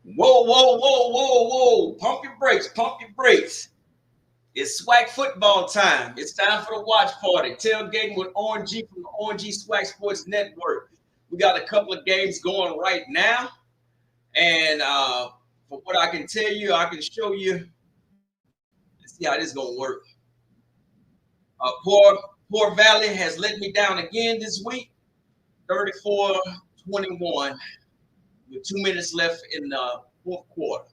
Whoa, whoa, whoa, whoa, whoa. Pump your brakes, pump your brakes. It's swag football time. It's time for the watch party. Tailgating with OREN G from the OREN G Swag Sports Network. We got a couple of games going right now. And for what I can tell you, I can show you. Let's see how this is going to work. Poor Valley has let me down again this week. 34-21 with 2 minutes left in the fourth quarter.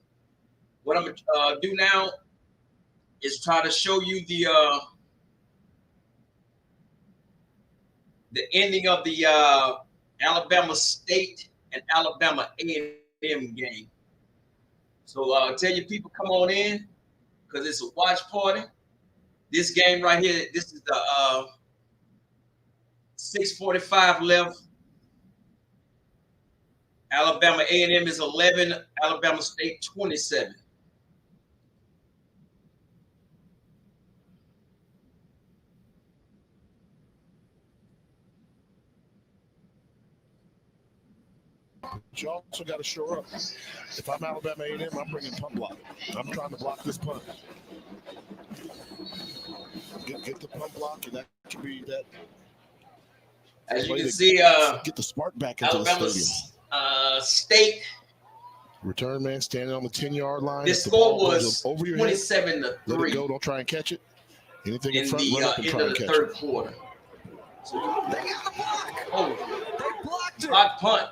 What I'm going to do now is try to show you the ending of the Alabama State and Alabama A&M game. So tell your people come on in because it's a watch party. This game right here, this is the 6:45 left. Alabama A&M is 11, Alabama State 27. But you also got to show up. If I'm Alabama A&M, I'm bringing punt block. I'm trying to block this punt. Get the punt block, and that can be that. As you can see, get the spark back into Alabama the stadium. State. Return man standing on the 10-yard line. This score was 27-3. Let it go. Don't try and catch it. Anything in front, run up and end try of and the catch third it. quarter. They got a block. Oh, They blocked it. block punt.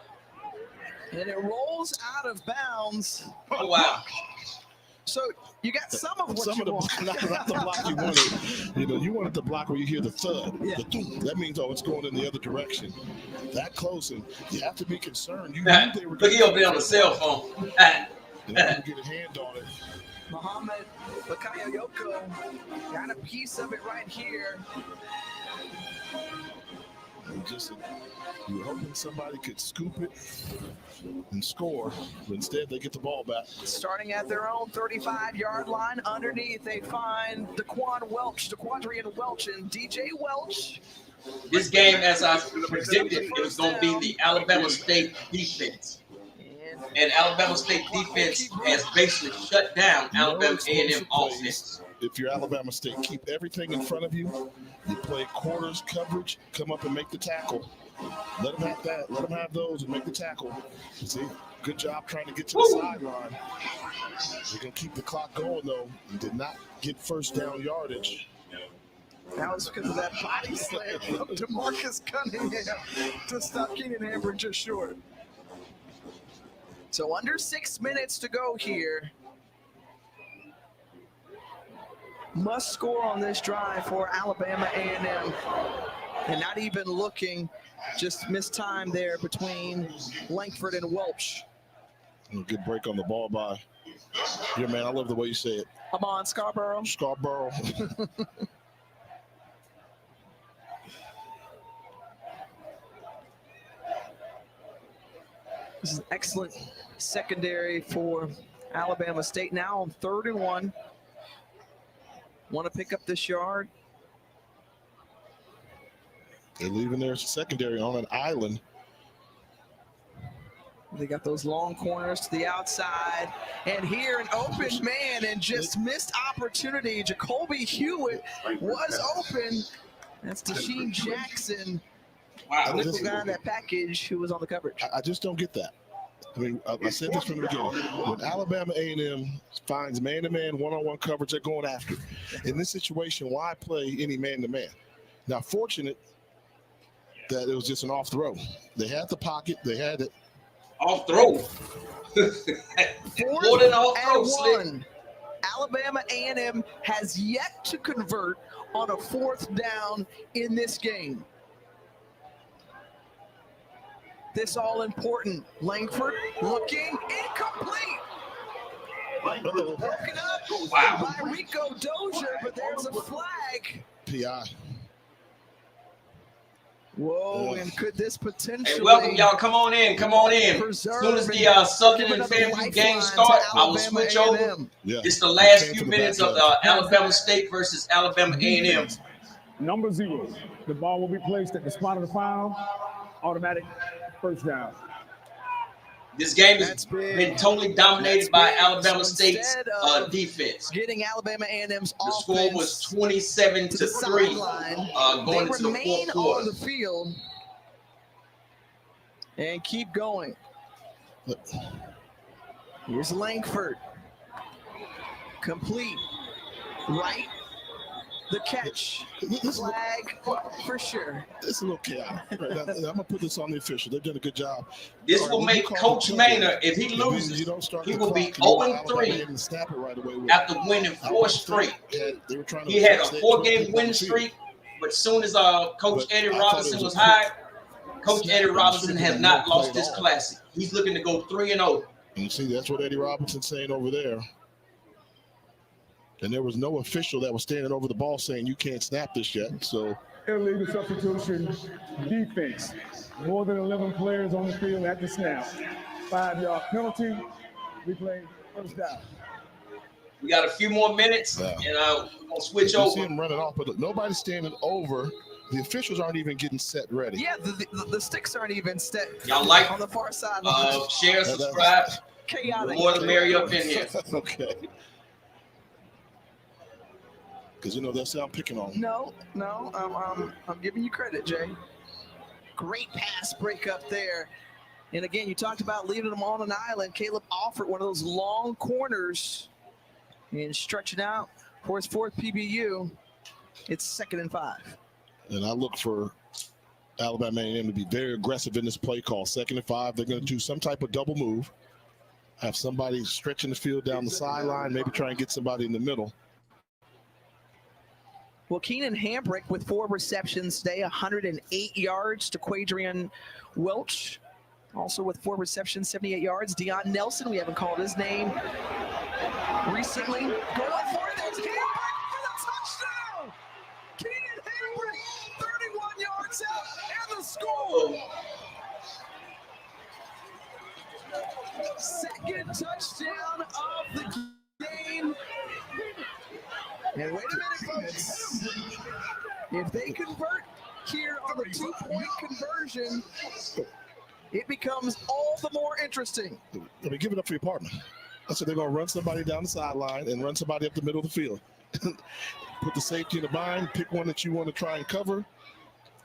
And it rolls out of bounds. Oh, wow. So you got some of what you want. Not the block you wanted. You know, you wanted the block where you hear the thud. Yeah. The thud. That means, oh, it's going in the other direction. That close, and you have to be concerned. You knew they were Look, he over there on the cell phone. and you get a hand on it. Muhammad Bakayoko got a piece of it right here. And you were hoping somebody could scoop it and score, but instead they get the ball back. Starting at their own 35-yard line, underneath they find DeQuadrian Welch, and DJ Welch. This game, as I predicted, it was going to be the Alabama State defense. And Alabama State defense has basically shut down Alabama A&M offense. If you're Alabama State, keep everything in front of you. You play quarters coverage, come up and make the tackle. Let them have that. Let them have those and make the tackle. See, good job trying to get to the sideline. They're going to keep the clock going, though, and did not get first down yardage. That was because of that body slam from DeMarcus Cunningham to stop Keenan Hamburg just short. So under 6 minutes to go here. Must score on this drive for Alabama A&M. And not even looking, just missed time there between Langford and Welch. And a good break on the ball by your man. I love the way you say it. I'm on Scarborough. Scarborough. This is excellent secondary for Alabama State. Now on 3rd and 1. Want to pick up this yard. They're leaving their secondary on an island. They got those long corners to the outside. And here an open man and just missed opportunity. Jacoby Hewitt was open. That's Desheen Jackson. Wow. The nickel guy in that package who was on the coverage. I just don't get that. I mean, I said this from the beginning. When Alabama A&M finds man-to-man, one-on-one coverage, they're going after. In this situation, why play any man-to-man? Now, fortunate that it was just an off throw. They had the pocket. They had it. Off throw. More than off throw, Slick. Alabama A&M has yet to convert on a 4th down in this game. This all important. Langford looking incomplete. Broken up by Rico Dozier, but there's a flag. PI. Whoa, and could this potentially... Hey, welcome, y'all. Come on in. Come on in. As soon as the Southern and FAMU game start, I will switch over. Yeah. It's the last few minutes of Alabama State versus Alabama A&M. Number 0. The ball will be placed at the spot of the foul. Automatic first down. This game has been totally dominated by Alabama State's defense. Getting Alabama A&M's the score was 27-3 going into the fourth quarter. On the field and keep going. Here's Langford. Complete. Right. The catch. Flag for sure. It's a little chaotic. Right? I'm going to put this on the official. They've done a good job. This will make Coach Maynard, if he loses, he will be 0-3 after winning 4 straight. He had a 4-game win streak, but as soon as Coach Eddie Robinson was hired, Coach Eddie Robinson has not lost this classic. He's looking to go 3-0. You see, that's what Eddie Robinson's saying over there. And there was no official that was standing over the ball saying you can't snap this yet. So illegal substitution defense. More than 11 players on the field at the snap. 5-yard penalty. Replay first down. We got a few more minutes, and we'll switch over. See him running off, but look, nobody's standing over. The officials aren't even getting set ready. Yeah, the sticks aren't even set. Y'all like on the far side. Share, subscribe. Chaotic. The more the merrier up in here. Okay. Because they'll say I'm picking on. No, I'm giving you credit, Jay. Great pass break up there. And again, you talked about leaving them on an island. Caleb offered one of those long corners and stretching out for his 4th PBU. It's 2nd and 5. And I look for Alabama A&M to be very aggressive in this play call. 2nd and 5. They're going to do some type of double move. Have somebody stretching the field down the sideline, maybe try and get somebody in the middle. Well, Keenan Hambrick with 4 receptions today, 108 yards to Quadrian Welch. Also with 4 receptions, 78 yards. Deion Nelson, we haven't called his name recently. Going for it, there's Hambrick for the touchdown! Keenan Hambrick, 31 yards out, and the score! 2nd touchdown of the game. And wait a minute, folks. If they convert here on the 2-point conversion, it becomes all the more interesting. Give it up for your partner. I said they're going to run somebody down the sideline and run somebody up the middle of the field. Put the safety in the bind, pick one that you want to try and cover,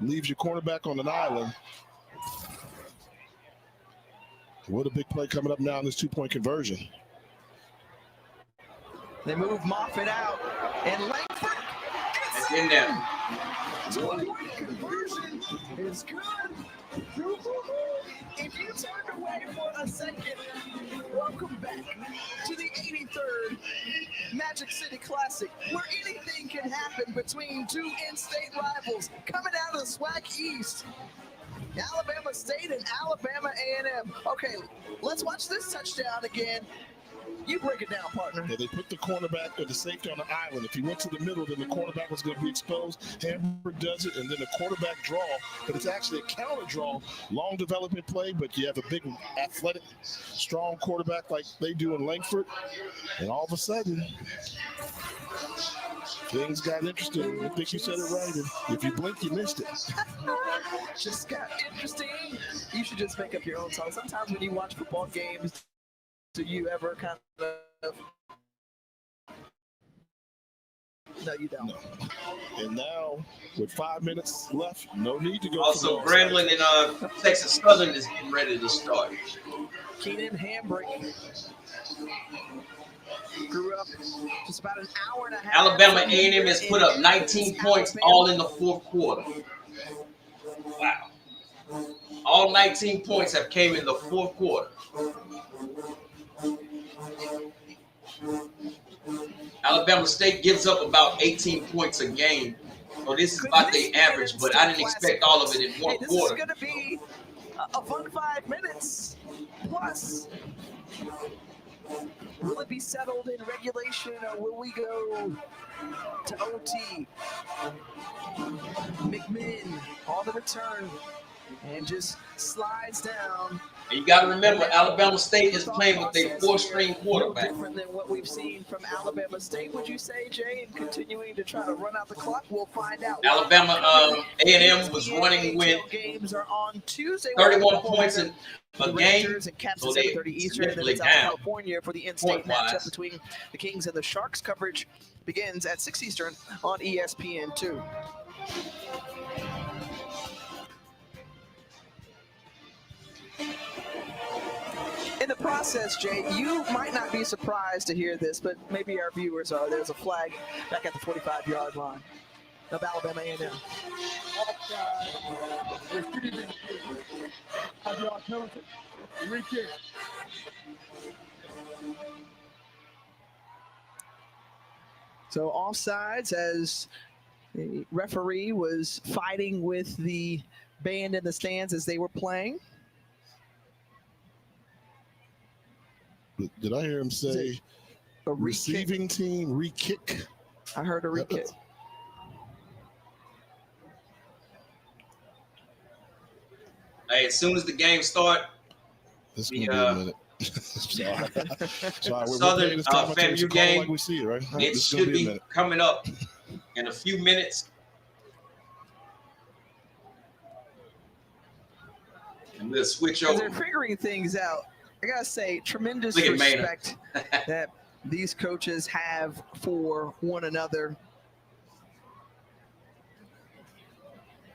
leaves your cornerback on an island. What a big play coming up now in this 2-point conversion. They move Moffitt out, and Langford gets in there. 2-point conversion is good. If you turned away for a second, welcome back to the 83rd Magic City Classic, where anything can happen between 2 in-state rivals coming out of the SWAC East. Alabama State and Alabama A&M. Okay, let's watch this touchdown again. You break it down, partner. Yeah, they put the cornerback or the safety on the island. If he went to the middle, then the cornerback was going to be exposed. Hamburg does it, and then the quarterback draw. But it's actually a counter draw, long development play, but you have a big, athletic, strong quarterback like they do in Langford. And all of a sudden, things got interesting. I think you said it right. If you blink, you missed it. Just got interesting. You should just make up your own song. Sometimes when you watch football games, do you ever kind of? No, you don't. No. And now, with 5 minutes left, no need to go. Also, Grambling and Texas Southern is getting ready to start. Keenan Hambrick grew up just about an hour and a half. Alabama A&M has put up 19 points all in the 4th quarter. Wow. All 19 points have came in the 4th quarter. Alabama State gives up about 18 points a game. So this is about the average, but I didn't expect all of it in one quarter. This is going to be a fun 5 minutes. Plus, will it be settled in regulation or will we go to OT? McMinn on the return and just slides down. And you got to remember, Alabama State is playing with a 4-string quarterback. Different than what we've seen from Alabama State, would you say, Jay? And continuing to try to run out the clock, we'll find out. Alabama A&M was running with games are on Tuesday. 31 points and the game. Rangers and Caps So at they 7:30 Eastern, and then significantly it's out down California for the in-state point-wise. matchup between the Kings and the Sharks. Coverage begins at 6 Eastern on ESPN2. In the process, Jay, you might not be surprised to hear this, but maybe our viewers are. There's a flag back at the 45-yard line of Alabama A&M. So offsides, as the referee was fighting with the band in the stands as they were playing. Did I hear him say A receiving team re-kick? I heard a re-kick. Hey, as soon as the game start, This the gonna be a minute. Sorry. Southern FAMU game, like we see it, right? it should be coming up in a few minutes. And we'll switch As over. they're figuring things out, I gotta say, tremendous Look at respect that these coaches have for one another.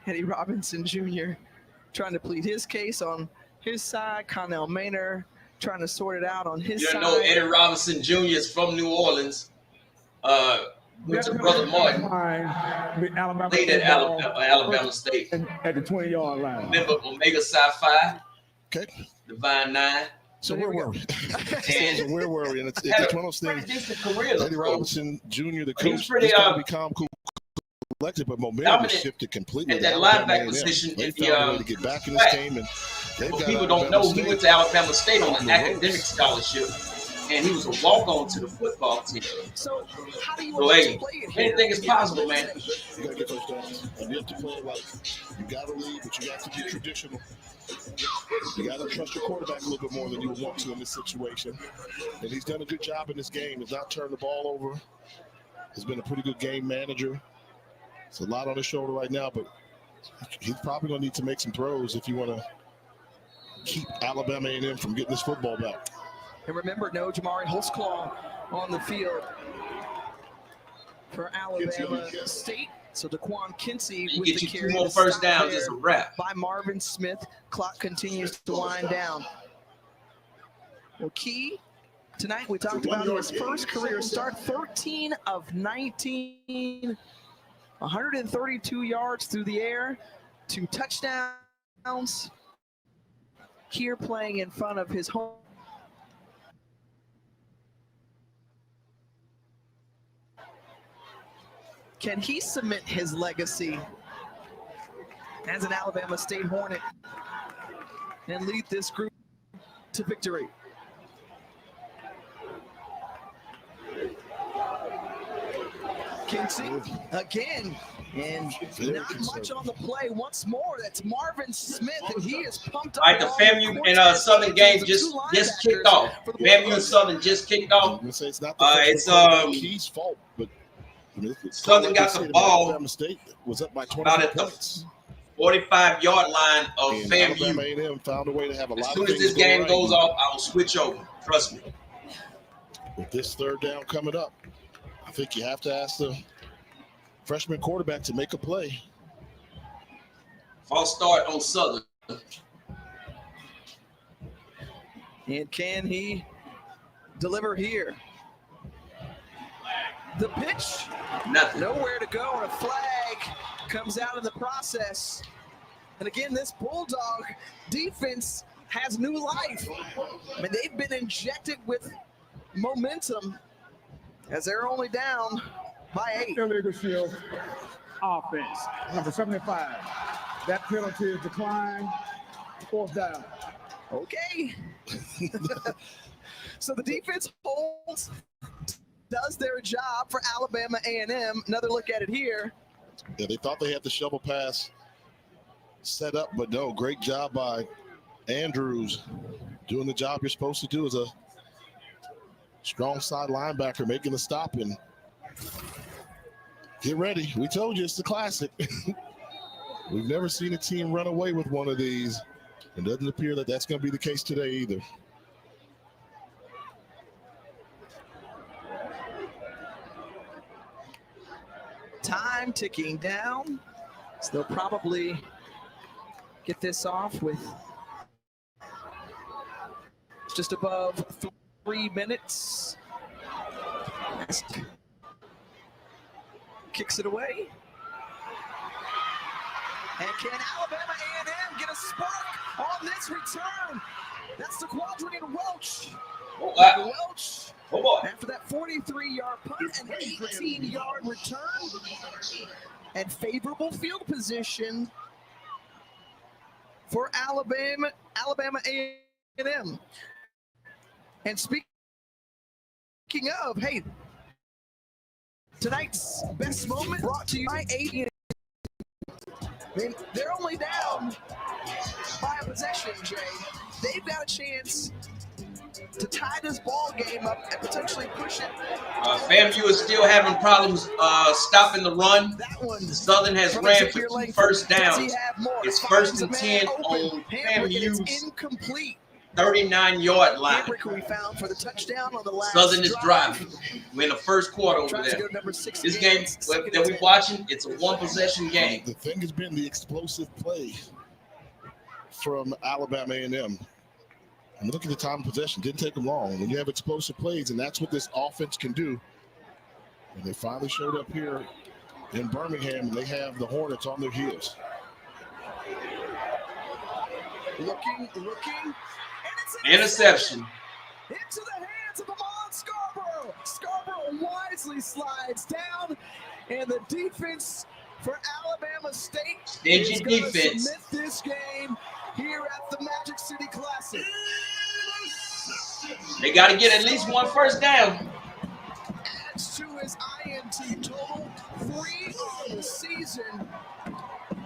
Eddie Robinson Jr. trying to plead his case on his side. Connell Maynor trying to sort it out on his You side. know, Eddie Robinson Jr. is from New Orleans. Went to Brother Martin. Played at Alabama State. At the 20-yard line. Member of Omega Psi Phi. Okay. Divine Nine. So where were we? And Where were we? And it's one of those pretty things. decent career, Eddie Robinson Jr., the He was coach, pretty, he's got to be calm, cool, collected, but momentum dominant shifted completely. at that Alabama linebacker A&M. position They at found a way the to get back in this game, and they've But got people don't Alabama know State he went to Alabama State on on an the academic ropes. scholarship, and he was a walk-on to the football team. So how do you So, want hey, to play it here? anything is possible, man. You got to get those downs. You have to play it like you got to lead, but you got to be traditional. You got to trust your quarterback a little bit more than you would want to in this situation. And he's done a good job in this game. He's not turned the ball over. He's been a pretty good game manager. It's a lot on his shoulder right now, but he's probably going to need to make some throws if you want to keep Alabama A&M from getting this football back. And remember, no Jamari Holtzclaw on the field for Alabama State. So Daquan Kinsey You with get the you 2 carry. more The first stop downs, there it's a wrap. by Marvin Smith. Clock continues to wind down. Well, Key, tonight we talked about his first career start, 13 of 19, 132 yards through the air, 2 touchdowns. Here playing in front of his home. Can he cement his legacy as an Alabama State Hornet and lead this group to victory? Kinsey again, and not much on the play once more. That's Marvin Smith, and he is pumped up. All right, the FAMU and Southern game just kicked off. FAMU and Southern just kicked off. It's not It's Key's fault, but Southern got the ball Alabama State was up by 20 about at the points. 45-yard line of And FAMU. Alabama A&M found a way to have a lot As of soon as things this go game right. goes off, I'll switch over. Trust me. With this third down coming up, I think you have to ask the freshman quarterback to make a play. False start on Southern. And can he deliver here? The pitch, Nothing. nowhere to go, and a flag comes out in the process. And again, this Bulldog defense has new life. I mean, they've been injected with momentum as they're only down by 8. Illegal shield offense, number 75. That penalty is declined. 4th down. Okay. So the defense holds, does their job for Alabama A&M. Another look at it here. Yeah, they thought they had the shovel pass set up, but no, great job by Andrews doing the job you're supposed to do as a strong side linebacker, making the stop. And get ready. We told you it's the classic. We've never seen a team run away with one of these. It doesn't appear that that's going to be the case today either. Time ticking down. So they'll probably get this off with just above 3 minutes. Kicks it away. And can Alabama A&M get a spark on this return? That's the Quadrian Welch. Oh, wow. Welch, Oh, boy. after that 43-yard punt, an 18-yard return, and favorable field position for Alabama A&M. And speaking of, hey, tonight's best moment brought to you by A&M. They're only down by a possession, Jay. They've got a chance to tie this ball game up and potentially push it. FAMU is still having problems stopping the run. Southern has ran for 2 first downs. It's 1st and 10 on FAMU's incomplete 39-yard line. we found for the touchdown on the last Southern is drive. driving. We're in the first quarter over there. This game that we're watching, it's a 1-possession game. The thing has been the explosive play from Alabama A&M. And look at the time of possession. Didn't take them long. When you have explosive plays, and that's what this offense can do. And they finally showed up here in Birmingham, and they have the Hornets on their heels. Looking, and it's an Interception. into the hands of Amon Scarborough. Scarborough wisely slides down, and the defense for Alabama State Stingy is going to defense. submit this game here at the Magic City Classic. They got to get at least 1 first down. Adds to his INT total, 3 on the season,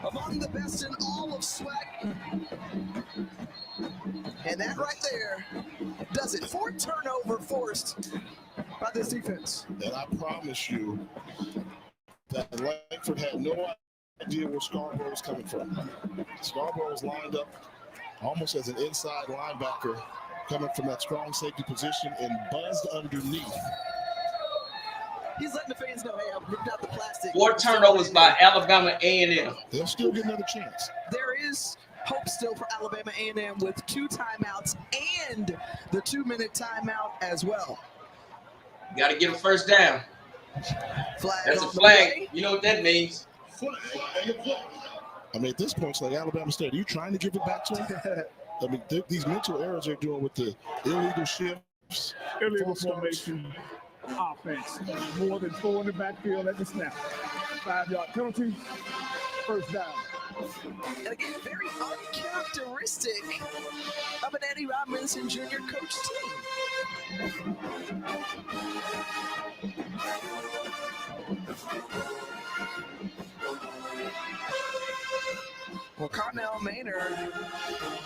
among the best in all of SWAC. And that right there does it. 4 turnover forced by this defense. And I promise you that Langford had no idea where Scarborough was coming from. Scarborough was lined up almost as an inside linebacker coming from that strong safety position and buzzed underneath. He's letting the fans know, hey, I've ripped out the plastic. 4 turnovers by Alabama A&M. They'll still get another chance. There is hope still for Alabama A&M with 2 timeouts and the 2-minute timeout as well. You got to get a first down. Flag That's a on the flag. play. You know what that means. I mean, at this point, it's like Alabama State. Are you trying to give it back to them? I mean, these mental errors they're doing with the illegal shifts. Illegal formation offense. More than 4 in the backfield at the snap. 5-yard penalty. First down. And again, very uncharacteristic of an Eddie Robinson Jr. coach team. Well, Connell Maynard.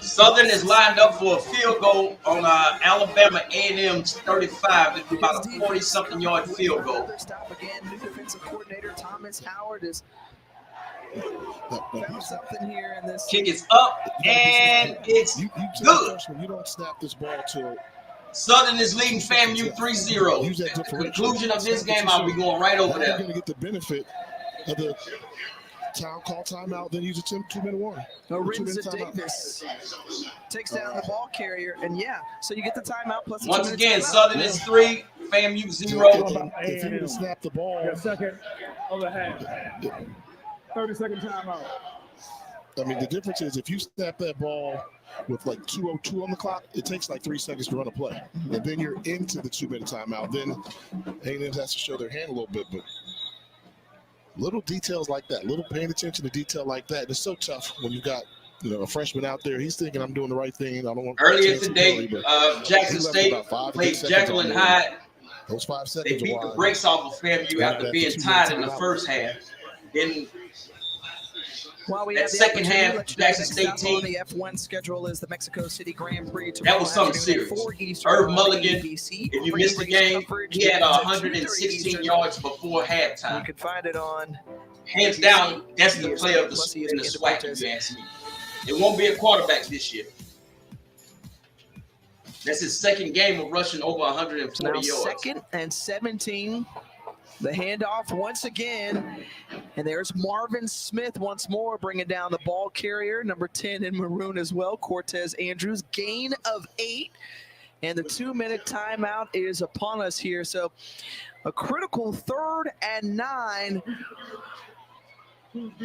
Southern is lined up for a field goal on Alabama A&M's 35. It's about a 40-something yard field goal. Stop again. New defensive coordinator Thomas Howard is found something here in this. Kick is up, and it's good. You don't snap this ball till Southern is leading FAMU 3-0. At the conclusion of this game, I'll be going right over You're there. going to get the benefit of the town call timeout, then use a 2-minute warning. Arinza Davis takes down the ball carrier, and yeah, so you get the timeout plus the Once 2-minute again, timeout. Southern is 3, FAMU 0. If you would snap the ball, Your second of the half. 30-second timeout. I mean, the difference is if you snap that ball with like 2:02 on the clock, it takes like 3 seconds to run a play. And then you're into the 2-minute timeout. Then A&M has to show their hand a little bit, but little details like that, little paying attention to detail like that. It's so tough when you've got, a freshman out there. He's thinking, I'm doing the right thing. I don't want Earlier today, Jackson State played Jekyll and Hyde. Those 5 They seconds beat are the wide. brakes off of FAMU after being tied in the first half. Then While we that have the second opportunity, half, let you know Jackson next State up team. on the F1 schedule is the Mexico City Grand Prix. That was something tomorrow serious. afternoon at 4 Eastern Irv on Mulligan, ABC. if you Free missed the race game, coverage he had at 116 Eastern. yards before You halftime. can find it on Hands down, that's the player of Plus in the ESPN SWAC, if you ask me. It won't be a quarterback this year. That's his second game of rushing over 140 So now yards. 2nd and 17. The handoff once again. And there's Marvin Smith once more bringing down the ball carrier. Number 10 in maroon as well, Cortez Andrews. Gain of 8. And the 2-minute timeout is upon us here. So a critical 3rd and 9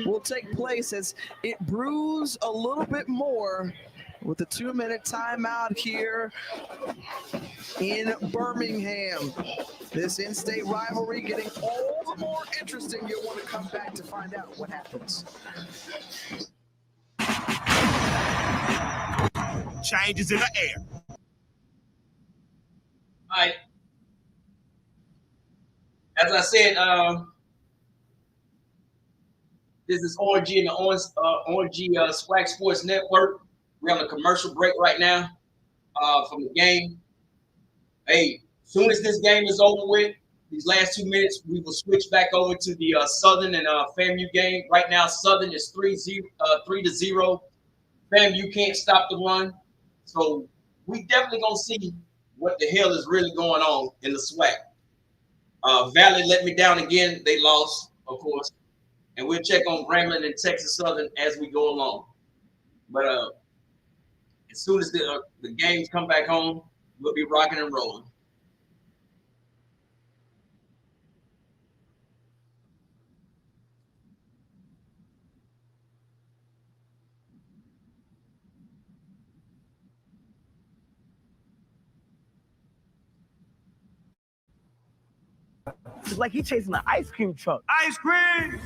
will take place as it brews a little bit more with the 2-minute timeout here in Birmingham. This in-state rivalry getting all the more interesting. You'll want to come back to find out what happens. Changes in the air. All right. As I said, this is OREN G and the OREN G Swag Sports Network. We're on a commercial break right now from the game. Hey, as soon as this game is over with, these last 2 minutes, we will switch back over to the Southern and FAMU game. Right now, Southern is 3-0. FAMU can't stop the run. So we definitely going to see what the hell is really going on in the SWAC. Valley let me down again. They lost, of course. And we'll check on Grambling and Texas Southern as we go along. But as soon as the games come back home, we'll be rocking and rolling. It's like he's chasing an ice cream truck. Ice cream!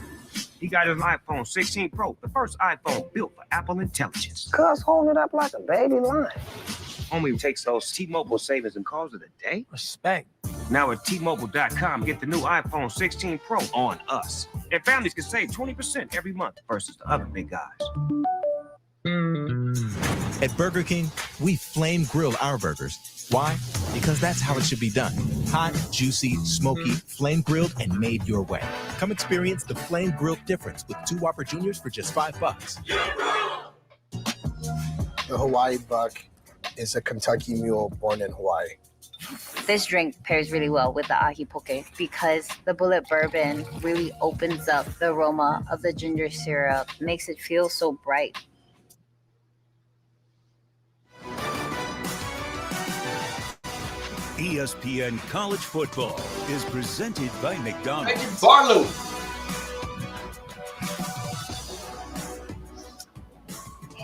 He got his iPhone 16 Pro, the first iPhone built for Apple Intelligence. Cuz holding it up like a baby lion. Homie takes those T-Mobile savings and calls it a day. Respect. Now at T-Mobile.com, get the new iPhone 16 Pro on us. And families can save 20% every month versus the other big guys. At Burger King, we flame grill our burgers. Why? Because that's how it should be done. Hot, juicy, smoky, flame grilled, and made your way. Come experience the flame grilled difference with 2 Whopper Juniors for just $5. The Hawaii Buck is a Kentucky mule born in Hawaii. This drink pairs really well with the ahi poke because the bullet bourbon really opens up the aroma of the ginger syrup, makes it feel so bright. ESPN College Football is presented by McDonald's. Reggie Barlow.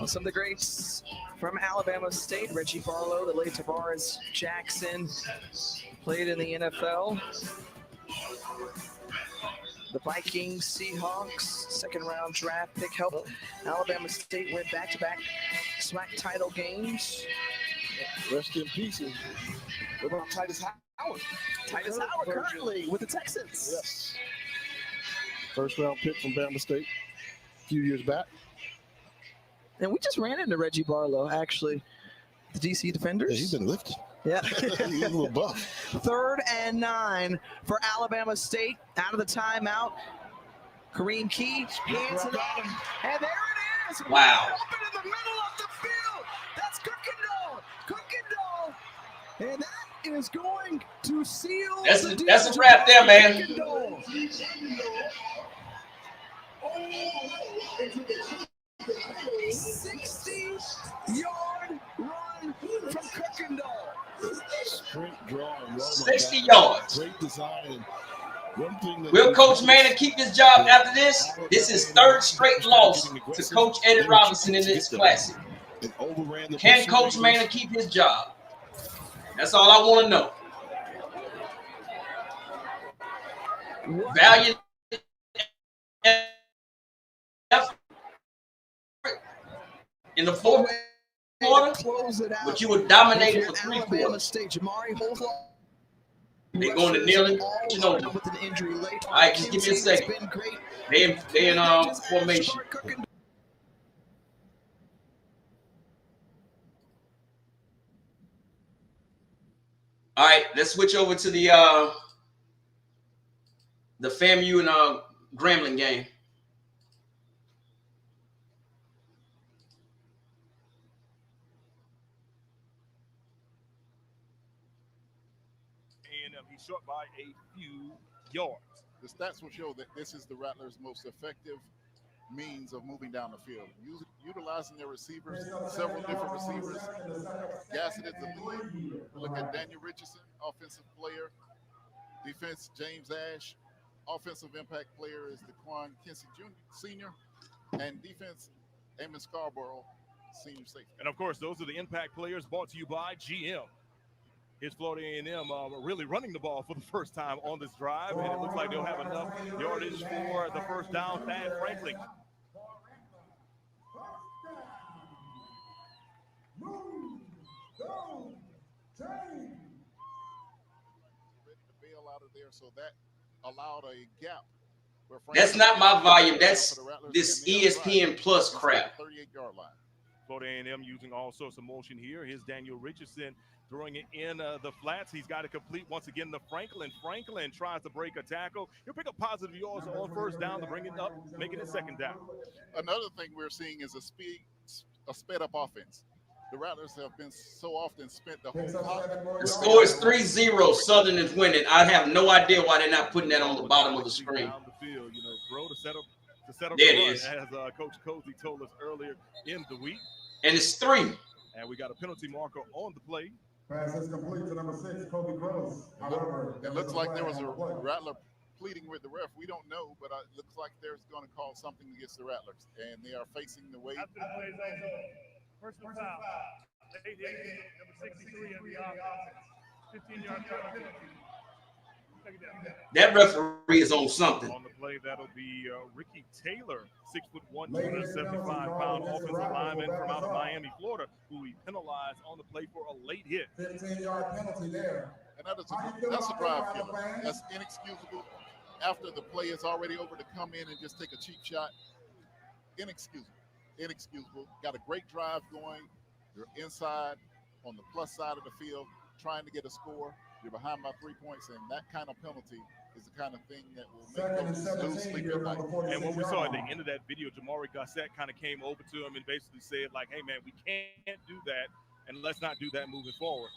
Some of the greats from Alabama State, Reggie Barlow, the late Tavares Jackson, played in the NFL. The Vikings, Seahawks, 2nd-round draft pick helped Alabama State win back-to-back SWAC title games. Rest in peace. What about Titus Howard? Titus Howard currently with the Texans. Yes. 1st-round pick from Bama State a few years back. And we just ran into Reggie Barlow, actually. The DC Defenders. Yeah, he's been lifted. Yeah. He's a little buff. 3rd and 9 for Alabama State. Out of the timeout. Kareem Key hands it off. And there it is. Wow. Open in the middle of the field. That's Cookendall. And that is going to seal the deal. That's a wrap there, man. 60-yard run from Cookendall. Sprint draw and roll. 60 yards. Great design. One thing that Will Coach Manning keep his job after this? This is 3rd straight loss to Coach Eddie Robinson in this classic. Can Coach Manning keep his job? That's all I want to know. Valiant effort in the 4th quarter, but you were dominated for 3 quarters. They're going to kneel it. You know. All right, just give me a second. They in formation. All right, let's switch over to the FAMU and Grambling game. A&M. He's short by a few yards. The stats will show that this is the Rattlers' most effective means of moving down the field, utilizing their receivers, several different receivers. Gassett is the lead. Look at Daniel Richardson, offensive player. Defense, James Ash. Offensive impact player is DeQuan Kinsey Jr., senior. And defense, Eamon Scarborough, senior safety. And, of course, those are the impact players brought to you by GM. Here's Florida A&M really running the ball for the first time on this drive, and it looks like they'll have enough yardage for the first down. Thad Franklin. Ready to bail out of there, so that allowed a gap. That's not my volume. That's this ESPN Plus crap. 38-yard line. Florida A&M using all sorts of motion here. Here's Daniel Richardson throwing it in the flats. He's got to complete once again to Franklin. Franklin tries to break a tackle. He'll pick up positive yards on first down to bring it up, making it second down. Another thing we're seeing is a sped up offense. The Rattlers have been so often spent the whole time. The score is 3-0. Southern is winning. I have no idea why they're not putting that on the bottom of the screen. Down the field, throw to set up there the it run, is. as Coach Cozy told us earlier in the week. And it's 3. And we got a penalty marker on the play. Pass is complete to number 6, Kobe Gross. However, it looks like there was a Rattler pleading with the ref. We don't know, but it looks like there's going to call something against the Rattlers, and they are facing the way. After the play is over, personal foul. Number 63 of the offense. 15-yard penalty. That referee is on something. On the play, that'll be Ricky Taylor, 6'1", 275-pound offensive lineman from out of Miami, Florida, who we penalized on the play for a late hit. 15-yard penalty there. And that's a drive killer. That's inexcusable. After the play is already over, to come in and just take a cheap shot, inexcusable. Got a great drive going. You're inside on the plus side of the field, trying to get a score. You're behind by 3 points, and that kind of penalty is the kind of thing that will make them lose sleep at night. And what we saw at the end of that video, Jamari Gossett kind of came over to him and basically said, like, hey, man, we can't do that, and let's not do that moving forward.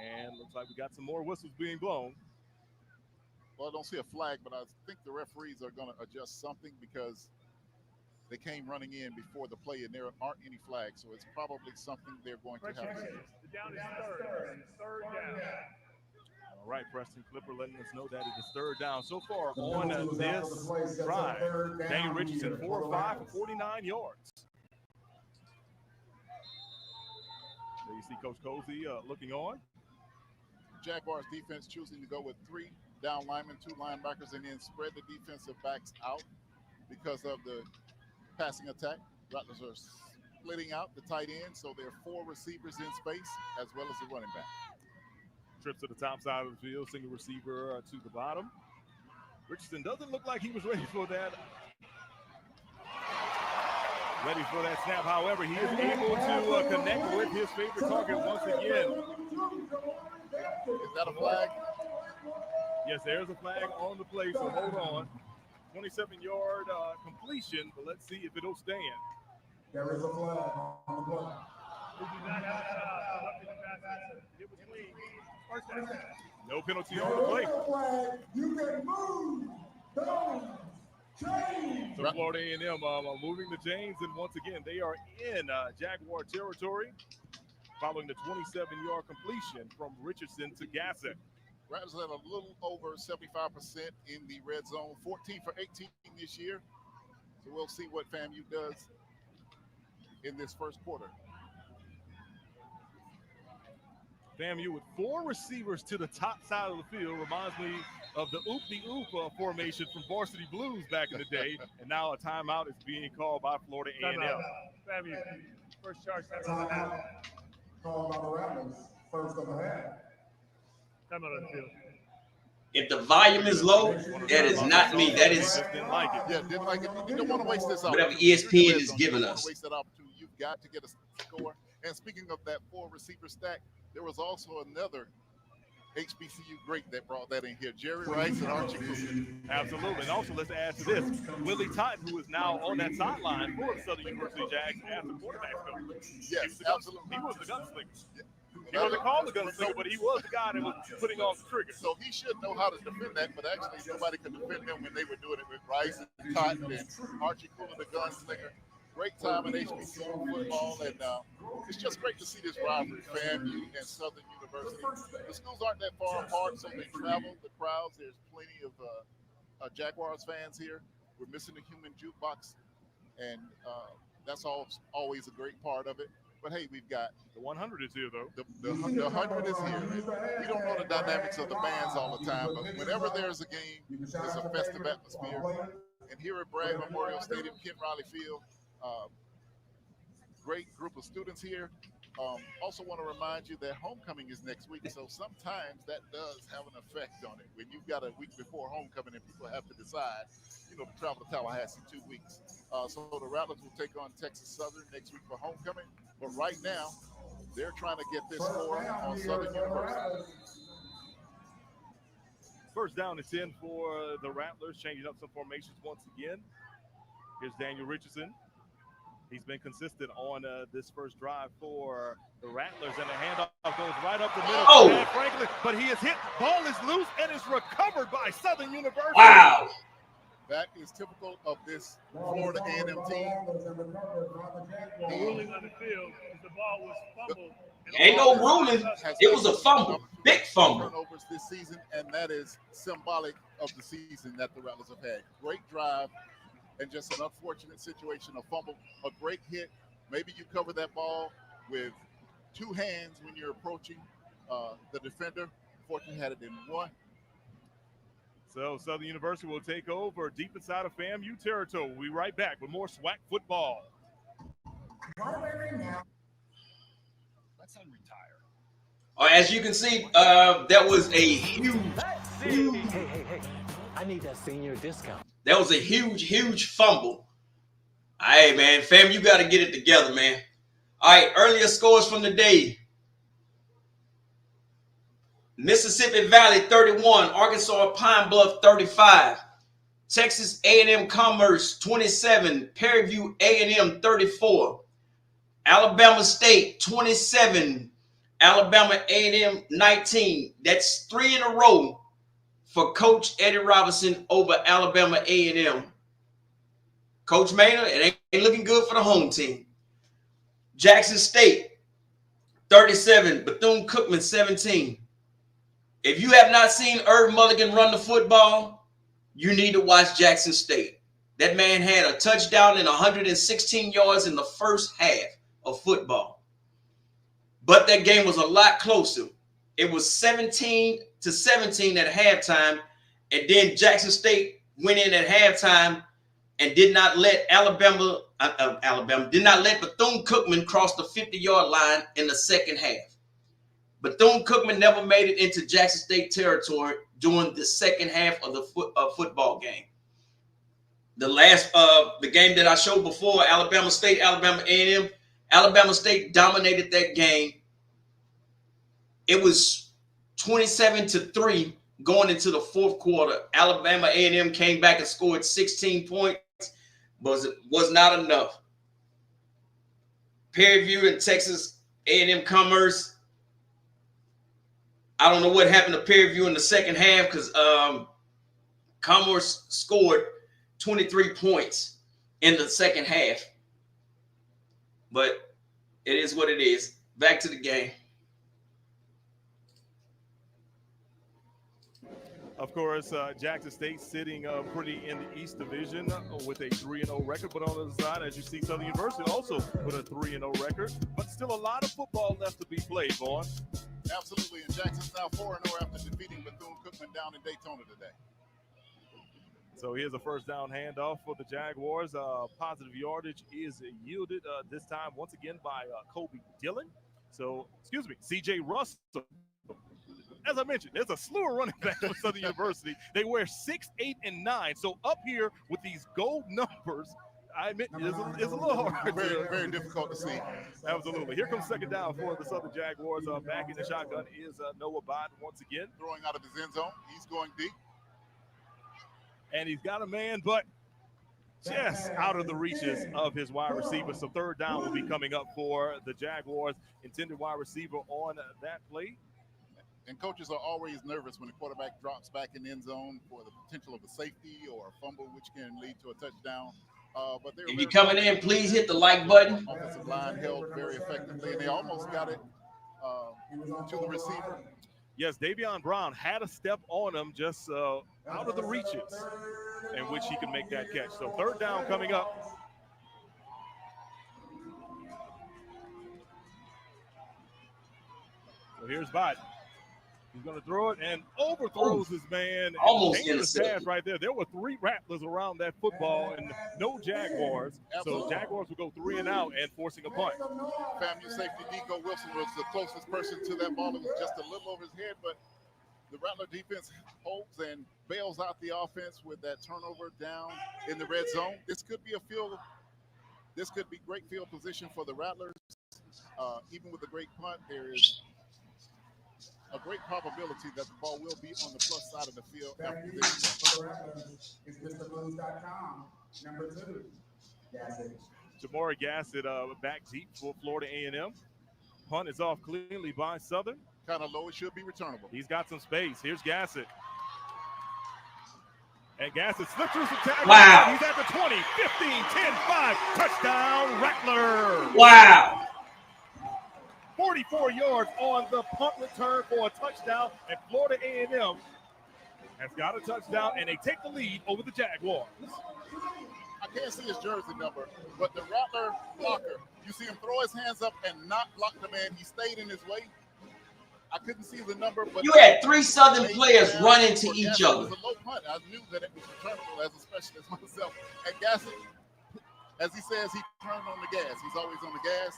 And looks like we got some more whistles being blown. Well, I don't see a flag, but I think the referees are going to adjust something because they came running in before the play, and there aren't any flags, so it's probably something they're going to have to see. The down is third down. All right, Preston Clipper letting us know that it is third down. So far on this drive, Daniel Richardson, 4 of 5 for 49 yards. There you see Coach Cozy looking on. Jaguars defense choosing to go with 3 down linemen, 2 linebackers, and then spread the defensive backs out because of the passing attack. Rattlers are splitting out the tight end, so there are 4 receivers in space as well as the running back. Trips to the top side of the field, single receiver to the bottom. Richardson doesn't look like he was ready for that. Snap. However, he is able to connect with his favorite target once again. Is that a flag? Yes, there's a flag on the play, so hold on. 27-yard completion, but let's see if it'll stand. There is a flag on the play. No penalty on the play. You can move. So Florida A&M moving the chains, and once again, they are in Jaguar territory following the 27-yard completion from Richardson to Gassett. Rattlers had a little over 75% in the red zone, 14 for 18 this year. So we'll see what FAMU does in this first quarter. FAMU with 4 receivers to the top side of the field reminds me of the oop-de-oop formation from Varsity Blues back in the day. And now a timeout is being called by Florida A&M. FAMU, first charge. Timeout. Called by the Rattlers. First of the half. Timeout on the field. If the volume is low, that is not me. That is didn't like it. Yeah, didn't like it. You don't want to waste this whatever opportunity. ESPN is giving You don't want us. to waste that opportunity. You've got to get a score. And speaking of that 4 receiver stack, there was also another HBCU great that brought that in here. Jerry Rice and Archie Cooper. Absolutely. And also, let's add to this, Willie Totten, who is now on that sideline for the Southern University Jags as the quarterback coach. Yes, absolutely. He was the gunslinger. Yeah. He wasn't called the gunslinger, but he was the guy that was putting off the trigger. So he should know how to defend that, but actually nobody could defend him when they were doing it with Rice and Totten and Archie Cooper, the gunslinger. Great time in HBCU football, and it's just great to see this rivalry, FAMU and Southern University. The schools aren't that far apart, so they travel, the crowds. There's plenty of Jaguars fans here. We're missing the human jukebox, and that's always a great part of it. But hey, we've got the 100 is here, though. The 100 is here. We don't know the dynamics of the bands all the time, but whenever there's a game, there's a festive atmosphere. And here at Bragg Memorial Stadium, Ken Riley Field, great group of students here. Also want to remind you that homecoming is next week, so sometimes that does have an effect on it. When you've got a week before homecoming and people have to decide, to travel to Tallahassee 2 weeks. So the Rattlers will take on Texas Southern next week for homecoming. But right now, they're trying to get this score on Southern University. First down and 10 for the Rattlers, changing up some formations once again. Here's Daniel Richardson. He's been consistent on this first drive for the Rattlers, and the handoff goes right up the middle. Oh! Franklin, but he is hit. Ball is loose and is recovered by Southern University. Wow! That is typical of this Florida A&M team. The ruling on the field is the ball was fumbled. Ain't no ruling. It was a fumble. Big fumble. Turnovers this season, and that is symbolic of the season that the Rattlers have had. Great drive, and just an unfortunate situation, a fumble, a great hit. Maybe you cover that ball with two hands when you're approaching the defender. Fortunately, had it in one. So Southern University will take over deep inside of FAMU territory. We'll be right back with more SWAC football. Let's unretire. As you can see, that was a huge. Hey. I need that senior discount. That was a huge fumble. Hey, man, fam, you got to get it together, man. All right, earlier scores from the day. Mississippi Valley 31, Arkansas Pine Bluff 35, Texas A&M Commerce 27, Prairie View A&M 34, Alabama State 27, Alabama A&M 19. That's 3 in a row for Coach Eddie Robinson over Alabama A&M. Coach Maynard, it ain't looking good for the home team. Jackson State 37, Bethune-Cookman 17. If you have not seen Irv Mulligan run the football, you need to watch Jackson State. That man had a touchdown and 116 yards in the first half of football. But that game was a lot closer. It was 17-17 at halftime, and then Jackson State went in at halftime and did not let did not let Bethune-Cookman cross the 50-yard line in the second half. Bethune-Cookman never made it into Jackson State territory during the second half of the football game. The game that I showed before, Alabama State, Alabama A&M, Alabama State dominated that game. It was 27-3 going into the fourth quarter. Alabama A&M came back and scored 16 points, but it was not enough. Prairie View and Texas A&M Commerce. I don't know what happened to Prairie View in the second half because Commerce scored 23 points in the second half. But it is what it is. Back to the game. Of course, Jackson State sitting pretty in the East Division with a 3-0 record. But on the other side, as you see, Southern University also with a 3-0 record. But still a lot of football left to be played, Vaughn. Absolutely, and Jackson's now 4-0 after defeating Bethune-Cookman down in Daytona today. So here's a first down handoff for the Jaguars. Positive yardage is yielded this time once again by Kobe Dillon. So, C.J. Russell. As I mentioned, there's a slew of running backs for Southern University. They wear 6, 8, and 9. So up here with these gold numbers, I admit it's a little hard. Very difficult to see. Absolutely. Here comes second down for the Southern Jaguars. Back in the shotgun is Noah Biden once again. Throwing out of his end zone. He's going deep. And he's got a man, but just out of the reaches of his wide receiver. So third down will be coming up for the Jaguars. Intended wide receiver on that play. And coaches are always nervous when the quarterback drops back in the end zone for the potential of a safety or a fumble, which can lead to a touchdown. But if you're coming in, please hit the like button. Offensive line held very effectively, and they almost got it to the receiver. Yes, Davion Brown had a step on him just out of the reaches in which he can make that catch. So third down coming up. So here's Biden. He's going to throw it and overthrows his man. Almost dangerous pass right there. There were 3 Rattlers around that football and no Jaguars. So Jaguars will go 3 and out and forcing a punt. FAMU safety Nico Wilson was the closest person to that ball. It was just a little over his head, but the Rattler defense holds and bails out the offense with that turnover down in the red zone. This could be great field position for the Rattlers. Even with a great punt, there is a great probability that the ball will be on the plus side of the field after this. It's MrMoves.com, number 2. Jamari Gassett back deep for Florida A&M. Punt is off cleanly by Southern. Kind of low, it should be returnable. He's got some space. Here's Gassett. And Gassett slipped through some tackles. Wow. He's at the 20, 15, 10, 5. Touchdown, Rattler. Wow. 44 yards on the punt return for a touchdown, and Florida A&M has got a touchdown, and they take the lead over the Jaguars. I can't see his jersey number, but the Rattler blocker, you see him throw his hands up and not block the man. He stayed in his way. I couldn't see the number, but you had 3 Southern players run into each other. It was a low punt. I knew that it was returnable as a specialist myself. And Gassett, as he says, he turned on the gas. He's always on the gas.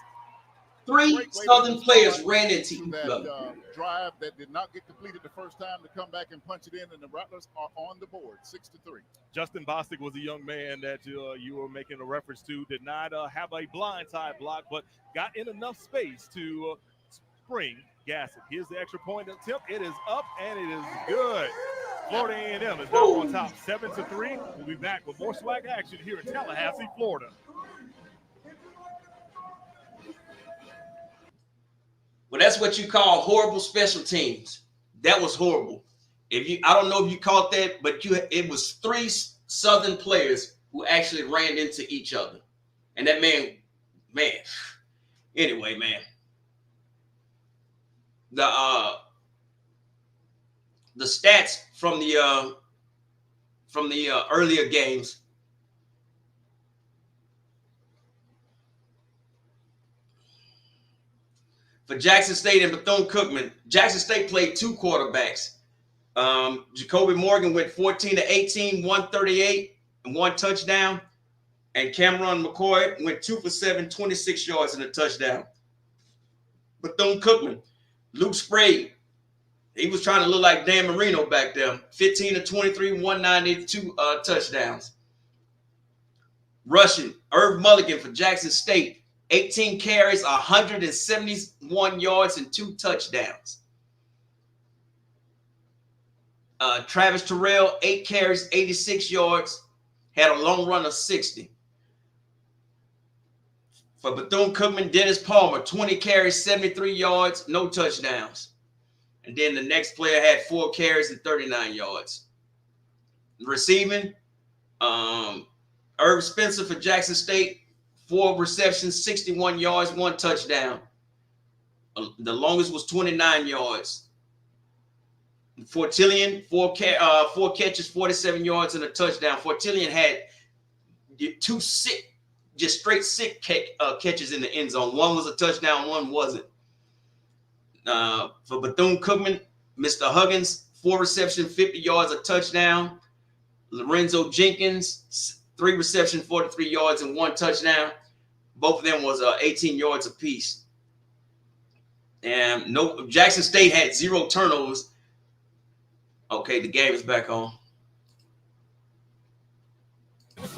3 Southern players ran into each other. Drive that did not get completed the first time to come back and punch it in, and the Rattlers are on the board, 6-3. Justin Bostic was a young man that you were making a reference to. Did not have a blindside block, but got in enough space to spring Gassett. Here's the extra point attempt. It is up and it is good. Florida A&M is now on top, 7-3. We'll be back with more swag action here in Tallahassee, Florida. Well, that's what you call horrible special teams. That was horrible. I don't know if you caught that, but it was 3 Southern players who actually ran into each other. And that man, anyway, man. The stats from the earlier games. For Jackson State and Bethune-Cookman, Jackson State played 2 quarterbacks. Jacoby Morgan went 14-18, 138, and 1 touchdown. And Cameron McCoy went 2 for 7, 26 yards and a touchdown. Bethune-Cookman, Luke Sprague, he was trying to look like Dan Marino back there. 15-23, 192 touchdowns. Rushing, Irv Mulligan for Jackson State. 18 carries, 171 yards, and 2 touchdowns. Travis Terrell, 8 carries, 86 yards, had a long run of 60. For Bethune-Cookman, Dennis Palmer, 20 carries, 73 yards, no touchdowns. And then the next player had 4 carries and 39 yards. Receiving, Irv Spencer for Jackson State, 4 receptions, 61 yards, 1 touchdown. The longest was 29 yards. Fortillion, 4 catches, 47 yards, and a touchdown. Fortillion had 2 straight sick catches in the end zone. 1 was a touchdown, 1 wasn't. For Bethune-Cookman, Mr. Huggins, 4 receptions, 50 yards, a touchdown. Lorenzo Jenkins, 3 receptions, 43 yards, and 1 touchdown. Both of them was 18 yards apiece. And Jackson State had 0 turnovers. Okay, the game is back on.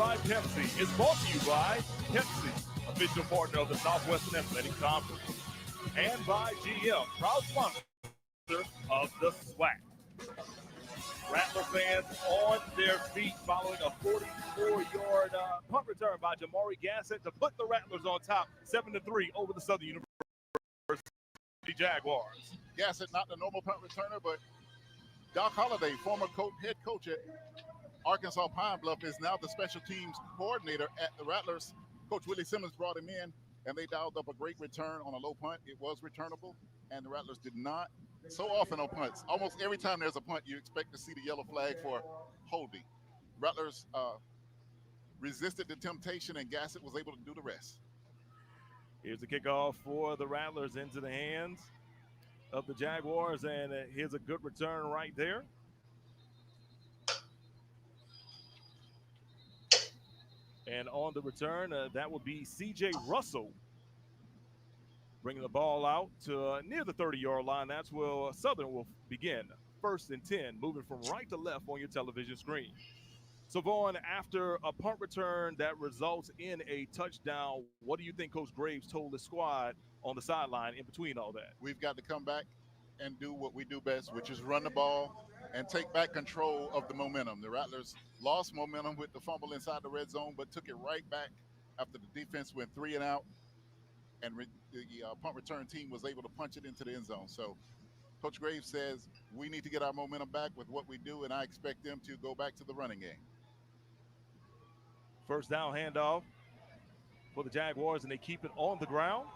by Pepsi is brought to you by Pepsi, official partner of the Southwestern Athletic Conference, and by GM, proud sponsor of the SWAC. Rattler fans on their feet following a 44-yard punt return by Jamari Gassett to put the Rattlers on top 7-3 over the Southern University Jaguars. Gassett, not the normal punt returner, but Doc Holliday, former head coach at Arkansas Pine Bluff, is now the special teams coordinator at the Rattlers. Coach Willie Simmons brought him in, and they dialed up a great return on a low punt. It was returnable, and the Rattlers did not. So often on punts, almost every time there's a punt, you expect to see the yellow flag for holding. Rattlers resisted the temptation, and Gassett was able to do the rest. Here's the kickoff for the Rattlers into the hands of the Jaguars, and here's a good return right there. And on the return, that will be C.J. Russell bringing the ball out to near the 30-yard line. That's where Southern will begin. 1st and 10, moving from right to left on your television screen. So, Vaughn, after a punt return that results in a touchdown, what do you think Coach Graves told the squad on the sideline in between all that? We've got to come back and do what we do best, which is run the ball and take back control of the momentum. The Rattlers lost momentum with the fumble inside the red zone, but took it right back after the defense went 3 and out, and the punt return team was able to punch it into the end zone. So Coach Graves says we need to get our momentum back with what we do, and I expect them to go back to the running game. First down handoff for the Jaguars, and they keep it on the ground.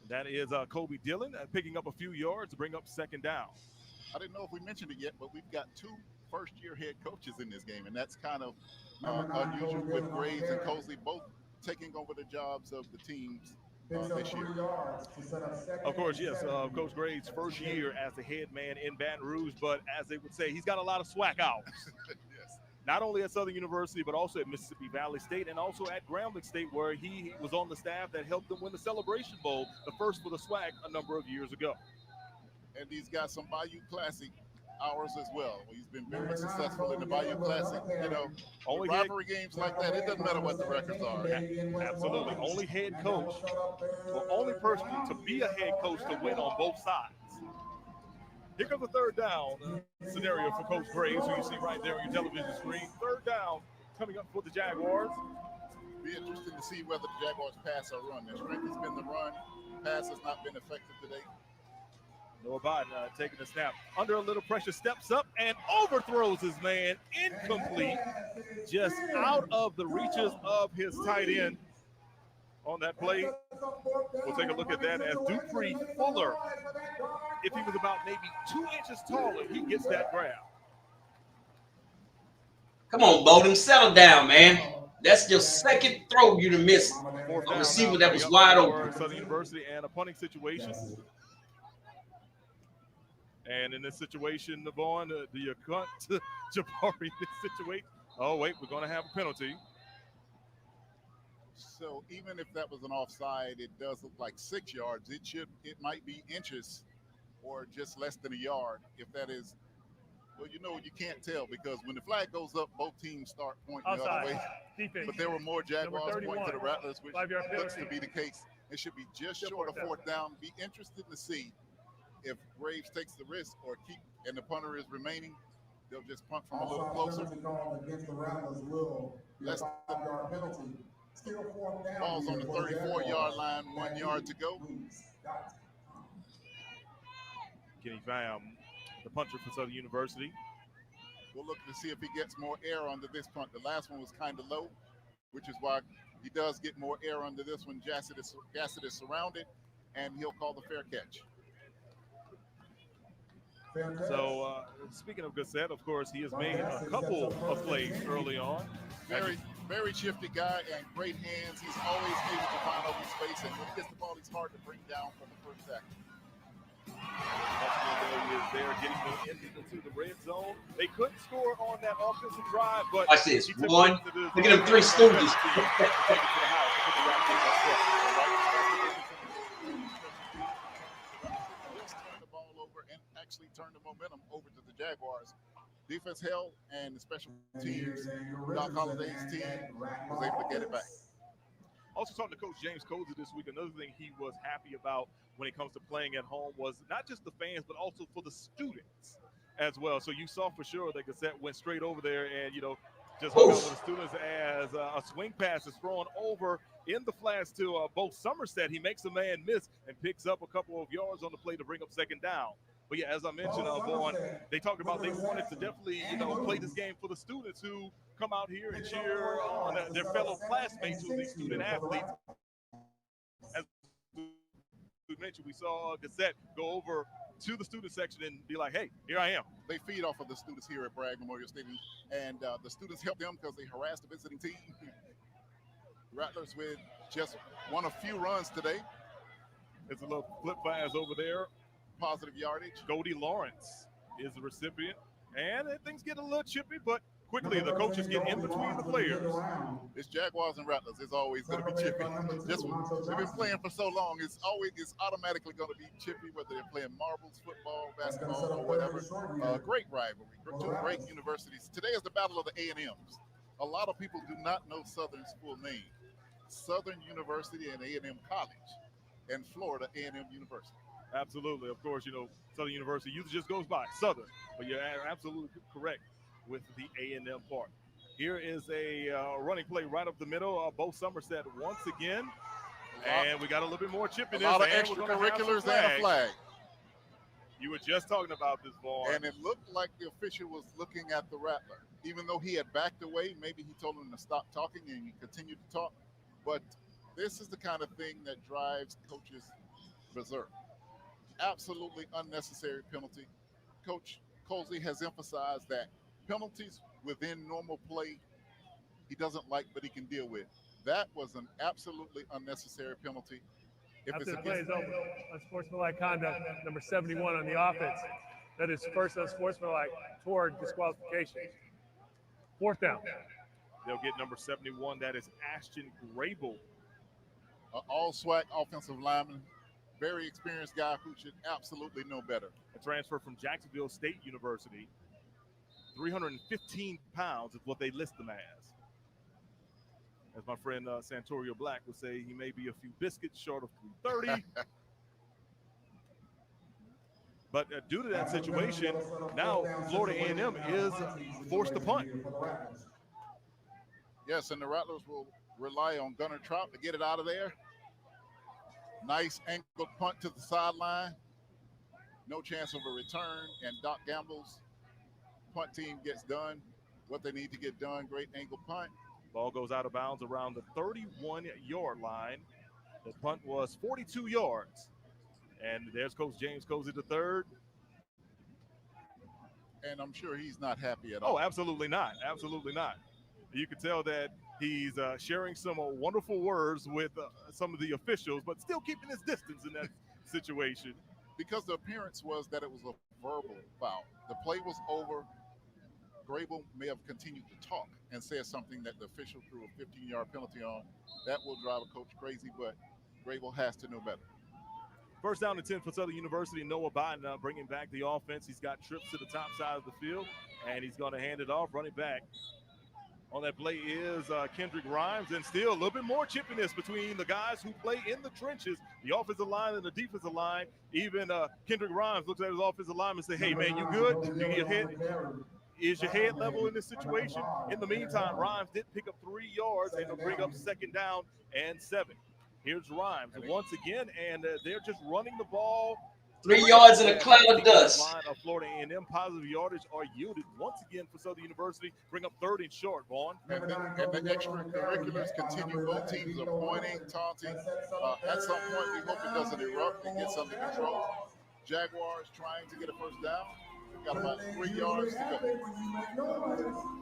That is Kobe Dillon picking up a few yards to bring up 2nd down. I didn't know if we mentioned it yet, but we've got 2 first-year head coaches in this game, and that's kind of unusual with Graves and Cosley both taking over the jobs of the teams this year. Of course, yes. Coach Graves' first year as the head man in Baton Rouge, but as they would say, he's got a lot of swag out. Yes. Not only at Southern University, but also at Mississippi Valley State and also at Grambling State, where he was on the staff that helped them win the Celebration Bowl, the first for the SWAC a number of years ago. And he's got some Bayou Classic hours as well. He's been very successful in the Bayou Classic. You know, only rivalry games like that, it doesn't matter what the records are. Absolutely. Only head coach, or only person to be a head coach to win on both sides. Here comes the 3rd down scenario for Coach Graves, who you see right there on your television screen. 3rd down coming up for the Jaguars. Be interesting to see whether the Jaguars pass or run. Their strength has been the run. Pass has not been effective today. Noah Biden taking the snap. Under a little pressure, steps up and overthrows his man. Incomplete. Just out of the reaches of his tight end on that play. We'll take a look at that as Dupree Fuller, if he was about maybe 2 inches taller, he gets that grab. Come on, Bowden, settle down, man. That's your 2nd throw you done missed. A receiver that was wide open. Southern University and a punting situation. And in this situation, Vaughn, do you cut to Jabari in this situation? Oh, wait, we're going to have a penalty. So even if that was an offside, it does look like 6 yards. It might be inches or just less than a yard. If that is, well, you can't tell, because when the flag goes up, both teams start pointing the other way. Defense. But there were more Jaguars pointing to the Rattlers, which looks to be the case. It should be just short of 4th down. Be interested to see if Graves takes the risk or and the punter is remaining. They'll just punt from a little closer. Less than ball's on the 34-yard line, 1 yard to go. Kenny Pham, the punter for Southern University. We'll look to see if he gets more air under this punt. The last one was kind of low, which is why he does get more air under this one. Gassett is surrounded, and he'll call the fair catch. So, speaking of Gassett, of course, he has made a couple of plays early on. Very shifty guy and great hands. He's always able to find open space, and when he gets the ball, he's hard to bring down from the first tackle. They're getting into the red zone. They couldn't score on that offensive drive, but watch this. One, look at them 3 stooges. Actually turn the momentum over to the Jaguars. defense held, and the special teams, Doc Holliday's team, was able to get it back. Also talking to Coach James Cozy this week, another thing he was happy about when it comes to playing at home was not just the fans, but also for the students as well. So you saw for sure that Gazette went straight over there and, just hung out with the students as a swing pass is thrown over in the flats to Bo Somerset. He makes a man miss and picks up a couple of yards on the play to bring up second down. But yeah, as I mentioned, Vaughn, they talked about they wanted to definitely, play this game for the students who come out here and cheer on their fellow classmates who are these student athletes. As we mentioned, we saw Gazette go over to the student section and be like, hey, here I am. They feed off of the students here at Bragg Memorial Stadium, and the students help them because they harass the visiting team. Rattlers with just won a few runs today. It's a little flip pass over there. Positive yardage. Goldie Lawrence is the recipient, and things get a little chippy, but quickly the coaches get in between the players. It's Jaguars and Rattlers. It's always going to be chippy. We've been playing for so long. It's automatically going to be chippy, whether they're playing marbles, football, basketball, or whatever. Great rivalry. Two great universities. Today is the battle of the A&Ms. A lot of people do not know Southern's full name. Southern University and A&M College, and Florida A&M University. Absolutely. Of course, Southern University usually just goes by Southern, but you're absolutely correct with the A&M part. Here is a running play right up the middle. Bo Somerset once again, and we got a little bit more chippiness. A lot of extracurriculars and a flag. You were just talking about this, ball. And it looked like the official was looking at the Rattler. Even though he had backed away, maybe he told him to stop talking and he continued to talk. But this is the kind of thing that drives coaches berserk. Absolutely unnecessary penalty. Coach Cozy has emphasized that penalties within normal play he doesn't like, but he can deal with. That was an absolutely unnecessary penalty. After the play is over, unsportsmanlike conduct, number 71 on the offense. That is first unsportsmanlike toward disqualification. Fourth down. They'll get number 71. That is Ashton Grable. All SWAC offensive lineman. Very experienced guy who should absolutely know better. A transfer from Jacksonville State University. 315 pounds is what they list him as my friend Santorio Black would say, he may be a few biscuits short of 330. But due to that situation, now Florida A&M is forced to punt. Yes, and the Rattlers will rely on Gunnar Trout to get it out of there. Nice angled punt to the sideline. No chance of a return, and Doc Gamble's punt team gets done what they need to get done. Great angle punt. Ball goes out of bounds around the 31-yard line. The punt was 42 yards. And there's Coach James Cozy III. And I'm sure he's not happy at all. Oh, absolutely not. Absolutely not. You can tell that he's sharing some wonderful words with some of the officials, but still keeping his distance in that situation. Because the appearance was that it was a verbal foul. The play was over. Grable may have continued to talk and said something that the official threw a 15-yard penalty on. That will drive a coach crazy, but Grable has to know better. First down and 10 for Southern University. Noah Biden bringing back the offense. He's got trips to the top side of the field, and he's going to hand it off. Running back on that play is Kendrick Rhymes, and still a little bit more chippiness between the guys who play in the trenches, the offensive line and the defensive line. Even Kendrick Rhymes looks at his offensive lineman and says, hey, man, you good? Is your head level in this situation? In the meantime, Rhymes did pick up 3 yards and will bring up second down and 7. Here's Rhymes once again, and they're just running the ball. 3 yards in a cloud of dust. Line of Florida A&M positive yardage are yielded once again for Southern University. Bring up 3rd and short, Vaughn. And the extracurriculars continue. Both teams are pointing, taunting. At some point, we hope it doesn't erupt and gets under control. Jaguars trying to get a first down. Got about 3 yards to go.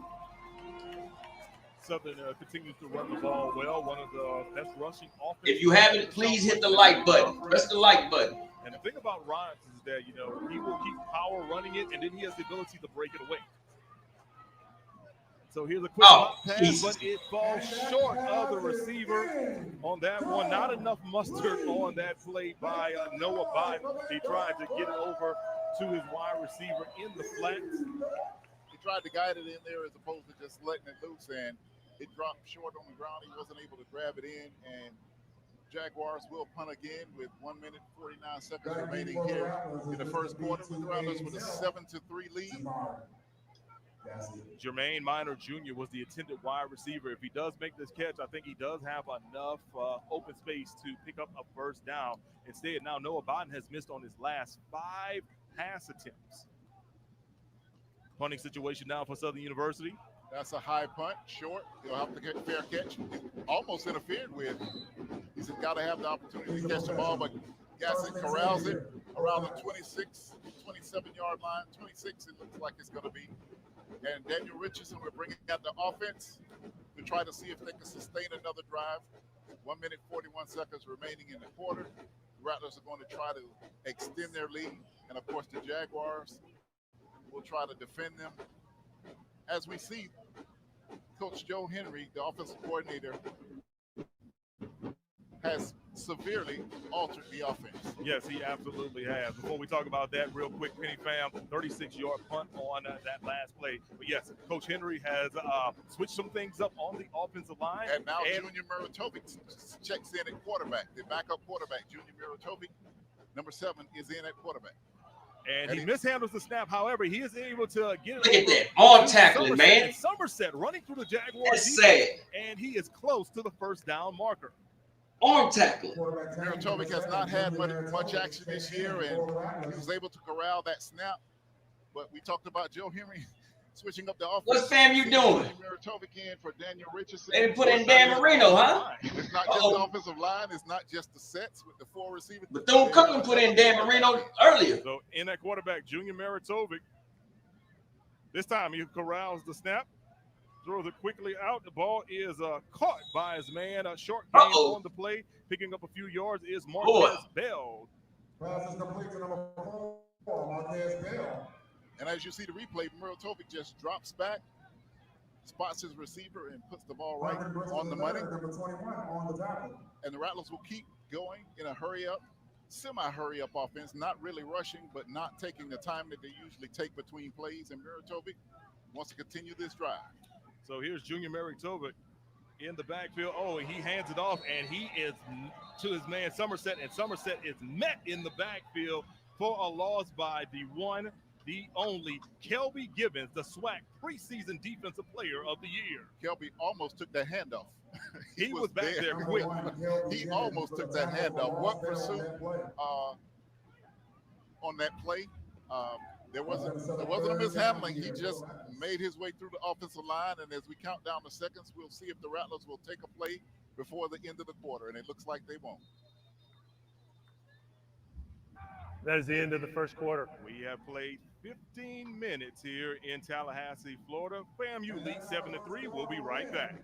Southern continues to run the ball well. One of the best rushing offenses. If you haven't, please hit the like button. Press the like button. And the thing about Rhymes is that, he will keep power running it, and then he has the ability to break it away. So here's a quick pass, but it falls short of the receiver on that one. Not enough mustard on that play by Noah Biden. He tried to get it over to his wide receiver in the flats. He tried to guide it in there as opposed to just letting it loose, and it dropped short on the ground. He wasn't able to grab it in, and Jaguars will punt again with 1 minute 49 seconds remaining here in the first quarter. The Rattlers with a 7-3 lead. Jermaine Minor Jr. was the intended wide receiver. If he does make this catch, I think he does have enough open space to pick up a first down. Instead, now Noah Biden has missed on his last 5 pass attempts. Punting situation now for Southern University. That's a high punt, short. He'll have to get fair catch. Almost interfered with. He's got to have the opportunity to catch the ball, but Gasson corrals it around the 26, 27-yard line. 26, it looks like it's going to be. And Daniel Richardson, we're bringing out the offense to try to see if they can sustain another drive. 1 minute, 41 seconds remaining in the quarter. The Rattlers are going to try to extend their lead. And, of course, the Jaguars will try to defend them. As we see, Coach Joe Henry, the offensive coordinator, has severely altered the offense. Yes, he absolutely has. Before we talk about that real quick, Penny Fam, 36-yard punt on that last play. But yes, Coach Henry has switched some things up on the offensive line. And now Junior Miratovic checks in at quarterback. The backup quarterback, Junior Miratovic, number 7, is in at quarterback. And he mishandles the snap. However, he is able to get it. Look at that arm tackling, man. Somerset running through the Jaguars. That's sad. And he is close to the first down marker. Arm tackling. Miratovic has not had much action this year, and he was able to corral that snap. But we talked about Joe Henry switching up the offense. What's FAMU doing? Miratovic in for Daniel Richardson. They put in Dan Marino, huh? It's not just the offensive line. It's not just the sets with the 4 receivers. But Bethune-Cookman put in Dan Marino earlier. So in that quarterback, Junior Miratovic, this time he corrals the snap, throws it quickly out. The ball is caught by his man. A short game on the play, picking up a few yards is Marquez Bell. Pass is complete to number 4, Marquez Bell. And as you see the replay, Miratovic just drops back, spots his receiver, and puts the ball right on the money. Number 21 on the tackle. And the Rattlers will keep going in a hurry-up, semi-hurry-up offense, not really rushing, but not taking the time that they usually take between plays. And Miratovic wants to continue this drive. So here's Junior Miratovic in the backfield. Oh, and he hands it off, and he is to his man Somerset, and Somerset is met in the backfield for a loss by the one, the only Kelby Gibbons, the SWAC preseason defensive player of the year. Kelby almost took that handoff. he was back there quick. He almost took that handoff. What pursuit on that play? There wasn't a mishandling. He just made his way through the offensive line, and as we count down the seconds, we'll see if the Rattlers will take a play before the end of the quarter, and it looks like they won't. That is the end of the first quarter. We have played 15 minutes here in Tallahassee, Florida. FAMU leads 7-3. We'll be right back.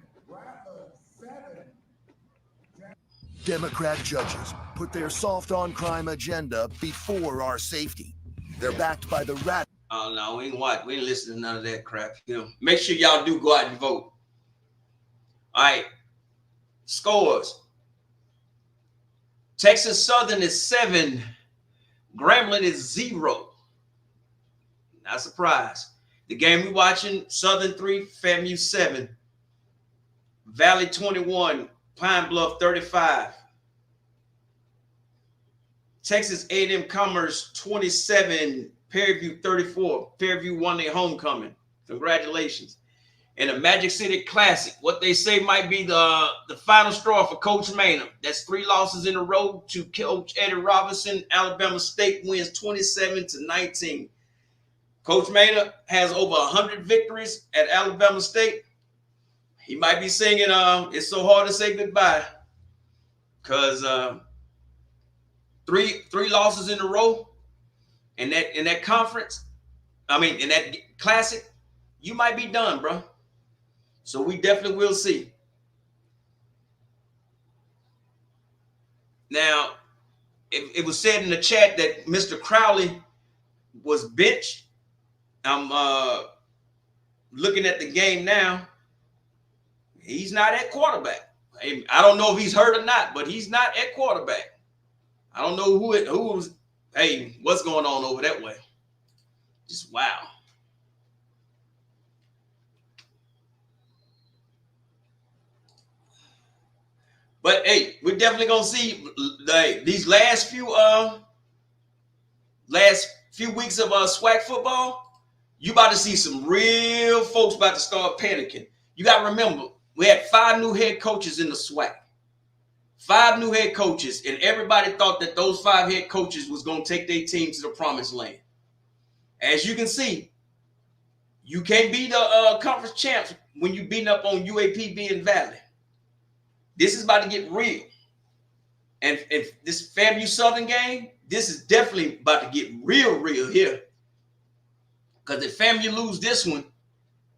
Democrat judges put their soft-on-crime agenda before our safety. They're backed by the rat. Oh, no, we ain't listening to none of that crap. Make sure y'all do go out and vote. All right. Scores. Texas Southern is 7. Grambling is 0. Not surprised. The game we watching, Southern 3, FAMU 7. Valley 21, Pine Bluff 35. Texas A&M Commerce 27, Perryview 34. Perryview won their homecoming. Congratulations. And the Magic City Classic, what they say might be the final straw for Coach Maynard. That's 3 losses in a row to Coach Eddie Robinson. Alabama State wins 27-19. Coach Maynard has over 100 victories at Alabama State. He might be singing It's So Hard to Say Goodbye, because three losses in a row in that conference, in that classic, you might be done, bro. So we definitely will see. Now, it was said in the chat that Mr. Crowley was benched. I'm looking at the game now. He's not at quarterback. I don't know if he's hurt or not, but he's not at quarterback. I don't know who was. Hey, what's going on over that way? Just wow. But hey, we're definitely gonna see these last few weeks of SWAC football. You about to see some real folks about to start panicking. You got to remember, we had 5 new head coaches in the SWAC. 5 new head coaches, and everybody thought that those 5 head coaches was going to take their team to the promised land. As you can see, you can't be the conference champs when you beating up on UAPB and Valley. This is about to get real. And if this FAMU Southern game, this is definitely about to get real here. Because if FAMU lose this one,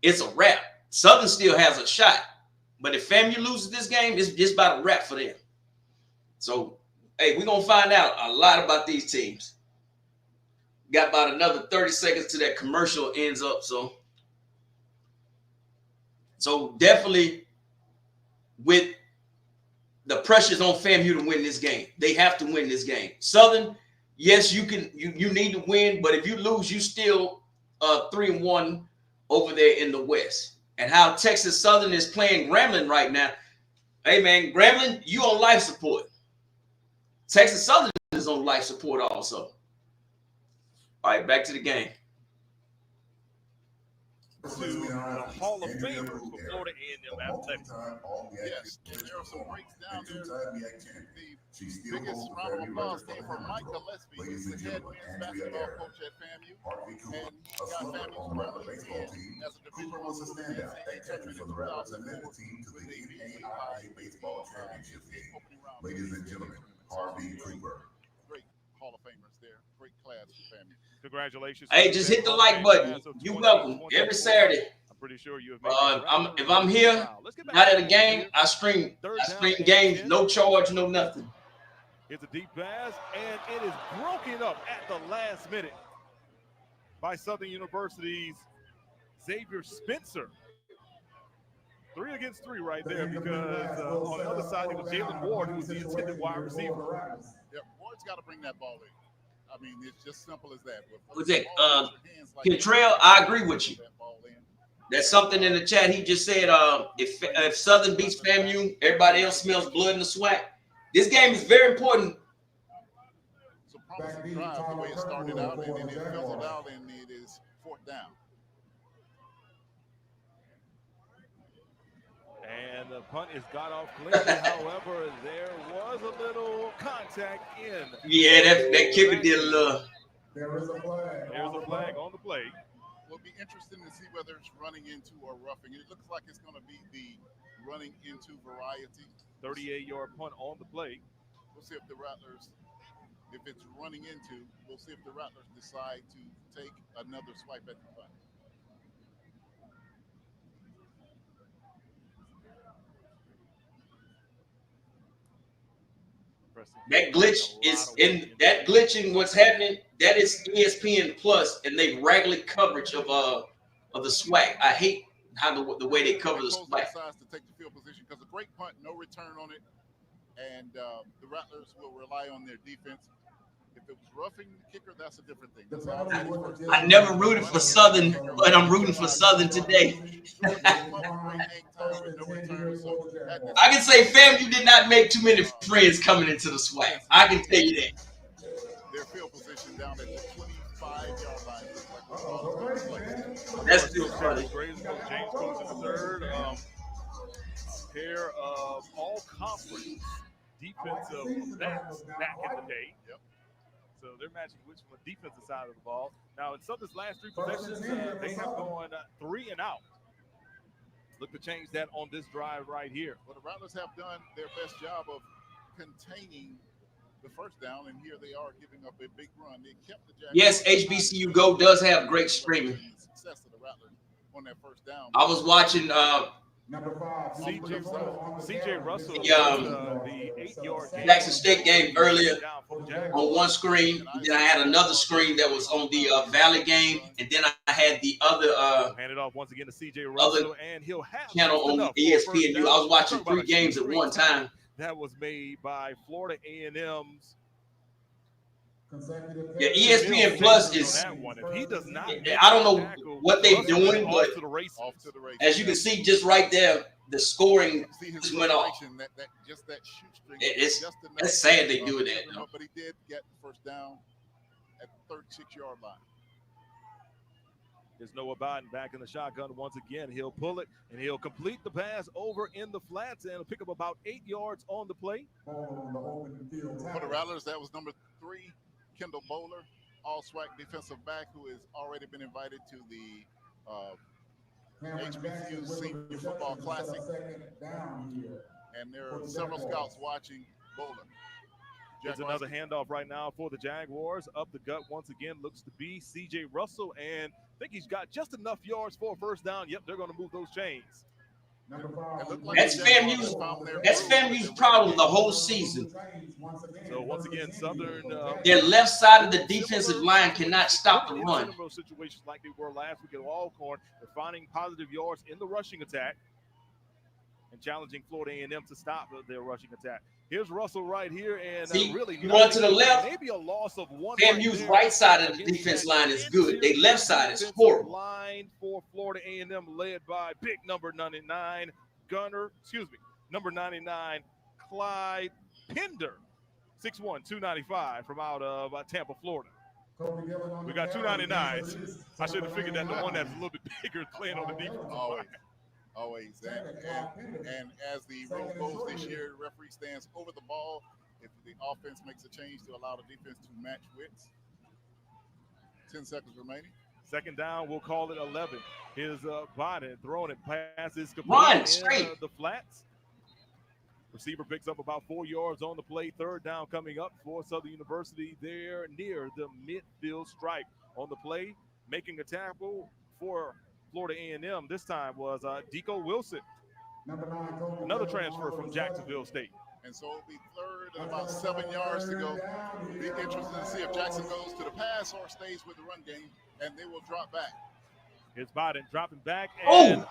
it's a wrap. Southern still has a shot. But if FAMU loses this game, it's just about a wrap for them. So, hey, we're going to find out a lot about these teams. Got about another 30 seconds to that commercial ends up. So definitely with the pressures on FAMU to win this game. They have to win this game. Southern, yes, you need to win, but if you lose, you still 3-1 over there in the West. And how Texas Southern is playing Grambling right now. Hey, man, Grambling, you on life support. Texas Southern is on life support also. All right, back to the game. To the Hall of Fame for Florida A&M Athletics. Yes, there are some breaks down there. The biggest round of applause came from Mike Gillespie. He's the head men's basketball coach at FAMU, and he got FAMU's Maryland team as a Division I NCAA tournament in 2004 with a BAI baseball championship opening round. Ladies and gentlemen, Harvey Cooper. Great Hall of Famers there. Great class for FAMU. Congratulations. Hey, just hit the like button. You're welcome. Every Saturday. I'm pretty sure you have if I'm here, not at a game, I stream games, no charge, no nothing. It's a deep pass, and it is broken up at the last minute by Southern University's Xavier Spencer. 3 against 3 right there, because on the other side, it was Jalen Ward who was the intended wide receiver. Yep, Ward's got to bring that ball in. I mean, it's just simple as that. What's that? Cantrell, I agree with you. There's something in the chat. He just said, if Southern beats FAMU, everybody else smells blood in the SWAC. This game is very important. So promising drive, the way it started out, and then it fizzled out, and it is 4th down. And the punt is got off cleanly. However, there was a little contact in. Yeah, that kicker did a little. There is a flag. There's a flag on the play. Will be interesting to see whether it's running into or roughing. It looks like it's going to be the running into variety. 38-yard punt on the play. We'll see if the Rattlers, if it's running into, we'll see if the Rattlers decide to take another swipe at the punt. That glitch is in that glitching. What's happening? That is ESPN Plus, and they regular coverage of the SWAC. I hate how the way they cover the SWAC. Decides to take the field position because a great punt, no return on it, and the Rattlers will rely on their defense. If it was roughing the kicker, that's a different thing. I never rooted for Southern, but I'm rooting for Southern today. I can say FAMU did not make too many friends coming into the SWAC. I can tell you that. Their field position down at the 25-yard line. That's still funny. James Coach in the third. A pair of all-conference defensive backs back in the day. Yep. So they're matching which on the defensive side of the ball. Now, in Southern's last 3 possessions, they have gone 3 and out. Look to change that on this drive right here. Well, the Rattlers have done their best job of containing the first down, and here they are giving up a big run. They kept the Jackson. Yes, HBCU Go does have great streaming. Success of the Rattlers on that first down. I was watching CJ Russell, the 8-yard Jackson State game earlier on one screen. Then I had another screen that was on the Valley game, and then I had the other hand it off once again to CJ Russell, and he'll have channel on ESPN. I was watching 3 games at one time. That was made by Florida A&M's. Yeah, ESPN Plus is. I don't know what they're doing, but as you can see, just right there, the scoring See his just went off. frustration, that shoestring. It's just enough, that's sad they do that. though. But he did get the first down at the 36-yard line. There's Noah Biden back in the shotgun once again. He'll pull it, and he'll complete the pass over in the flats, and he'll pick up about 8 yards on the play. For the Rattlers, that was number 3, Kendall Bowler, all-SWAC defensive back, who has already been invited to the HBCU Senior Football Classic. And there are several scouts watching Bowler. There's another handoff right now for the Jaguars. Up the gut once again looks to be C.J. Russell, and I think he's got just enough yards for a first down. Yep, they're going to move those chains. That's FAMU's problem the whole season. So once again, Southern their left side of the defensive line cannot stop the run. Similar situations like they were last week at Alcorn. They're finding positive yards in the rushing attack and challenging Florida A&M to stop their rushing attack. Here's Russell right here, and really going to the left. Maybe a loss of one. FAMU's right side of the defense line is good. Their left side is horrible. Line for Florida A&M led by big number 99 number 99 Clyde Pender, 6'1", 295 from out of Tampa, Florida. We got 299s. I should have figured that the one that's a little bit bigger playing on the defensive line. Always. And as the road goes this year, the referee stands over the ball. If the offense makes a change to allow the defense to match widths. 10 seconds remaining. Second down, we'll call it 11. Here's Biden throwing it, passes run straight the flats. Receiver picks up about 4 yards on the play. Third down coming up for Southern University. They're near the midfield stripe on the play, making a tackle for Florida A&M this time was Deco Wilson, another transfer from Jacksonville State. And so it'll be third and about 7 yards to go. It'll be interesting to see if Jackson goes to the pass or stays with the run game, and they will drop back. Here's Biden dropping back, and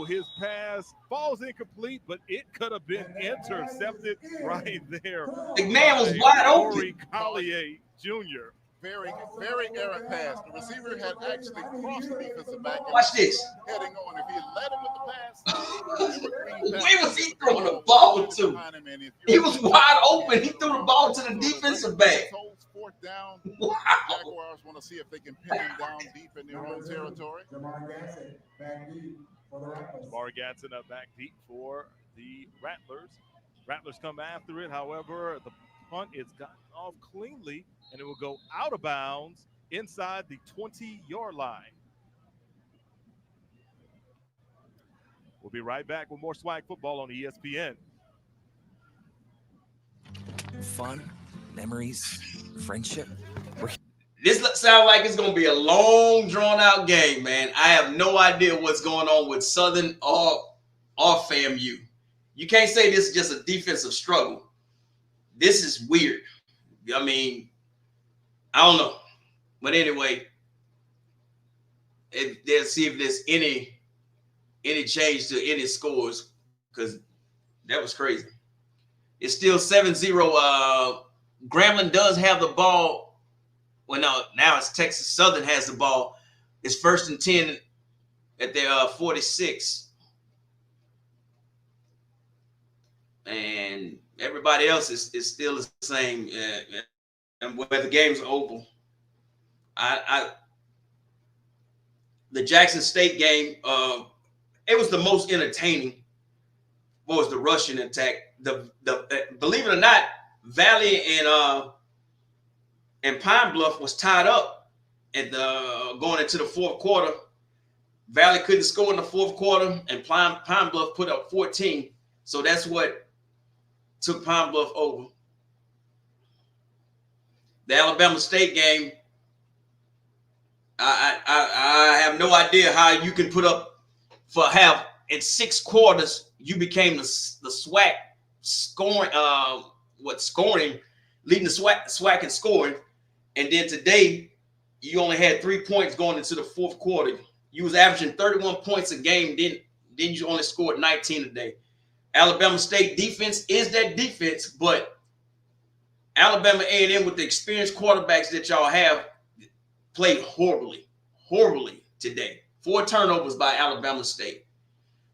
his pass falls incomplete, but it could have been intercepted right there. The man was wide open. Corey Collier Jr. Very, very errant pass. The receiver had actually crossed the defensive back. Watch this. Heading on. If he had led him with the pass, where was he throwing the ball to? He was wide open. He threw the ball to the defensive back. Fourth down. Wow. Jaguars want to see if they can pin him down deep in their own territory. Jamar Gatson up back deep for the Rattlers. Rattlers come after it. However, the punt is gotten off cleanly, and it will go out of bounds inside the 20-yard line. We'll be right back with more SWAC football on ESPN. Fun, memories, friendship. This sounds like it's going to be a long, drawn-out game, man. I have no idea what's going on with Southern or FAMU. You can't say this is just a defensive struggle. This is weird. I mean, I don't know. But anyway, let's see if there's any change to any scores, because that was crazy. It's still 7-0. Grambling does have the ball. Well, no, now it's Texas Southern has the ball. It's 1st and 10 at their 46. And everybody else is still the same. And where the game's over. The Jackson State game, it was the most entertaining. What was the rushing attack? Believe it or not, Valley and Pine Bluff was tied up at going into the fourth quarter. Valley couldn't score in the fourth quarter, and Pine Bluff put up 14. So that's what took Pine Bluff over. The Alabama State game, I have no idea how you can put up for half. In 6 quarters, you became the SWAC scoring, leading the SWAC in scoring. And then today, you only had 3 points going into the fourth quarter. You was averaging 31 points a game. Then you only scored 19 today. Alabama State defense is that defense, but Alabama A&M with the experienced quarterbacks that y'all have played horribly today. 4 turnovers by Alabama State.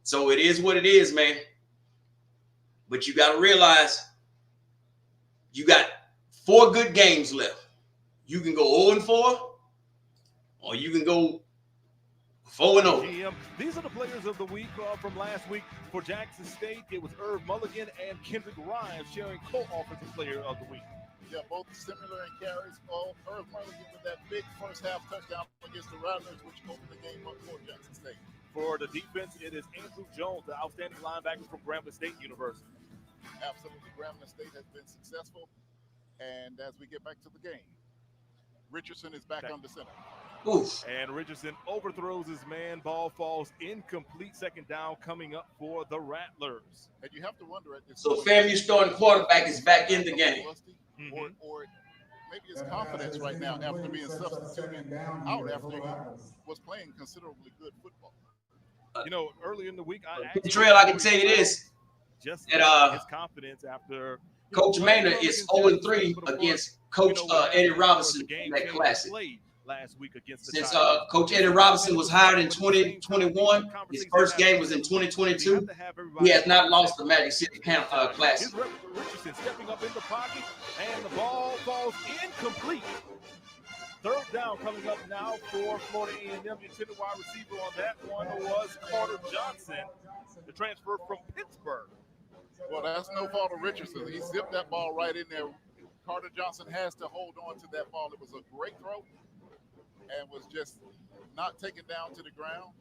So it is what it is, man. But you got to realize you got 4 good games left. You can go 0-4, or you can go 4-0. GM. These are the players of the week from last week for Jackson State. It was Irv Mulligan and Kendrick Rhymes sharing co-offensive player of the week. Yeah, both similar in carries. Irv Mulligan with that big first half touchdown against the Rattlers, which opened the game up for Jackson State. For the defense, it is Andrew Jones, the outstanding linebacker from Grambling State University. Absolutely, Grambling State has been successful. And as we get back to the game, Richardson is back under center. Oof. And Richardson overthrows his man. Ball falls incomplete. Second down coming up for the Rattlers. And you have to wonder at this So point, FAMU starting quarterback is back in the game. Or maybe his confidence right now after being substituted out after he was playing considerably good football. You know, earlier in the week, I Trail, I can tell you this. Just that his confidence after Coach Maynard is 0-3 against Coach Eddie Robinson in that classic. Last week against the Since Coach Eddie Robinson was hired in 2021, his first game was in 2022. He has not lost the Magic City Classic. Richardson stepping up in the pocket, and the ball falls incomplete. Third down coming up now for Florida A&M. The intended wide receiver on that one was Carter Johnson, the transfer from Pittsburgh. Well, that's no fault of Richardson. He zipped that ball right in there. Carter Johnson has to hold on to that ball. It was a great throw and was just not taken down to the ground.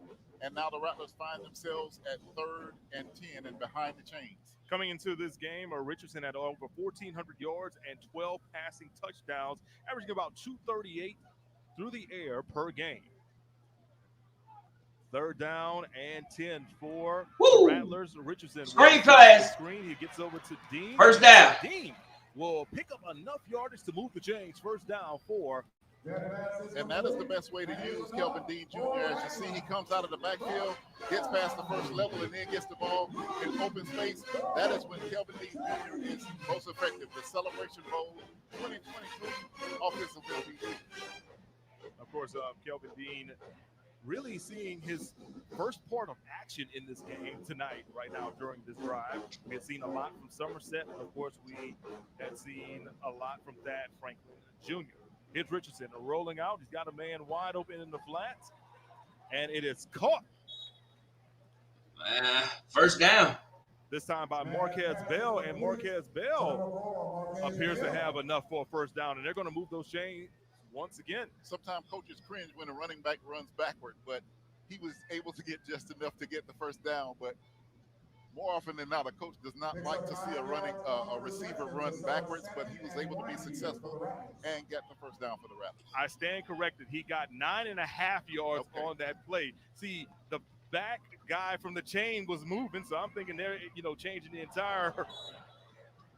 And now the Rattlers find themselves at 3rd and 10 and behind the chains. Coming into this game, Richardson had over 1,400 yards and 12 passing touchdowns, averaging about 238 through the air per game. Third down and 10 for the Rattlers. Richardson. Screen pass. Screen. He gets over to Dean. First down. Dean will pick up enough yardage to move the chains. First down for. And that is the best way to use Kelvin Dean Jr. As you see, he comes out of the backfield, gets past the first level, and then gets the ball in open space. That is when Kelvin Dean Jr. is most effective. The Celebration Bowl 2023 offensive MVP. Of course, Kelvin Dean really seeing his first part of action in this game tonight, right now during this drive. We had seen a lot from Somerset. Of course, we had seen a lot from Thad Franklin Jr. Here's Richardson rolling out. He's got a man wide open in the flats, and it is caught. First down. This time by Marquez Bell, and Marquez Bell appears to have enough for a first down, and they're going to move those chains once again. Sometimes coaches cringe when a running back runs backward, but he was able to get just enough to get the first down. But more often than not, a coach does not like to see a receiver run backwards, but he was able to be successful and get the first down for the Rattlers. I stand corrected. He got 9.5 yards on that play. See, the back guy from the chain was moving, so I'm thinking they're, changing the entire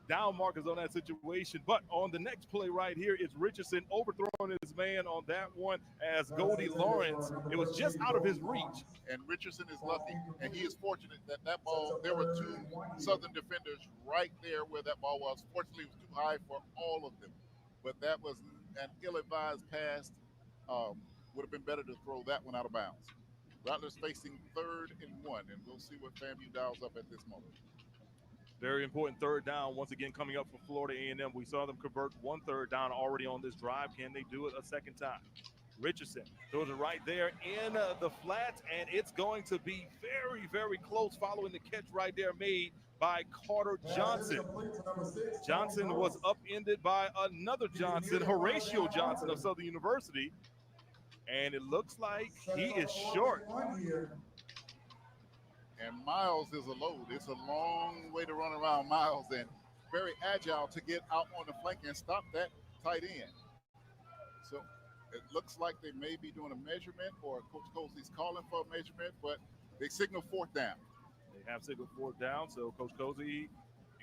down markers on that situation. But on the next play right here is Richardson overthrowing his man on that one as Goldie Lawrence. It was just out of his reach. And Richardson is lucky, and he is fortunate that ball, there were 2 Southern defenders right there where that ball was. Fortunately, it was too high for all of them. But that was an ill-advised pass. Would have been better to throw that one out of bounds. Rattlers facing 3rd and 1, and we'll see what FAMU dials up at this moment. Very important third down once again coming up for Florida A&M. We saw them convert 1 third down already on this drive. Can they do it a second time? Richardson throws it right there in the flats, and it's going to be very, very close following the catch right there made by Carter Johnson. Johnson was upended by another Johnson, Horatio Johnson of Southern University, and it looks like he is short. And Miles is a load. It's a long way to run around Miles, and very agile to get out on the flank and stop that tight end. So it looks like they may be doing a measurement, or Coach Cosley's calling for a measurement, but they signal 4th down. They have signaled 4th down, so Coach Cosley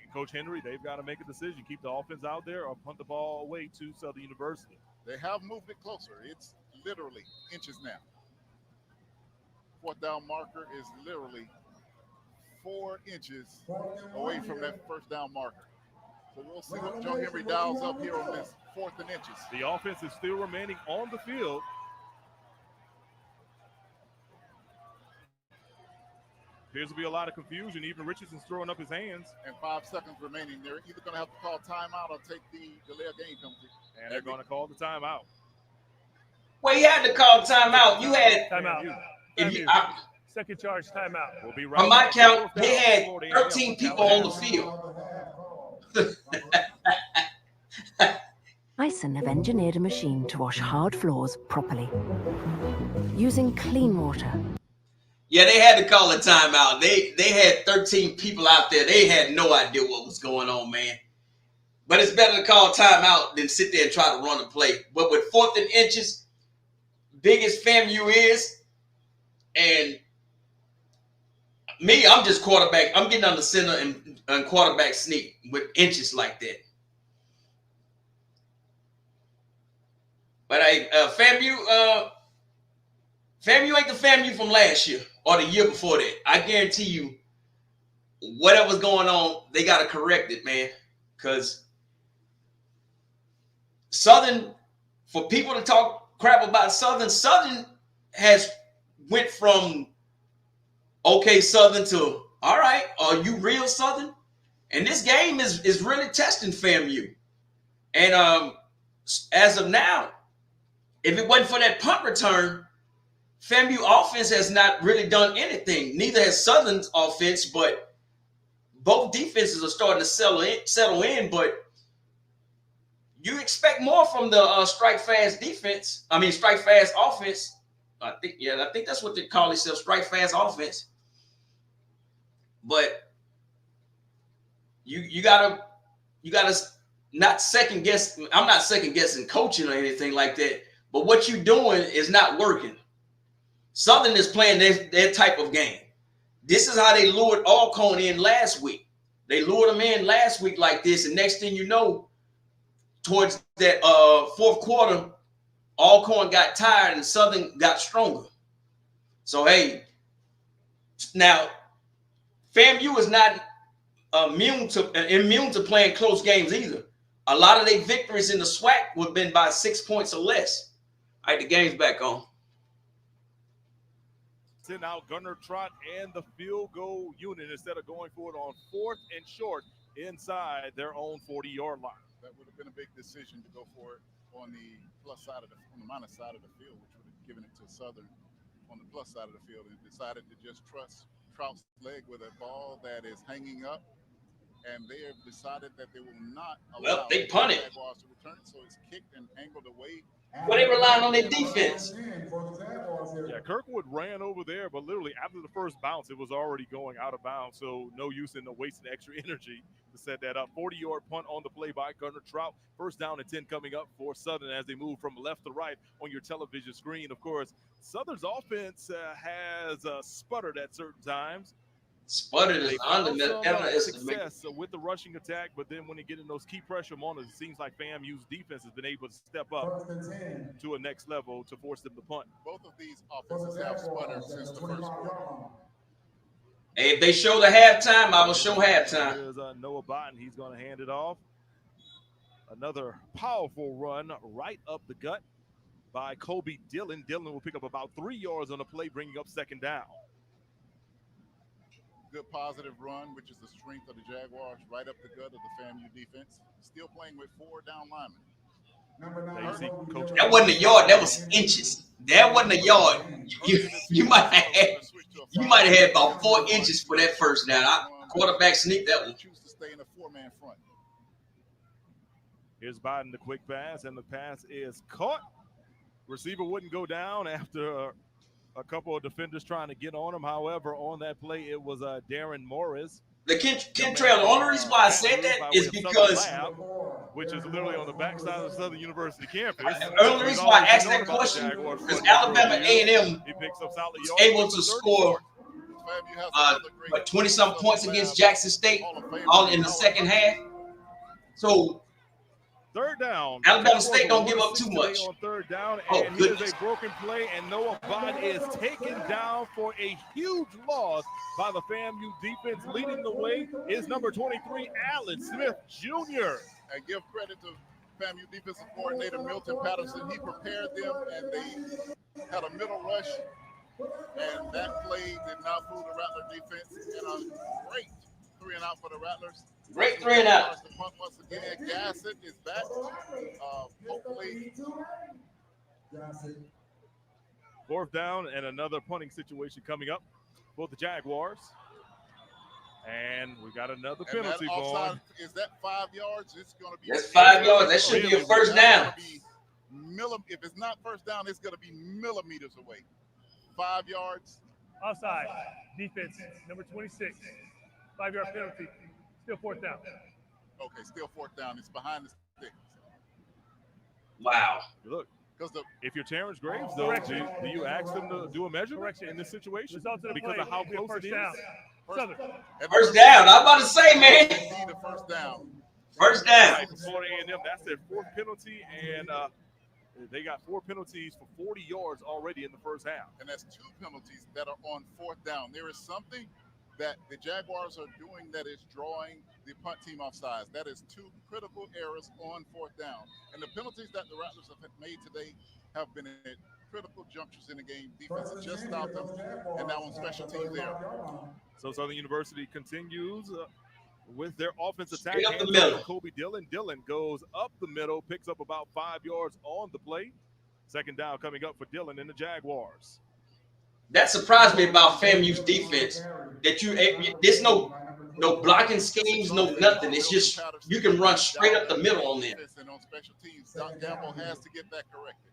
and Coach Henry, they've got to make a decision. Keep the offense out there or punt the ball away to Southern University. They have moved it closer. It's literally inches now. 4th down marker is literally 4 inches away from that first down marker. So we'll see what Joe Henry dials up here on this 4th and inches. The offense is still remaining on the field. Appears to be a lot of confusion. Even Richardson's throwing up his hands. And 5 seconds remaining. They're either going to have to call timeout or take the delay of game penalty. And they're going to call the timeout. Well, you had to call timeout. You had timeout. If you, second charge timeout. We'll be right on my back. count, they had 13 people on the field. Ison have engineered a machine to wash hard floors properly, using clean water. Yeah, they had to call a timeout. They had 13 people out there. They had no idea what was going on, man. But it's better to call timeout than sit there and try to run a play. But with 4th and inches, big as FAMU is, and me, I'm just quarterback. I'm getting on the center and quarterback sneak with inches like that. But FAMU ain't the FAMU from last year or the year before that. I guarantee you, whatever's going on, they got to correct it, man. Because Southern, for people to talk crap about Southern has went from okay Southern to all right, are you real Southern? And this game is really testing FAMU. And as of now, if it wasn't for that punt return, FAMU offense has not really done anything. Neither has Southern's offense, but both defenses are starting to settle in. But you expect more from the strike fast defense. I mean, strike fast offense. I think that's what they call themselves, strike fast offense. But you gotta not second guess. I'm not second guessing coaching or anything like that. But what you're doing is not working. Southern is playing their type of game. This is how they lured Alcorn in last week. They lured them in last week like this, and next thing you know, towards that fourth quarter, Alcorn got tired and Southern got stronger. So, hey, now, FAMU is not immune to playing close games either. A lot of their victories in the SWAC would have been by 6 points or less. All right, the game's back on. Send out Gunner Trot and the field goal unit instead of going for it on 4th and short inside their own 40-yard line. That would have been a big decision to go for it on the minus side of the field, which would have given it to Southern on the plus side of the field, and decided to just trust Trout's leg with a ball that is hanging up, and they have decided that they will not allow they punted. the Jaguars to return, so it's kicked and angled away. Well, they relying on their defense. Yeah, Kirkwood ran over there, but literally after the first bounce, it was already going out of bounds, so no use in wasting extra energy to set that up. 40-yard punt on the play by Gunner Trout. First down and 10 coming up for Southern as they move from left to right on your television screen. Of course, Southern's offense has sputtered at certain times. Sputtered is underestimated. Success with the rushing attack, but then when they get in those key pressure moments, it seems like FAMU's defense has been able to step up to a next level to force them to punt. Both of these offenses have sputtered since the first quarter. Hey, if they show the halftime, I will show halftime. There's Noah Botton. He's going to hand it off. Another powerful run right up the gut by Kobe Dillon. Dillon will pick up about 3 yards on the play, bringing up second down. Good positive run, which is the strength of the Jaguars, right up the gut of the FAMU defense. Still playing with 4 down linemen. That wasn't a yard. That was inches. That wasn't a yard. You might have had about 4 inches for that first down. Quarterback sneaked that one. Choose to stay in a 4-man front. Here's Biden, the quick pass, and the pass is caught. Receiver wouldn't go down after a couple of defenders trying to get on him. However, on that play, it was Darren Morris. The Kentrell, the only reason why I said that is because which is literally on the backside of the Southern University campus. The only reason why I asked that question is Alabama A&M was able to score 20-some points against Jackson State all in the second half. So third down. Alabama State don't give up too much. On third down, and here's a broken play, and Noah Bond is taken down for a huge loss by the FAMU defense. Leading the way is number 23, Allen Smith Jr. And give credit to FAMU defensive coordinator Milton Patterson. He prepared them, and they had a middle rush And that play did not fool the Rattler defense. And a great 3-and-out for the Rattlers. Great 3-and-out. The punt once again. Gassett is back. Hopefully. Fourth down and another punting situation coming up for the Jaguars. And we got another penalty going. Is that 5 yards? It's going to be. That's 5 yards. That should be a first down. If it's not first down, it's going to be millimeters away. 5 yards. Offside. Defense, number 26. 5-yard penalty. Still fourth down. Okay, still fourth down. It's behind the sticks. Wow. Look, if you're Terrence Graves, though, do you ask them to do a measurement in this situation because of how close it is? First down. I'm about to say, man. First down. First down. Right, Florida A&M, that's their fourth penalty, and they got 4 penalties for 40 yards already in the first half. And that's 2 penalties that are on fourth down. There is something that the Jaguars are doing that is drawing the punt team off sides. That is 2 critical errors on fourth down. And the penalties that the Rattlers have made today have been at critical junctures in the game. Defense has just stopped them, and now on special teams there. So Southern University continues with their offense attack. Up the middle. Kobe Dillon. Dillon goes up the middle, picks up about 5 yards on the play. Second down coming up for Dillon and the Jaguars. That surprised me about FAMU's defense. That there's no blocking schemes, no nothing. It's just you can run straight up the middle on them. And on special teams, Doc Gamble has to get that corrected.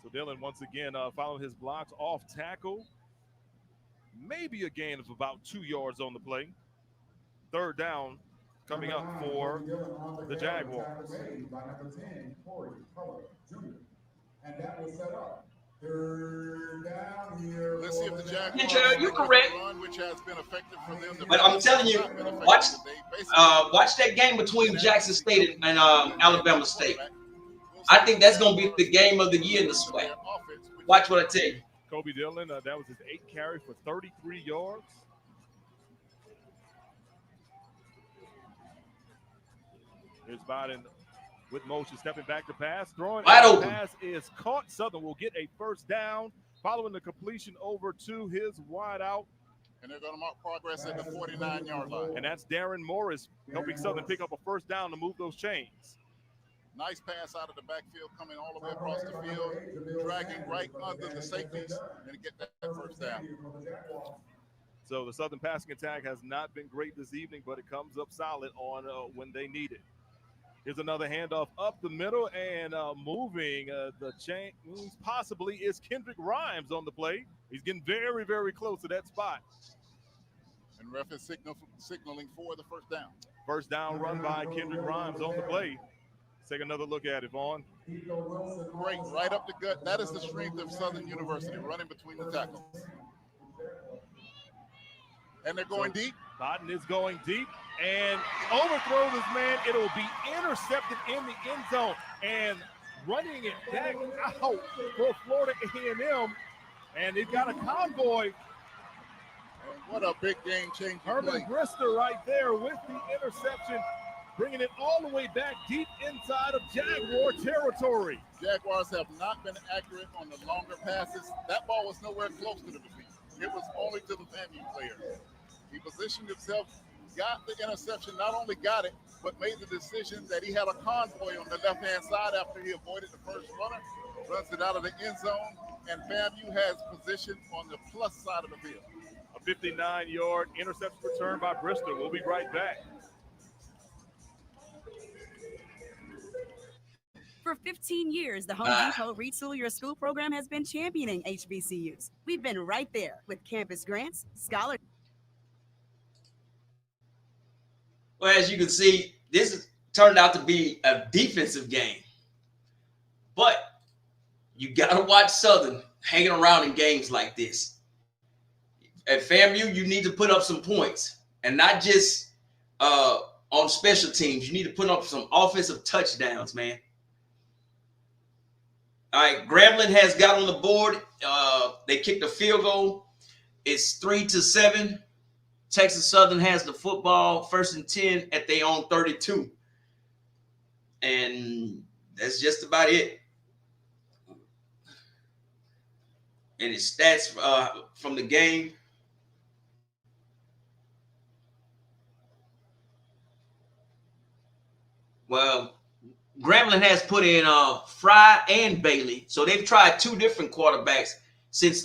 So Dillon once again following his blocks off tackle. Maybe a gain of about 2 yards on the play. Third down coming up for the Jaguars. And that will set up. Third down here. Let's see if the Jaguars you're correct. Run, which has been effective for them. But I'm telling you, watch that game between Jackson State and Alabama State. I think that's going to be the game of the year in the SWAC. Watch what I tell you. Kobe Dillon, that was his 8th carry for 33 yards. Here's Biden with motion, stepping back to pass. Throwing wide open. Pass is caught. Southern will get a first down following the completion over to his wide out. And they're going to mark progress at the 49-yard line. And that's Darren Morris helping Southern pick up a first down to move those chains. Nice pass out of the backfield, coming all the way across the field, dragging right under the safeties, and get that first down. So the Southern passing attack has not been great this evening, but it comes up solid on when they need it. Here's another handoff up the middle, and moving the chain possibly is Kendrick Rhymes on the play. He's getting very, very close to that spot. And ref is signaling for the first down. First down run by Kendrick Rhymes on the play. Take another look at it, Vaughn. Great, right up the gut. That is the strength of Southern University, running between the tackles. And they're going deep. Biden is going deep and overthrows this man. It'll be intercepted in the end zone and running it back out for Florida A&M. And they've got a convoy. What a big game-changing Herman play. Brister right there with the interception, bringing it all the way back deep inside of Jaguar territory. Jaguars have not been accurate on the longer passes. That ball was nowhere close to the defeat. It was only to the FAMU player. He positioned himself, got the interception, not only got it, but made the decision that he had a convoy on the left-hand side after he avoided the first runner, runs it out of the end zone, and FAMU has position on the plus side of the field. A 59-yard interception return by Brister. We'll be right back. For 15 years, the Home Depot Retool Your School program has been championing HBCUs. We've been right there with campus grants, scholarships. Well, as you can see, this turned out to be a defensive game. But you got to watch Southern hanging around in games like this. At FAMU, you need to put up some points, and not just on special teams. You need to put up some offensive touchdowns, man. All right, Grambling has got on the board. They kicked a field goal. It's 3-7. Texas Southern has the football, 1st and 10 at their own 32. And that's just about it. and his stats from the game. Well, Grambling has put in Fry and Bailey, so they've tried two different quarterbacks since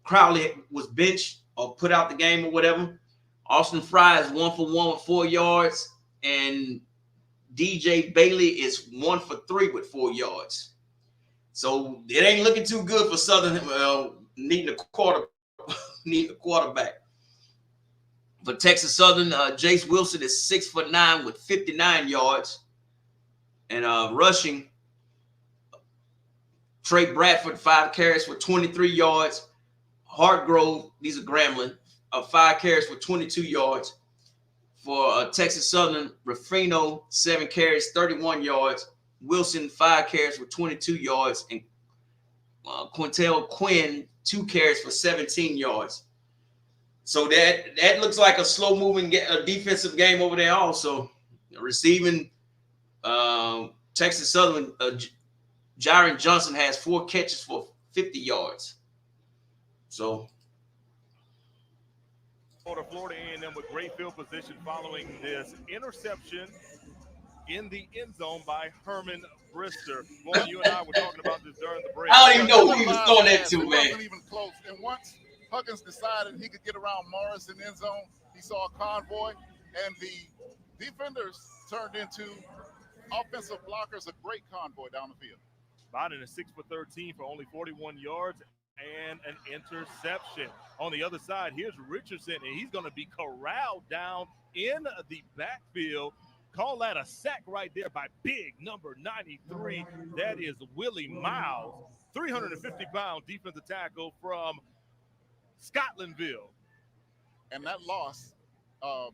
Crowley was benched or put out the game or whatever. Austin Fry is 1 for 1 with 4 yards, and DJ Bailey is 1 for 3 with 4 yards. So it ain't looking too good for Southern needing a quarterback. For Texas Southern, Jace Wilson is 6 for 9 with 59 yards. And rushing, Trey Bradford, 5 carries for 23 yards. Hartgrove, these are Grambling, 5 carries for 22 yards. For Texas Southern, Rafino, 7 carries, 31 yards. Wilson, 5 carries for 22 yards. And Quintel Quinn, 2 carries for 17 yards. So that looks like a slow-moving defensive game over there also. Receiving, Texas Southern, Jaron Johnson has 4 catches for 50 yards. So Florida A&M with great field position following this interception in the end zone by Herman Brister. Lauren, you and I were talking about this during the break. I don't even know who he was throwing that to, man. It wasn't even close. And once Huggins decided he could get around Morris in the end zone, he saw a convoy, and the defenders turned into offensive blockers, a great convoy down the field. Biden is 6 for 13 for only 41 yards and an interception. On the other side, here's Richardson, and he's going to be corralled down in the backfield. Call that a sack right there by big number 93. That is Willie Miles, 350-pound defensive tackle from Scotlandville. And that loss of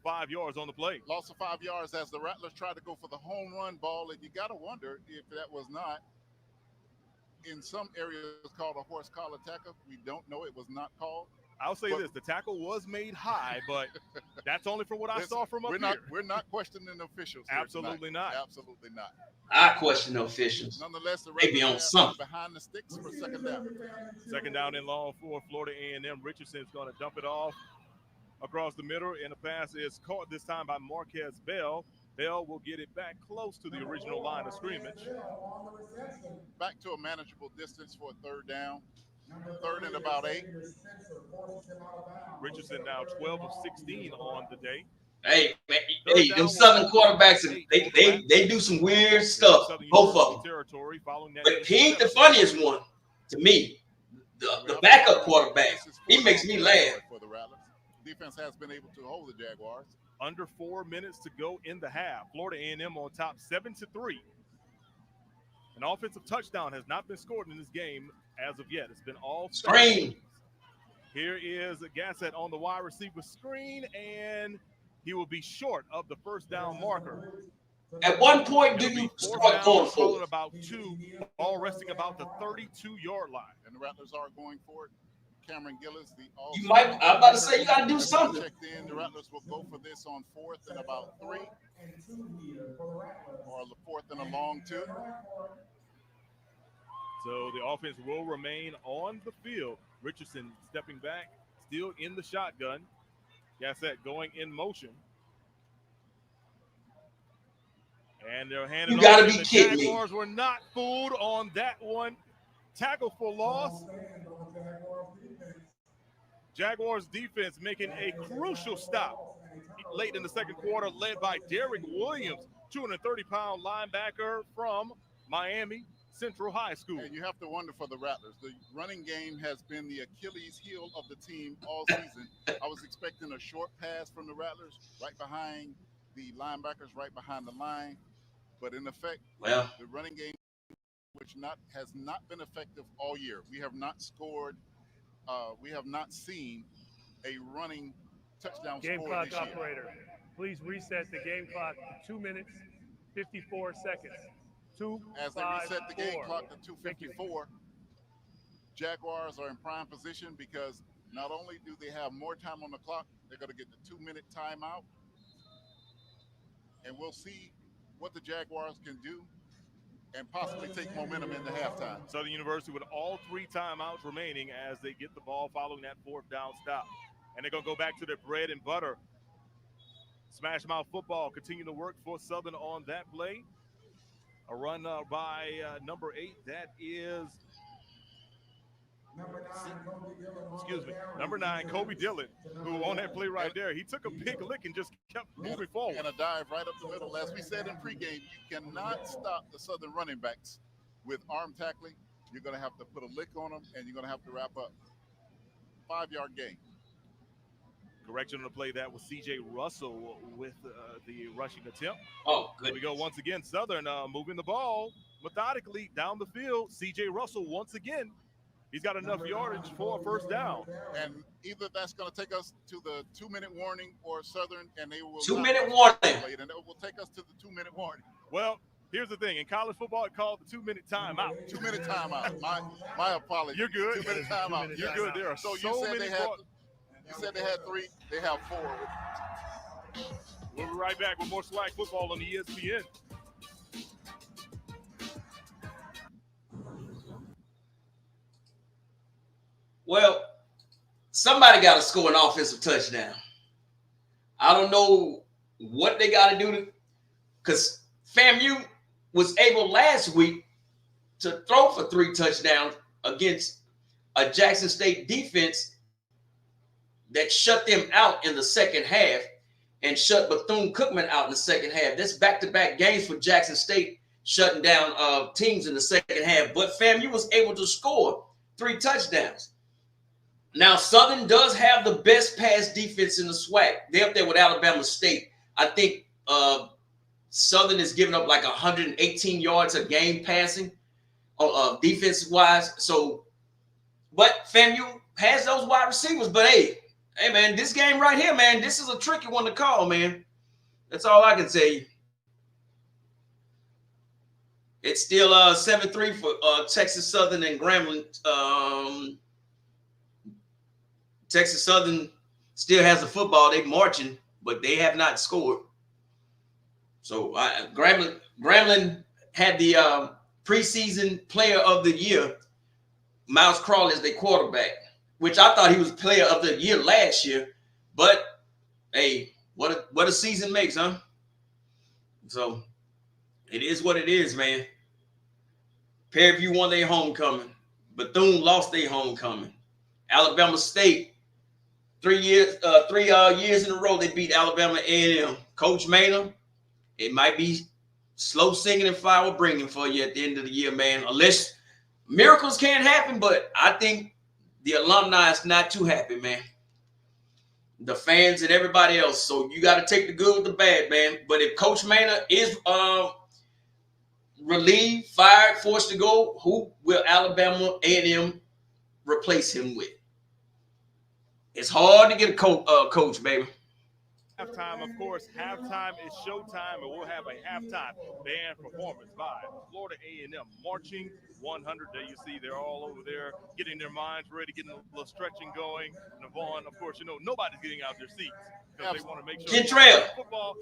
5 yards on the play. Loss of 5 yards as the Rattlers tried to go for the home run ball, and you got to wonder if that was not, in some areas, called a horse collar tackle. We don't know. It was not called. I'll say this: the tackle was made high, but that's only from what I saw from up here. We're not questioning the officials. Absolutely not. Absolutely not. I question the officials. Nonetheless, the Rattlers on something behind the sticks for second down. Second down and long for Florida A&M. Richardson's going to dump it off across the middle, and the pass is caught this time by Marquez Bell. Bell will get it back close to the original line of scrimmage. Back to a manageable distance for a third down. Third and about 8. Richardson now 12 of 16 on the day. Hey, them Southern quarterbacks, they do some weird stuff, both of them. But he ain't the funniest one to me. The backup quarterback, he makes me laugh. For the Rattlers, defense has been able to hold the Jaguars. Under 4 minutes to go in the half. Florida A&M on top 7-3. An offensive touchdown has not been scored in this game as of yet. It's been all screen. Here is Gassett on the wide receiver screen, and he will be short of the first down marker. At one point, do you start going for it? About 2, all resting about the 32-yard line. And the Rattlers are going for it. Cameron Gillis, I'm about to say you got to do something. Checked in. The Rattlers will go for this on 4th and about 3, or the 4th and a long 2. So the offense will remain on the field. Richardson stepping back, still in the shotgun. Gassett going in motion. And they're handing off. You gotta be kidding me. Jaguars were not fooled on that one. Tackle for loss. Jaguars defense making a crucial stop late in the second quarter, led by Derek Williams, 230-pound linebacker from Miami Central High School. And you have to wonder for the Rattlers. The running game has been the Achilles heel of the team all season. I was expecting a short pass from the Rattlers, right behind the linebackers, right behind the line. But in effect, the running game, which has not been effective all year. We have not scored. We have not seen a running touchdown game score clock this year. Operator, please reset the game clock to 2 minutes, 54 seconds. As they reset the game clock to 2:54, Jaguars are in prime position because not only do they have more time on the clock, they're going to get the 2-minute timeout. And we'll see what the Jaguars can do and possibly take momentum into halftime. Southern University with all 3 timeouts remaining as they get the ball following that 4th down stop. And they're going to go back to their bread and butter. Smash mouth football continue to work for Southern on that play. A run by number 8. That is, number 9, Kobe Dillon, who on that play right there, he took a big lick and just kept moving forward. And a dive right up the middle. As we said in pregame, you cannot stop the Southern running backs with arm tackling. You're going to have to put a lick on them, and you're going to have to wrap up. 5-yard gain. Correction on the play, that was C.J. Russell with the rushing attempt. Oh, good. Here we go once again. Southern moving the ball methodically down the field. C.J. Russell once again. He's got enough yardage for a 1st down. And either that's going to take us to the 2-minute warning, or Southern, and they will 2-minute warning. And it will take us to the 2-minute warning. Well, here's the thing. In college football, it's called the 2-minute timeout. 2-minute timeout. My apologies. You're good. 2-minute timeout. You're good. There are so so you said many. You said they had 3. They have 4. We'll be right back with more SWAC football on the ESPN. Well, somebody got to score an offensive touchdown. I don't know what they got to do, because FAMU was able last week to throw for 3 touchdowns against a Jackson State defense that shut them out in the second half and shut Bethune-Cookman out in the second half. That's back-to-back games for Jackson State, shutting down teams in the second half. But FAMU was able to score 3 touchdowns. Now, Southern does have the best pass defense in the SWAC. They're up there with Alabama State. I think Southern is giving up like 118 yards a game passing, defensive-wise. So, but FAMU has those wide receivers. But, hey, man, this game right here, man, this is a tricky one to call, man. That's all I can tell you. It's still 7-3 for Texas Southern and Grambling. Texas Southern still has the football. They're marching, but they have not scored. So Grambling had the preseason player of the year, Miles Crawley, as their quarterback, which I thought he was player of the year last year. But, hey, what a season makes, huh? So it is what it is, man. Prairie View won their homecoming. Bethune lost their homecoming. Alabama State, 3 years in a row, they beat Alabama A&M. Coach Maynard, it might be slow singing and flower bringing for you at the end of the year, man. Unless miracles can't happen, but I think the alumni is not too happy, man. The fans and everybody else. So you got to take the good with the bad, man. But if Coach Maynard is relieved, fired, forced to go, who will Alabama A&M replace him with? It's hard to get a coach, baby. Halftime, of course. Halftime is showtime, and we'll have a halftime band performance by Florida A&M marching 100. There you see they're all over there getting their minds ready, getting a little stretching going. And Vaughn, of course, nobody's getting out their seats because they want to make sure. Kentrell,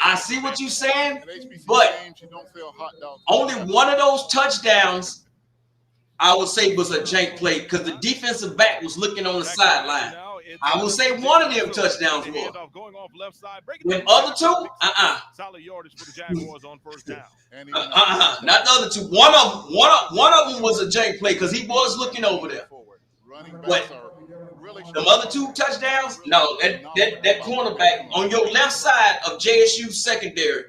I see what you're saying, but only one of those touchdowns I would say was a jank play because the defensive back was looking on the sideline. I would say one of them touchdowns was. Them other two, Solid yardage for the Jaguars on 1st down. Not the other two. One of them was a jank play because he was looking over there. But the other 2 touchdowns, no, that cornerback on your left side of JSU secondary,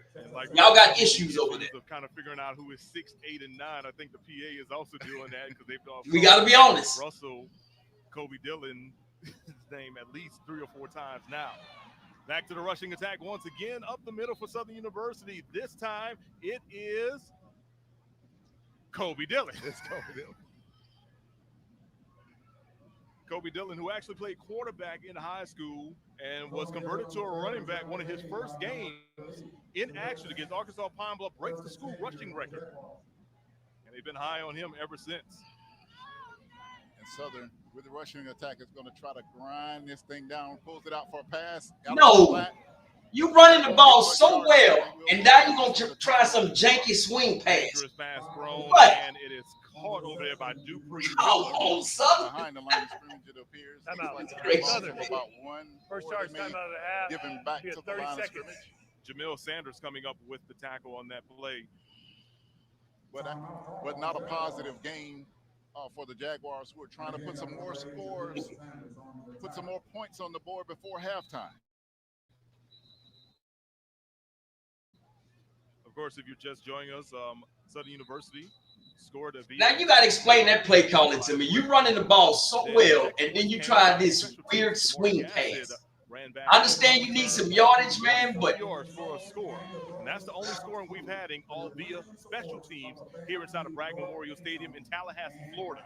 y'all got issues over there. Kind of figuring out who is 6, 8, and 9. I think the PA is also doing that because they've. We got to be honest. Russell, Kobe Dillon, his name at least 3 or 4 times now. Back to the rushing attack once again up the middle for Southern University. This time it is Kobe Dillon. It's Kobe Dillon. Kobe Dillon, who actually played quarterback in high school and was converted to a running back. One of his first games in action against Arkansas Pine Bluff breaks the school rushing record. And they've been high on him ever since. And Southern, with the rushing attack, is going to try to grind this thing down, pulls it out for a pass. No. You running the ball so well, and now you're going to try some janky swing pass. Dangerous pass thrown, What? and it is caught over there by Dupree Come Miller. on, Southern. Behind the line of scrimmage, it appears. Timeout. Looks like Great. Southern about one. First or charge they may timeout of the half. give him back Be to at the 30 line of seconds. scrimmage. Jamil Sanders coming up with the tackle on that play. But not a positive game for the Jaguars, who are trying to put some more scores, put some more points on the board before halftime. Of course, if you're just joining us, Southern University scored a. Now you got to explain that play calling to me. You running the ball so well, and then you try this weird swing pass. I understand you need some yardage, man, but yards for a score, and that's the only scoring we've had in all via special teams here inside of Bragg Memorial Stadium in Tallahassee, Florida.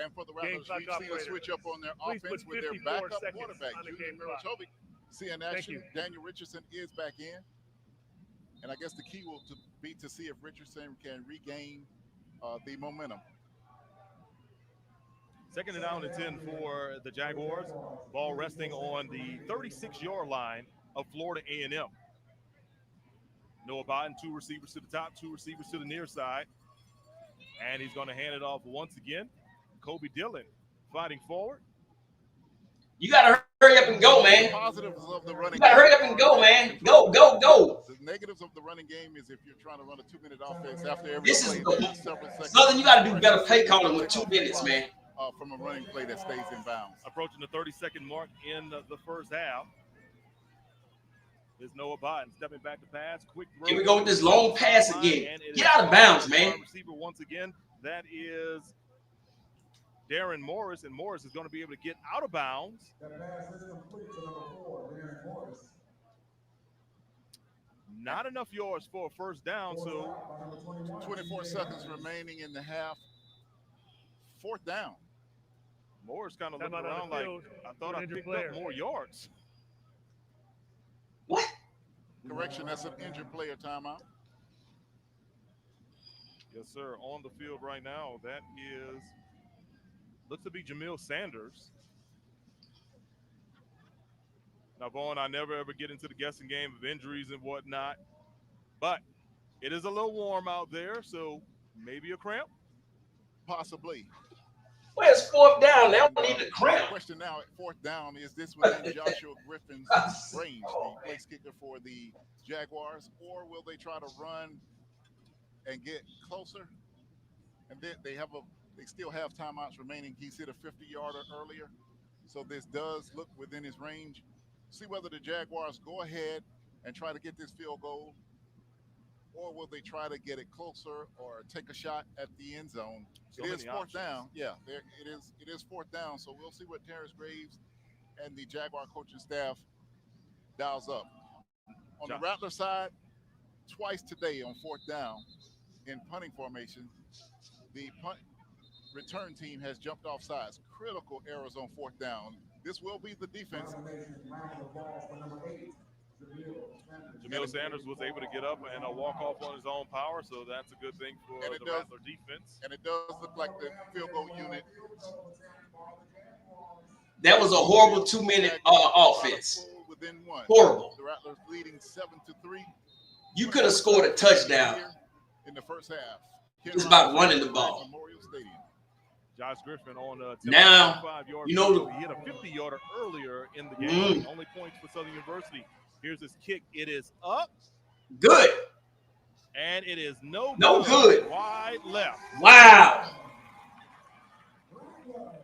And for the Rattlers, we've seen a switch up on their offense with their backup quarterback, Julian Mirochovic, seeing action. Daniel Richardson is back in. And I guess the key will be to see if Richardson can regain the momentum. Second and down and 10 for the Jaguars. Ball resting on the 36-yard line of Florida A&M. Noah Biden, 2 receivers to the top, 2 receivers to the near side. And he's going to hand it off once again. Kobe Dillon fighting forward. you got to hurry up and go, man. Positives of the running You got to hurry up and go, man. Go, go, go. The negatives of the running game is if you're trying to run a 2-minute offense after every This play, is there's several seconds. Southern, you got to do better play calling with 2 minutes, man. From a running play that stays in bounds. Approaching the 30-second mark in the first half. There's Noah Biden stepping back to pass. Quick throw. Here we go with this long pass again. Get out of bounds, man. Receiver once again. That is Darren Morris, and Morris is going to be able to get out of bounds. Not enough yards for a first down, so 24 seconds remaining in the half. 4th down. Morris kind of looking around like, I thought I picked up more yards. What? Correction, that's an injured player timeout. Yes, sir. On the field right now, that is, looks to be Jamil Sanders. Now, Vaughn, I never ever get into the guessing game of injuries and whatnot, but it is a little warm out there, so maybe a cramp? Possibly. Where's 4th down? They don't need the cramp. Question now at 4th down, is this within Joshua Griffin's range, the place kicker for the Jaguars, or will they try to run and get closer? And then they still have timeouts remaining. He's hit a 50-yarder earlier, so this does look within his range. See whether the Jaguars go ahead and try to get this field goal, or will they try to get it closer or take a shot at the end zone? It is 4th down. Yeah, it is 4th down. So we'll see what Terrence Graves and the Jaguar coaching staff dials up. On the Rattler side, twice today on 4th down in punting formation, the punt return team has jumped off sides. Critical errors on 4th down. This will be the defense. Jamil Sanders was able to get up and walk off on his own power, so that's a good thing for the Rattler defense. And it does look like the field goal unit. That was a horrible 2-minute offense. Horrible. The Rattlers leading 7-3. You could have scored a touchdown in the first half. It's about running the ball. Josh Griffin on a now, 5-yard you know, he hit a 50-yarder earlier in the game. Only points for Southern University. Here's his kick. It is up. Good. And it is no good. Wide left. Wow.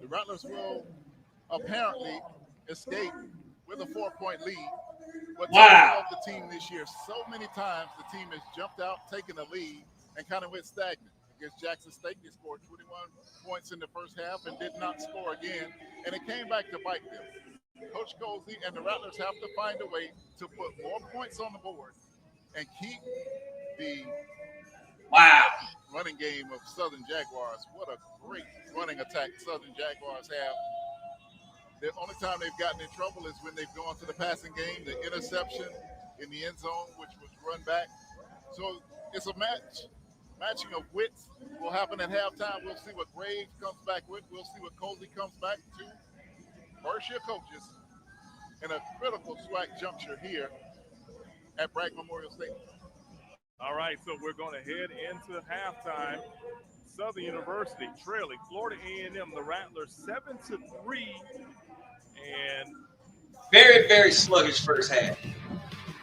The Rattlers will apparently escape with a 4-point lead. But wow. The team this year, so many times the team has jumped out, taken a lead, and kind of went stagnant. Against Jackson State, they scored 21 points in the first half and did not score again, and it came back to bite them. Coach Colsey and the Rattlers have to find a way to put more points on the board and keep the running game of Southern Jaguars. What a great running attack Southern Jaguars have. The only time they've gotten in trouble is when they've gone to the passing game, the interception in the end zone, which was run back. So it's a matching of wits will happen at halftime. We'll see what Graves comes back with. We'll see what Colsey comes back to. First-year coaches in a critical SWAC juncture here at Bragg Memorial Stadium. All right, so we're going to head into halftime. Southern University trailing Florida A&M, the Rattlers, 7-3, and very, very sluggish first half.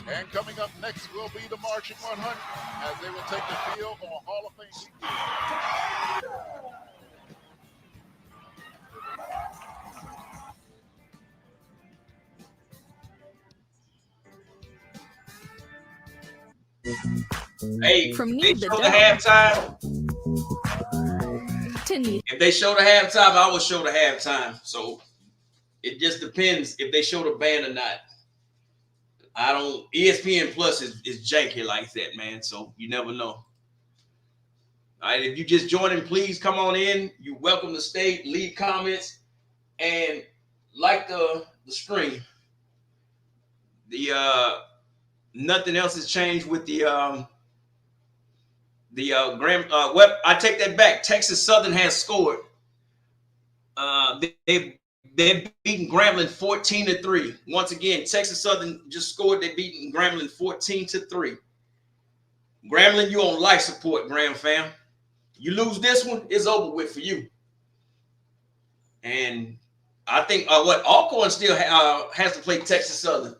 And coming up next will be the Marching 100 as they will take the field on Hall of Fame weekend. Hey, From they need the show the dough halftime. to need. If they show the halftime, I will show the halftime. So it just depends if they show the band or not. I don't. ESPN Plus is janky like that, man. So you never know. All right, if you just joining, please come on in. You're welcome to stay. Leave comments and like the stream. The nothing else has changed with the web. I take that back. Texas Southern has scored. They've beaten Grambling 14-3. Once again, Texas Southern just scored. They've beaten Grambling 14-3. Grambling, you on life support, Graham fam. You lose this one, it's over with for you. And I think Alcorn still has to play Texas Southern.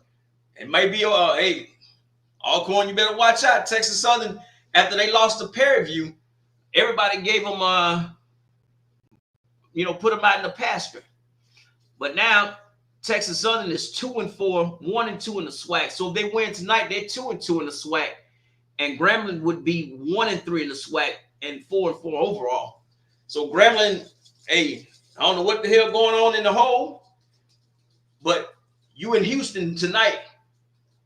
It may be hey, Alcorn, you better watch out. Texas Southern, after they lost to Prairie View, everybody gave them put them out in the pasture. But now Texas Southern is 2-4, 1-2 in the SWAC. So if they win tonight, they're 2-2 in the SWAC. And Grambling would be 1-3 in the SWAC and 4-4 overall. So Grambling, hey, I don't know what the hell going on in the hole, but you in Houston tonight,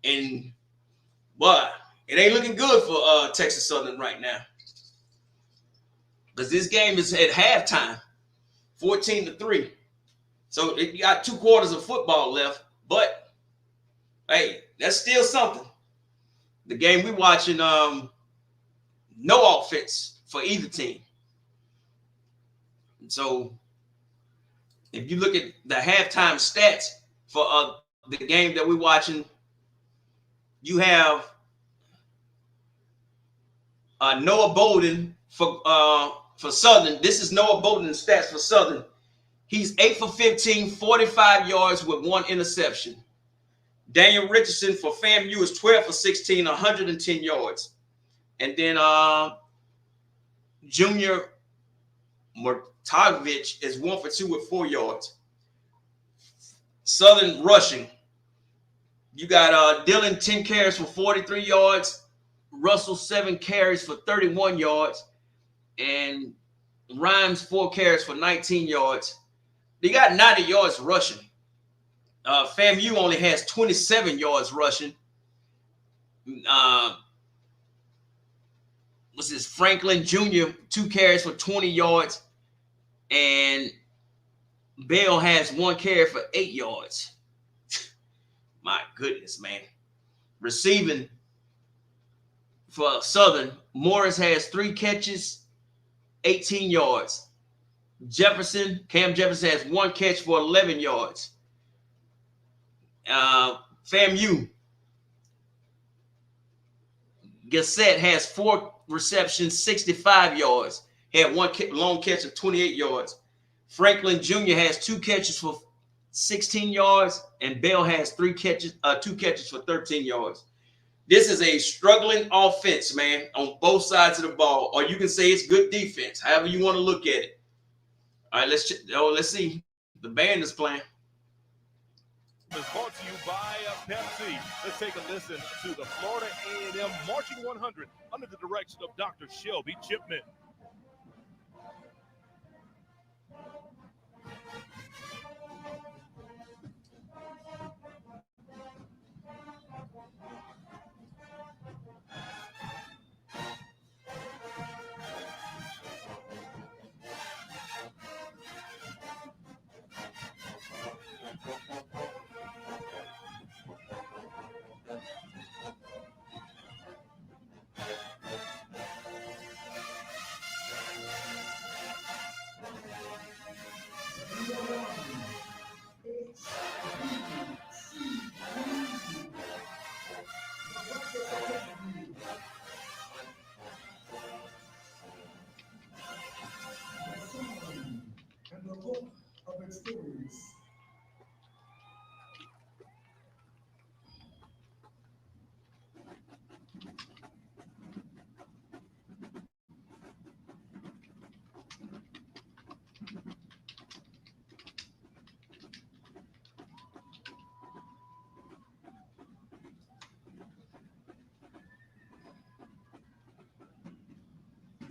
and but it ain't looking good for Texas Southern right now. Because this game is at halftime, 14-3. So you got 2 quarters of football left, but hey, that's still something. The game we watching, no offense for either team. And so if you look at the halftime stats for the game that we're watching, you have Noah Bolden for Southern. This is Noah Bolden's stats for Southern. He's 8 for 15, 45 yards with 1 interception. Daniel Richardson for FAMU is 12 for 16, 110 yards. And then Junior Mortagovich is 1 for 2 with 4 yards. Southern rushing. You got Dylan 10 carries for 43 yards. Russell 7 carries for 31 yards. And Rhymes 4 carries for 19 yards. They got 90 yards rushing. FAMU only has 27 yards rushing. What's this? Franklin Jr., 2 carries for 20 yards. And Bell has 1 carry for 8 yards. My goodness, man. Receiving for Southern, Morris has 3 catches, 18 yards. Cam Jefferson has 1 catch for 11 yards. FAMU, Gassett has 4 receptions, 65 yards. He had 1 long catch of 28 yards. Franklin Jr. has 2 catches for 16 yards, and Bell has 2 catches for 13 yards. This is a struggling offense, man, on both sides of the ball, or you can say it's good defense, however you want to look at it. All right, let's see. The band is playing. Is brought to you by Pepsi. Let's take a listen to the Florida A&M Marching 100 under the direction of Dr. Shelby Chipman.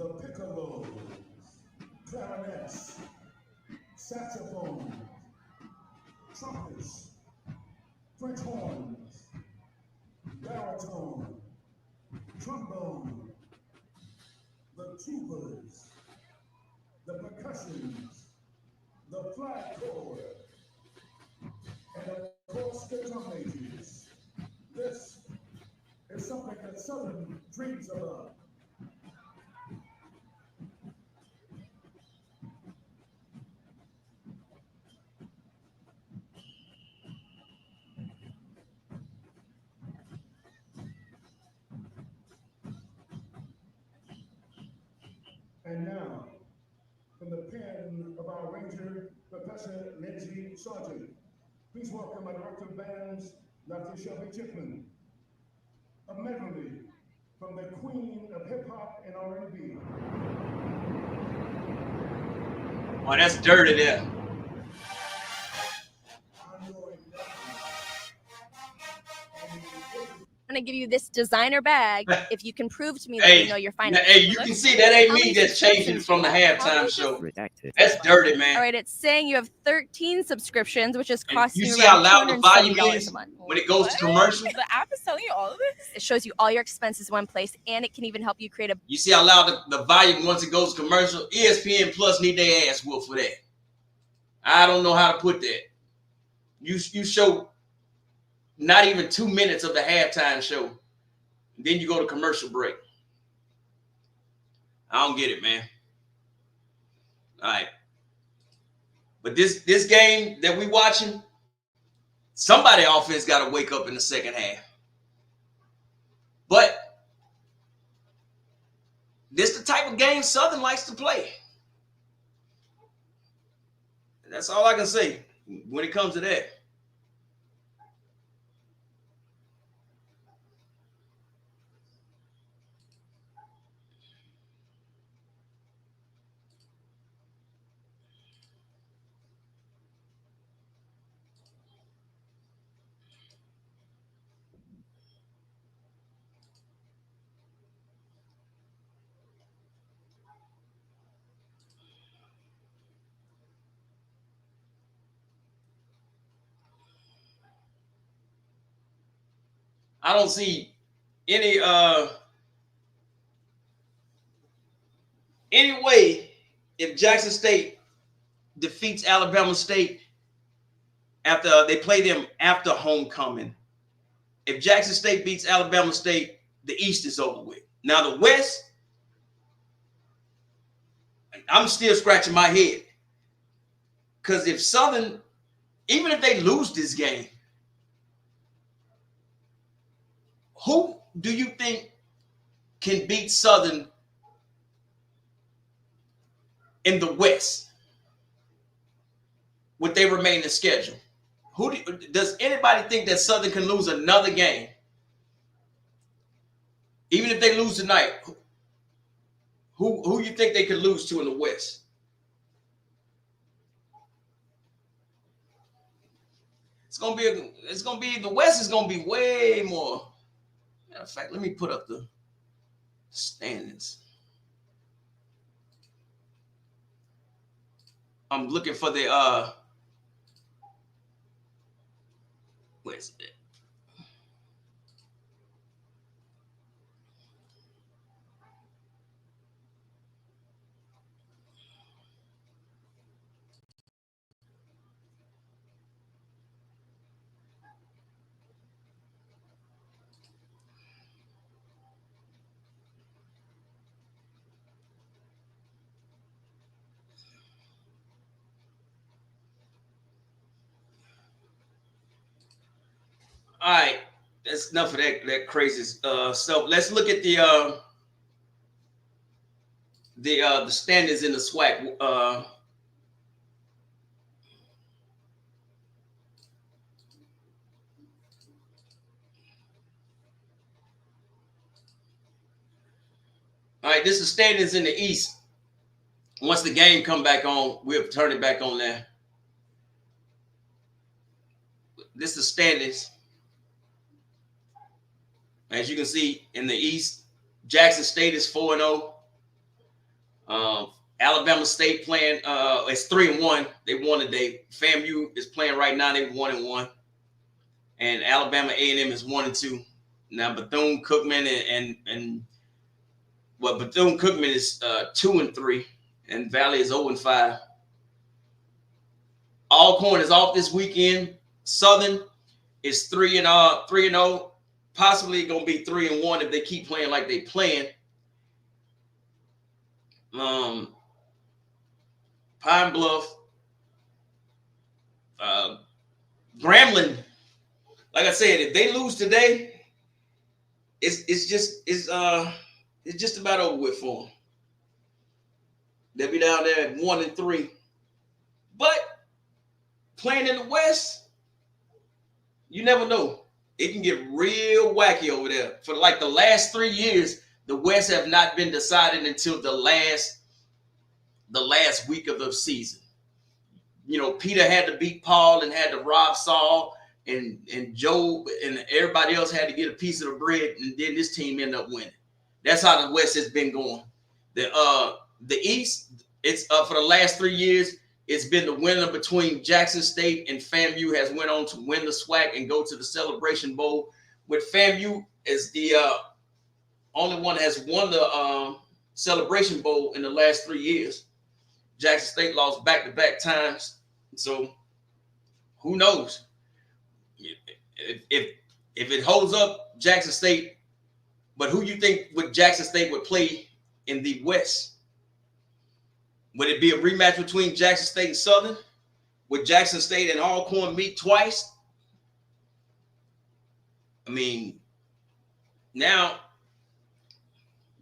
the piccolos, clarinets, saxophones, trumpets, French horns, baritone, trombone, the tubas, the percussions, the flatboard, and of course the drum majors. This is something that Southern dreams about. And now, from the pen of our Ranger, Professor Lindsay Sargent, please welcome our Director of Bands, Dr. Shelby Chipman. A medley from the Queen of Hip Hop and R&B. Oh, that's dirty there. I'm gonna give you this designer bag if you can prove to me that you know your finances. Hey, you can see that ain't me that's changing it from the halftime show. That's dirty, man. All right, it's saying you have 13 subscriptions, which is And costing you you see how around loud the volume $270 is a month. when it goes to commercial? The app is telling you all of this? It shows you all your expenses in one place, and it can even help you create a... You see how loud the volume once it goes to commercial? ESPN Plus need their ass whooped for that. I don't know how to put that. You show not even 2 minutes of the halftime show. Then you go to commercial break. I don't get it, man. All right. But this game that we watching, somebody offense got to wake up in the second half. But this the type of game Southern likes to play. That's all I can say when it comes to that. I don't see any way if Jackson State defeats Alabama State after they play them after homecoming. If Jackson State beats Alabama State, the East is over with. Now the West, I'm still scratching my head. Because if Southern, even if they lose this game, who do you think can beat Southern in the West with their remaining schedule? Does anybody think that Southern can lose another game? Even if they lose tonight, who you think they could lose to in the West? It's gonna be the West is gonna be way more. Matter of fact, let me put up the standings. I'm looking for the where's it? All right, that's enough of that crazy stuff. Let's look at the standings in the SWAC. All right, this is standings in the East. Once the game come back on, we'll turn it back on there. This is standings. As you can see in the East, Jackson State is 4-0. Alabama State playing. It's 3-1. They won today. FAMU is playing right now. They 1-1, and Alabama A&M is 1-2. Now Bethune-Cookman and Bethune-Cookman is 2-3, and Valley is 0-5. Alcorn is off this weekend. Southern is 3-0, possibly gonna be 3-1 if they keep playing like they playing. Pine Bluff, Grambling. Like I said, if they lose today, it's just about over with for them. They'll be down there at 1-3. But playing in the West, you never know. It can get real wacky over there. For like the last 3 years, the West have not been decided until the last week of the season. You know, Peter had to beat Paul and had to rob Saul, and Joe and everybody else had to get a piece of the bread, and then this team ended up winning. That's how the West has been going. The East, it's for the last 3 years, it's been the winner between Jackson State and FAMU has went on to win the SWAC and go to the Celebration Bowl. With FAMU as the only one that has won the Celebration Bowl in the last 3 years. Jackson State lost back-to-back times. So who knows? If it holds up, Jackson State, but who you think would Jackson State would play in the West? Would it be a rematch between Jackson State and Southern? Would Jackson State and Alcorn meet twice? I mean, now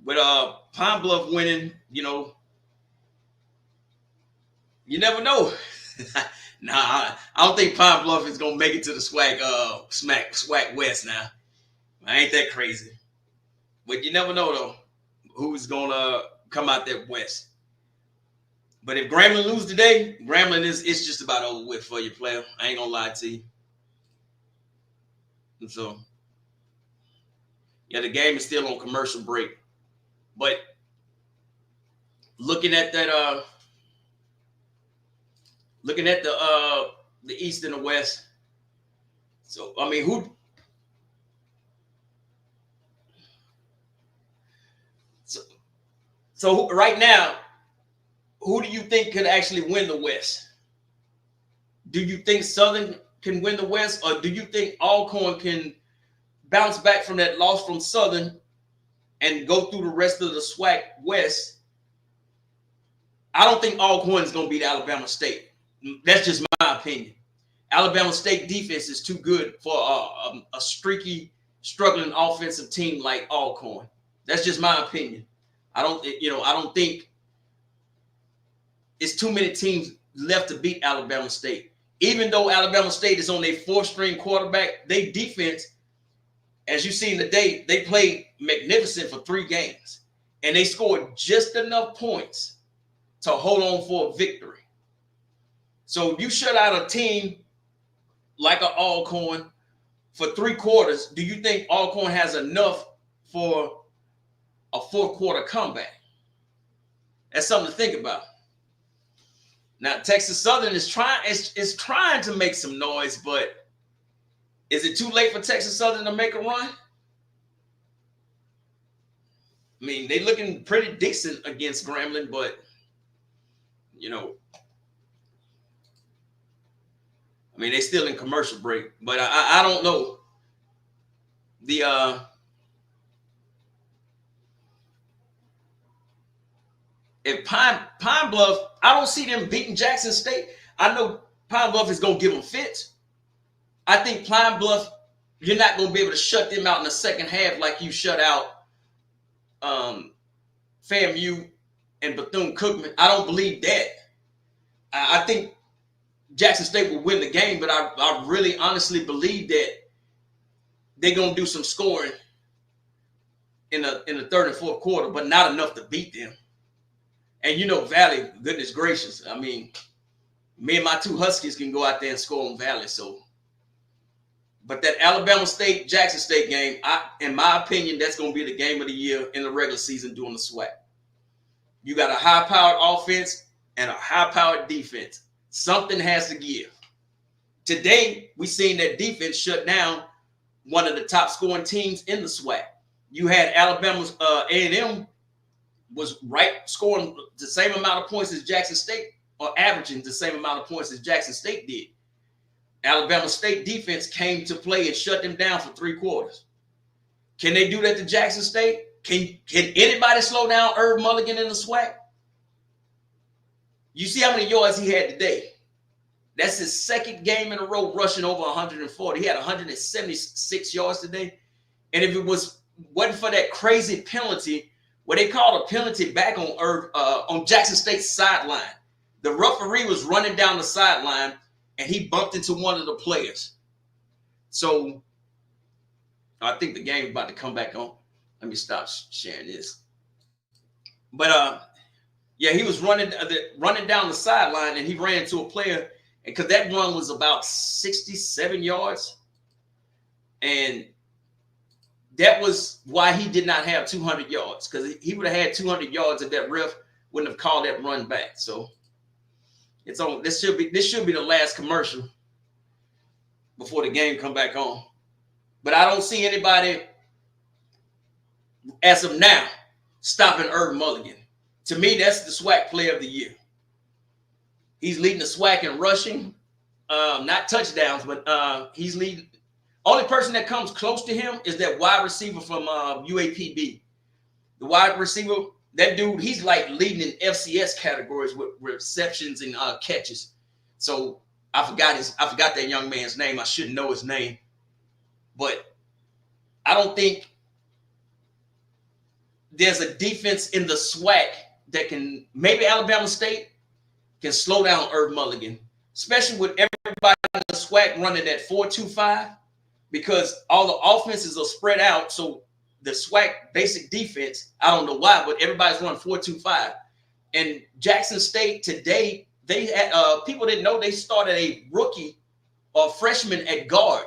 with Pine Bluff winning, you know, you never know. Nah, I don't think Pine Bluff is gonna make it to the SWAC West now. I ain't that crazy. But you never know though who's gonna come out that West. But if Grambling lose today, Grambling it's just about over with for you, player. I ain't gonna lie to you. And so, yeah, the game is still on commercial break. But looking at that, looking at the East and the West. So I mean, who? So right now, who do you think could actually win the West? Do you think Southern can win the West, or do you think Alcorn can bounce back from that loss from Southern and go through the rest of the SWAC West? I don't think Alcorn is going to beat Alabama State. That's just my opinion. Alabama State defense is too good for a streaky, struggling offensive team like Alcorn. That's just my opinion. I don't think it's too many teams left to beat Alabama State. Even though Alabama State is on their fourth-string quarterback, they defense, as you see today, they played magnificent for 3 games. And they scored just enough points to hold on for a victory. So you shut out a team like an Alcorn for 3 quarters. Do you think Alcorn has enough for a 4th-quarter comeback? That's something to think about. Now, Texas Southern is trying to make some noise, but is it too late for Texas Southern to make a run? I mean, they're looking pretty decent against Grambling, but, you know, I mean, they're still in commercial break. But I don't know. If Pine Bluff, I don't see them beating Jackson State. I know Pine Bluff is going to give them fits. I think Pine Bluff, you're not going to be able to shut them out in the second half like you shut out FAMU and Bethune-Cookman. I don't believe that. I think Jackson State will win the game, but I really honestly believe that they're going to do some scoring in the 3rd and 4th quarter, but not enough to beat them. And you know, Valley, goodness gracious. I mean, me and my 2 Huskies can go out there and score on Valley. So, but that Alabama State, Jackson State game, in my opinion, that's going to be the game of the year in the regular season during the SWAC. You got a high-powered offense and a high-powered defense. Something has to give. Today, we seen that defense shut down one of the top scoring teams in the SWAC. You had Alabama's A&M was scoring the same amount of points as Jackson State, or averaging the same amount of points as Jackson State did. Alabama State defense came to play and shut them down for 3 quarters. Can they do that to Jackson State? Can anybody slow down Herb Mulligan in the SWAC? You see how many yards he had today. That's his second game in a row rushing over 140. He had 176 yards today. And if it wasn't for that crazy penalty, where they called a penalty back on Jackson State's sideline, the referee was running down the sideline and he bumped into one of the players. So I think the game's about to come back on. Let me stop sharing this. But yeah, he was running down the sideline and he ran into a player, and because that run was about 67 yards, and that was why he did not have 200 yards, because he would have had 200 yards if that ref wouldn't have called that run back. So it's on. This should be the last commercial before the game come back on. But I don't see anybody as of now stopping Herb Mulligan. To me, that's the SWAC player of the year. He's leading the SWAC in rushing, not touchdowns, but he's leading. Only person that comes close to him is that wide receiver from UAPB. The wide receiver, that dude, he's like leading in FCS categories with receptions and catches. So I forgot that young man's name. I should know his name, but I don't think there's a defense in the SWAC that can. Maybe Alabama State can slow down Herb Mulligan, especially with everybody in the SWAC running that 4-2-5. Because all the offenses are spread out. So the SWAC basic defense, I don't know why, but everybody's running 4-2-5. And Jackson State today, they had people didn't know they started a rookie or freshman at guard.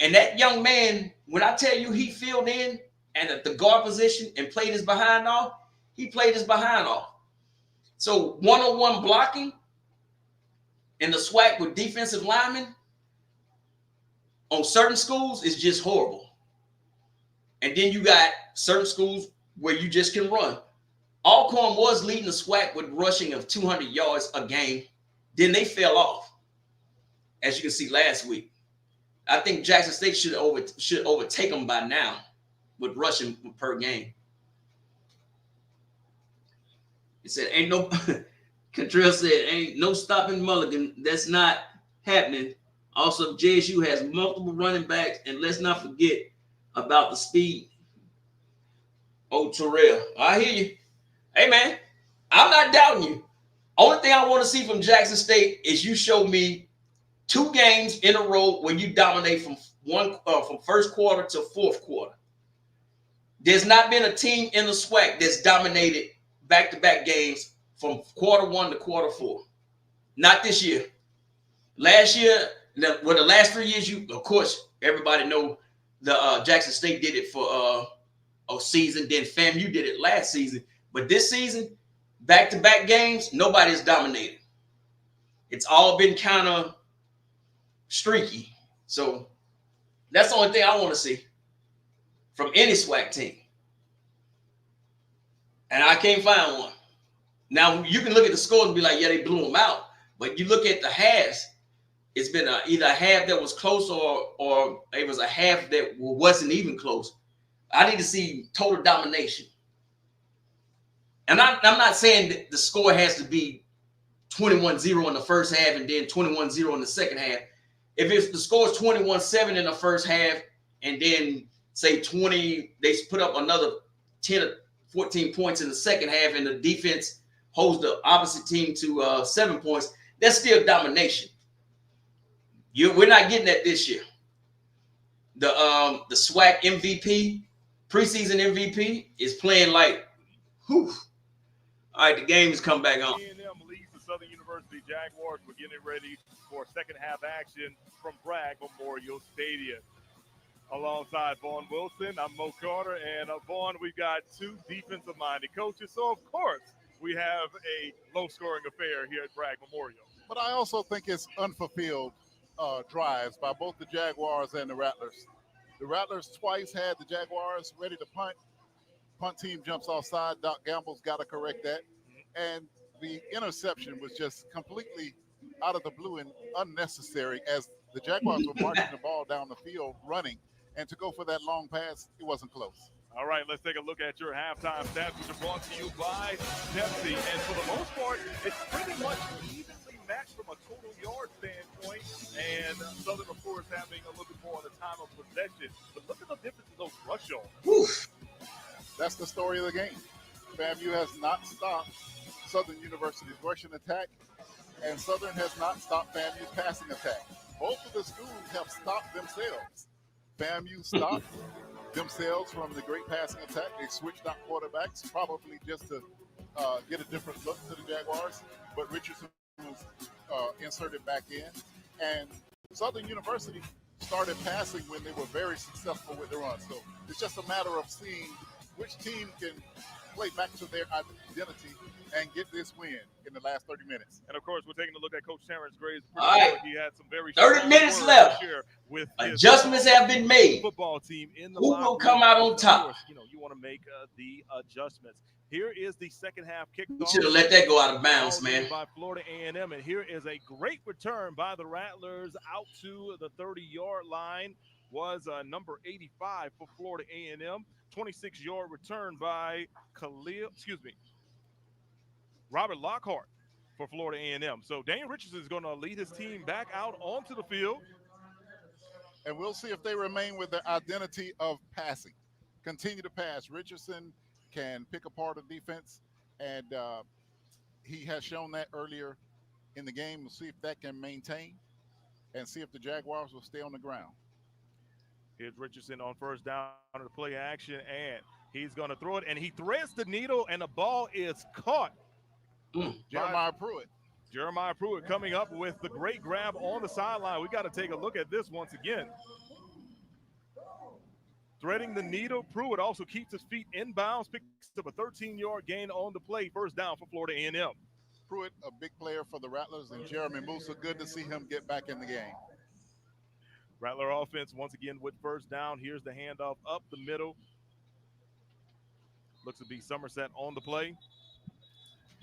And that young man, when I tell you he filled in and at the guard position and played his behind off, he played his behind off. So one-on-one blocking in the SWAC with defensive linemen on certain schools is just horrible. And then you got certain schools where you just can run. Alcorn was leading the SWAC with rushing of 200 yards a game. Then they fell off, as you can see last week. I think Jackson State should overtake them by now with rushing per game. He said, ain't no, Cantrell said, ain't no stopping Mulligan. That's not happening. Also, JSU has multiple running backs, and let's not forget about the speed. Oh, Terrell, I hear you. Hey, man, I'm not doubting you. Only thing I want to see from Jackson State is you show me 2 games in a row where you dominate from first quarter to fourth quarter. There's not been a team in the SWAC that's dominated back-to-back games from quarter 1 to quarter 4. Not this year. Last year, the last 3 years, of course, everybody know the Jackson State did it for a season. Then FAMU did it last season. But this season, back-to-back games, nobody's dominated. It's all been kind of streaky. So that's the only thing I want to see from any SWAC team. And I can't find one. Now, you can look at the scores and be like, yeah, they blew them out. But you look at the halves, it's been either a half that was close or it was a half that wasn't even close. I need to see total domination. And I'm not saying that the score has to be 21-0 in the first half and then 21-0 in the second half. If the score is 21-7 in the first half and then say 20, they put up another 10 or 14 points in the second half and the defense holds the opposite team to 7 points, that's still domination. We're not getting that this year. The SWAC MVP, preseason MVP, is playing like, whew. All right, the game has come back on. A&M leads the Southern University Jaguars. We're getting ready for second half action from Bragg Memorial Stadium. Alongside Vaughn Wilson, I'm Mo Carter, and Vaughn, we've got two defensive-minded coaches, so of course we have a low-scoring affair here at Bragg Memorial. But I also think it's unfulfilled drives by both the Jaguars and the Rattlers. The Rattlers twice had the Jaguars ready to punt. Punt team jumps offside. Doc Gamble's got to correct that. And the interception was just completely out of the blue and unnecessary as the Jaguars were marching the ball down the field running. And to go for that long pass, it wasn't close. All right, let's take a look at your halftime stats, which are brought to you by Pepsi. And for the most part, it's pretty much evenly matched from a total yard standpoint. And Southern, of course, having a little bit more on the time of possession. But look at the difference in those rush yards. That's the story of the game. FAMU has not stopped Southern University's rushing attack, and Southern has not stopped FAMU's passing attack. Both of the schools have stopped themselves. FAMU stopped themselves from the great passing attack. They switched out quarterbacks, probably just to get a different look to the Jaguars, but Richardson was inserted back in. And Southern University started passing when they were very successful with the run. So it's just a matter of seeing which team can play back to their identity and get this win in the last 30 minutes. And, of course, we're taking a look at Coach Terrence Gray's. All right. He had some very 30 minutes left. With Adjustments have been made. Football team in the Who will come out on top? Of course, you want to make the adjustments. Here is the second half kickoff. You should have let that go out of bounds, man. By Florida A&M, and here is a great return by the Rattlers out to the 30-yard line. Was number 85 for Florida A&M. 26-yard return by Robert Lockhart for Florida A&M. So Daniel Richardson is going to lead his team back out onto the field. And we'll see if they remain with their identity of passing. Continue to pass. Richardson can pick apart a defense, and he has shown that earlier in the game. We'll see if that can maintain and see if the Jaguars will stay on the ground. Here's Richardson on first down to the play action, and he's going to throw it, and he threads the needle, and the ball is caught. Jeremiah Pruitt. Jeremiah Pruitt coming up with the great grab on the sideline. We got to take a look at this once again. Threading the needle, Pruitt also keeps his feet inbounds, picks up a 13-yard gain on the play, first down for Florida A&M. Pruitt, a big player for the Rattlers, and Jeremy Musa, good to see him get back in the game. Rattler offense once again with first down. Here's the handoff up the middle. Looks to be Somerset on the play.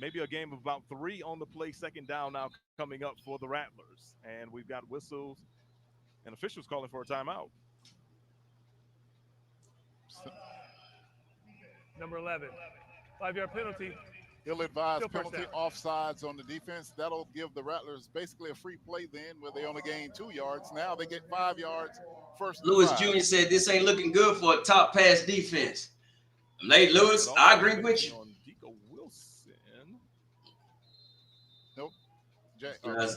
Maybe a game of about 3 on the play. Second down now coming up for the Rattlers. And we've got whistles and officials calling for a timeout. Number 11, 5-yard penalty. Ill-advised penalty, offsides on the defense. That'll give the Rattlers basically a free play then, where they only gain 2 yards. Now they get 5 yards. First. Lewis Jr. said this ain't looking good for a top pass defense. Nate Lewis, I agree with you. Nope.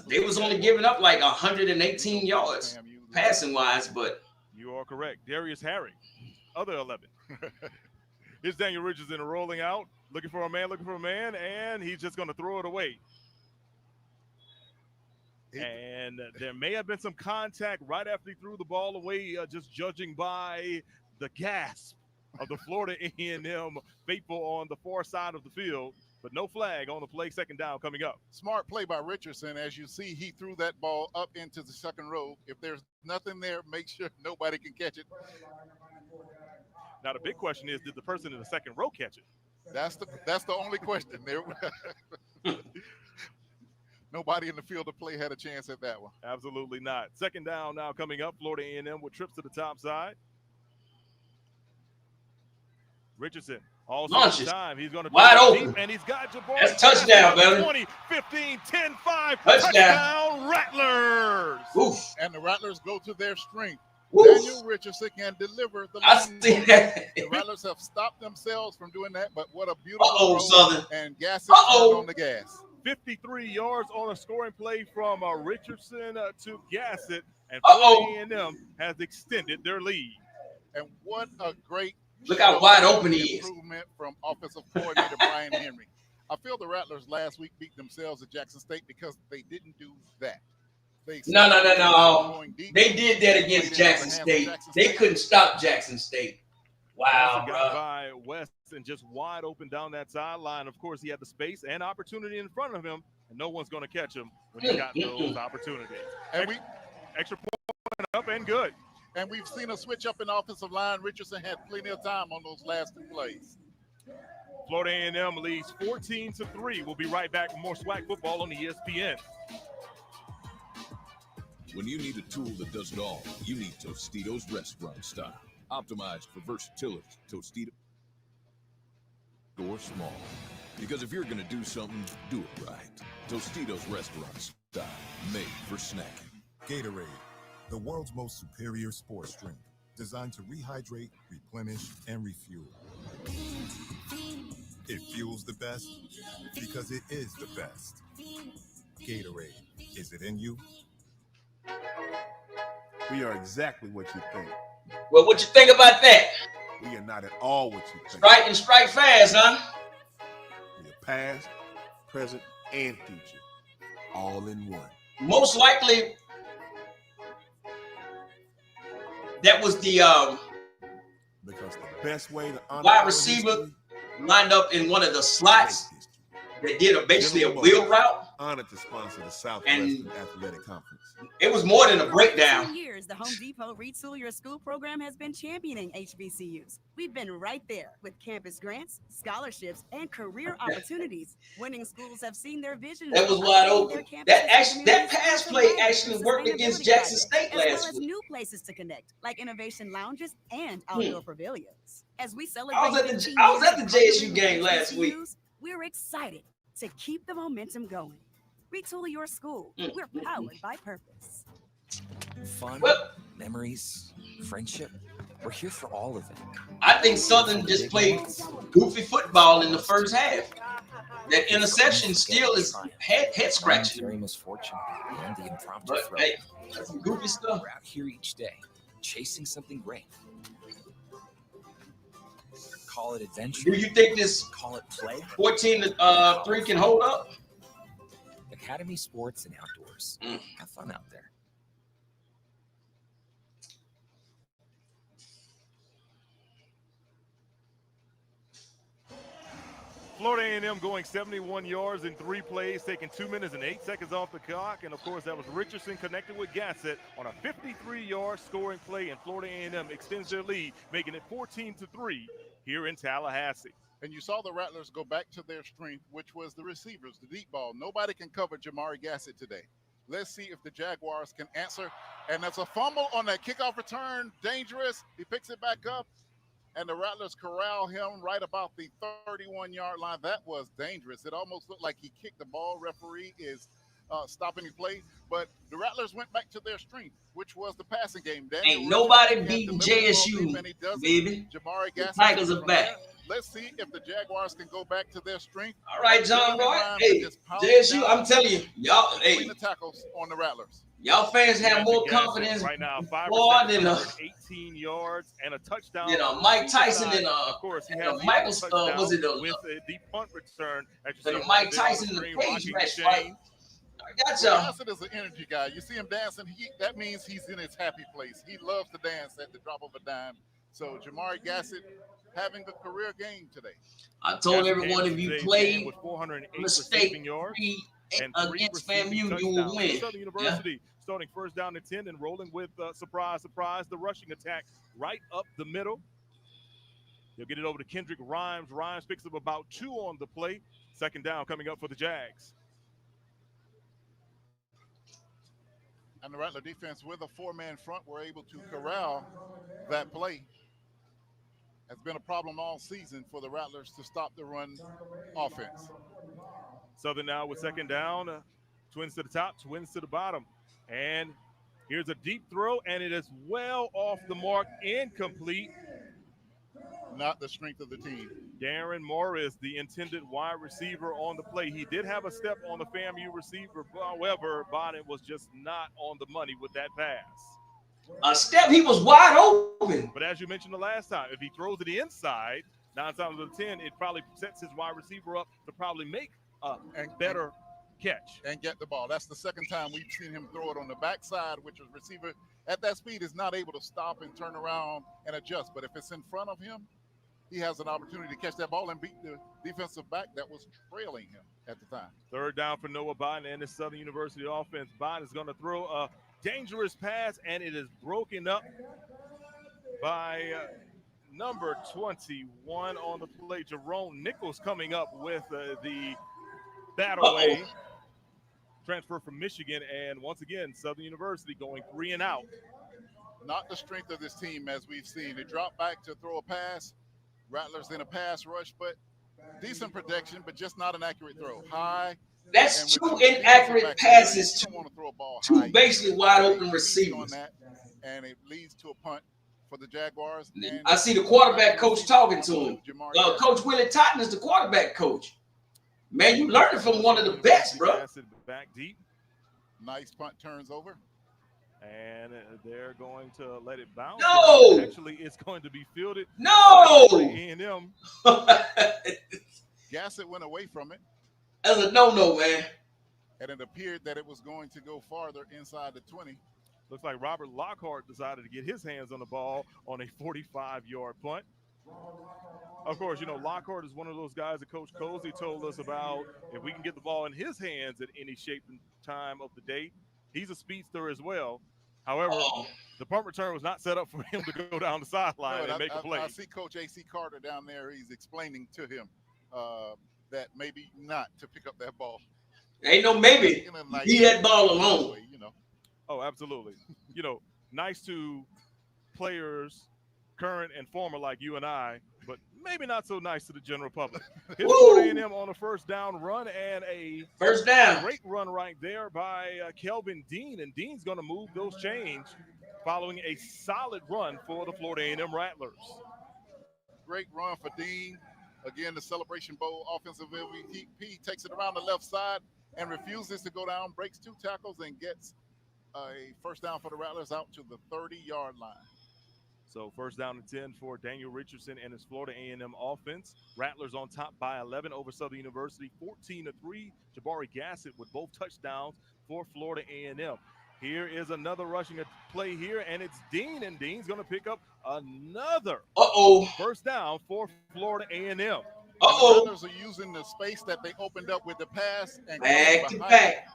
They was only giving up like 118 yards passing wise, but you are correct. Darius Harry, other 11. Here's Daniel Richardson rolling out, looking for a man, and he's just going to throw it away. And there may have been some contact right after he threw the ball away, just judging by the gasp of the Florida A&M faithful on the far side of the field, but no flag on the play. Second down coming up. Smart play by Richardson. As you see, he threw that ball up into the second row. If there's nothing there, make sure nobody can catch it. Now the big question is, did the person in the second row catch it? That's the only question there. Nobody in the field of play had a chance at that one. Absolutely not. Second down now coming up. Florida A&M with trips to the top side. Richardson also launches time. He's going to wide open, deep, and he's got Jabari. That's touchdown, baby. 20, 15, 10, 5. Touchdown, Rattlers. Oof. And the Rattlers go to their strength. Oof. Daniel Richardson can deliver the I see that. The Rattlers have stopped themselves from doing that, but what a beautiful throw. Southern. And Gassett on the gas. 53 yards on a scoring play from Richardson to Gassett, and Florida A&M has extended their lead. And what a great look how wide open he is. Improvement from offensive coordinator Brian Henry. I feel the Rattlers last week beat themselves at Jackson State because they didn't do that. No. They did that against Jackson State. They couldn't stop Jackson State. Wow, Johnson got by West and just wide open down that sideline. Of course, he had the space and opportunity in front of him, and no one's going to catch him when he got those opportunities. And extra point up and good. And we've seen a switch up in the offensive line. Richardson had plenty of time on those last 2 plays. Florida A&M leads 14-3. We'll be right back with more SWAC football on the ESPN. When you need a tool that does it all, you need Tostitos restaurant style. Optimized for versatility. Tostito or small. Because if you're going to do something, do it right. Tostitos restaurant style. Made for snacking. Gatorade, the world's most superior sports drink. Designed to rehydrate, replenish, and refuel. It fuels the best because it is the best. Gatorade, is it in you? We are exactly what you think. Well, what you think about that? We are not at all what you think. Strike and strike fast, huh? We are past, present, and future. All in one. Most likely, that was the because the best way to honor wide receiver lined up in one of the slots that did basically a wheel route. Honored to sponsor the Southwestern Athletic Conference. It was more than a breakdown. For years, the Home Depot Retool Your School program has been championing HBCUs. We've been right there with campus grants, scholarships, and career opportunities. Winning schools have seen their vision. That was wide open. That pass play actually worked against Jackson State last week. As well as week. new places to connect, like innovation lounges and outdoor pavilions. As we celebrate, I was at the JSU game last week. We're excited to keep the momentum going. Retool your school. We're powered by purpose. Fun, memories, friendship. We're here for all of it. I think Southern just played goofy football in the first half. That interception still is head scratching. Very misfortune and the impromptu But throw. hey, that's some goofy stuff. We're out here each day, chasing something great. Call it adventure. Do you think this Call it play. 14-3 can hold up? Academy Sports and Outdoors. Have fun out there. Florida A&M going 71 yards in 3 plays, taking 2 minutes and 8 seconds off the clock. And, of course, that was Richardson connected with Gassett on a 53-yard scoring play. And Florida A&M extends their lead, making it 14-3 here in Tallahassee. And you saw the Rattlers go back to their strength, which was the receivers, the deep ball. Nobody can cover Jamari Gassett today. Let's see if the Jaguars can answer. And there's a fumble on that kickoff return. Dangerous. He picks it back up. And the Rattlers corral him right about the 31-yard line. That was dangerous. It almost looked like he kicked the ball. Referee is stopping the play. But the Rattlers went back to their strength, which was the passing game. Ain't nobody beating JSU, baby. Jamari Gassett. The Tigers are back. Let's see if the Jaguars can go back to their strength. All right, John Roy. Hey, JSU, I'm telling you, y'all. Hey, the tackles on the Rattlers. Y'all fans have more confidence right now. 5 than 18 yards and a touchdown. Mike Tyson and of course he had Michael. Was it with a deep punt return? Mike Tyson and the page match fight. I got y'all. Johnson is an energy guy. You see him dancing. That means he's in his happy place. He loves to dance at the drop of a dime. So Jamari Gassett having a career game today. I told everyone if you play with 408 mistake yards against FAMU, you will win. Southern University starting first down and 10 and rolling with surprise, the rushing attack right up the middle. They'll get it over to Kendrick Rhymes. Rhymes picks up about 2 on the play. Second down coming up for the Jags. And the Rattler defense with a 4-man front were able to corral that play. Has been a problem all season for the Rattlers to stop the run offense. Southern now with second down. Twins to the top, twins to the bottom. And here's a deep throw, and it is well off the mark, incomplete. Not the strength of the team. Darren Morris, the intended wide receiver on the play. He did have a step on the FAMU receiver. However, Bonnet was just not on the money with that pass. A step, he was wide open. But as you mentioned the last time, if he throws it inside, 9 times out of 10, it probably sets his wide receiver up to probably make a better catch. And get the ball. That's the second time we've seen him throw it on the backside, which is receiver at that speed is not able to stop and turn around and adjust. But if it's in front of him, he has an opportunity to catch that ball and beat the defensive back that was trailing him at the time. Third down for Noah Biden and the Southern University offense. Biden is going to throw a dangerous pass, and it is broken up by number 21 on the play. Jerome Nichols coming up with the bataway transfer from Michigan. And once again, Southern University going 3 and out. Not the strength of this team as we've seen. They drop back to throw a pass. Rattlers in a pass rush, but decent protection, but just not an accurate throw. High. That's two inaccurate passes to basically wide open receivers. That, and it leads to a punt for the Jaguars. And I see the quarterback coach talking to him. Coach Willie Totten is the quarterback coach. Man, you learning from one of the best, bro. Back deep. Nice punt turns over. And they're going to let it bounce. No! Actually, it's going to be fielded. No! A&M. Gassett went away from it. That's a no-no, man. And it appeared that it was going to go farther inside the 20. Looks like Robert Lockhart decided to get his hands on the ball on a 45-yard punt. Of course, you know, Lockhart is one of those guys that Coach Cozy told us about. If we can get the ball in his hands at any shape and time of the day, he's a speedster as well. However, the punt return was not set up for him to go down the sideline and make a play. I see Coach A.C. Carter down there. He's explaining to him that maybe not to pick up that ball. Ain't no maybe. Leave that ball alone. Way, you know. Oh, absolutely. You know, nice to players, current and former like you and I, but maybe not so nice to the general public. Here's Florida A&M on a first down run and a first down. Great run right there by Kelvin Dean, and Dean's going to move those chains following a solid run for the Florida A&M Rattlers. Great run for Dean. Again, the Celebration Bowl offensive MVP takes it around the left side and refuses to go down, breaks 2 tackles, and gets a first down for the Rattlers out to the 30-yard line. So first down and 10 for Daniel Richardson and his Florida A&M offense. Rattlers on top by 11 over Southern University, 14-3. Jabari Gassett with both touchdowns for Florida A&M. Here is another rushing play here, and it's Dean, and Dean's going to pick up another first down for Florida A&M. The Rattlers are using the space that they opened up with the pass and back to back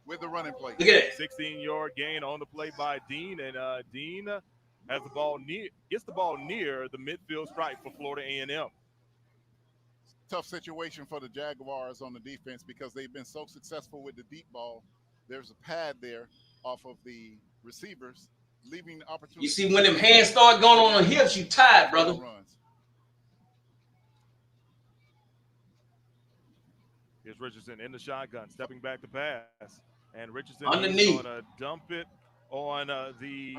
with the running play. Look at it. 16-yard gain on the play by Dean, and Dean has the ball gets the ball near the midfield stripe for Florida A&M. Tough situation for the Jaguars on the defense because they've been so successful with the deep ball. There's a pad there off of the receivers, leaving the opportunity. You see, when them hands start going on the hips, you tired, brother. Here's Richardson in the shotgun, stepping back to pass. And Richardson underneath is going to dump it on the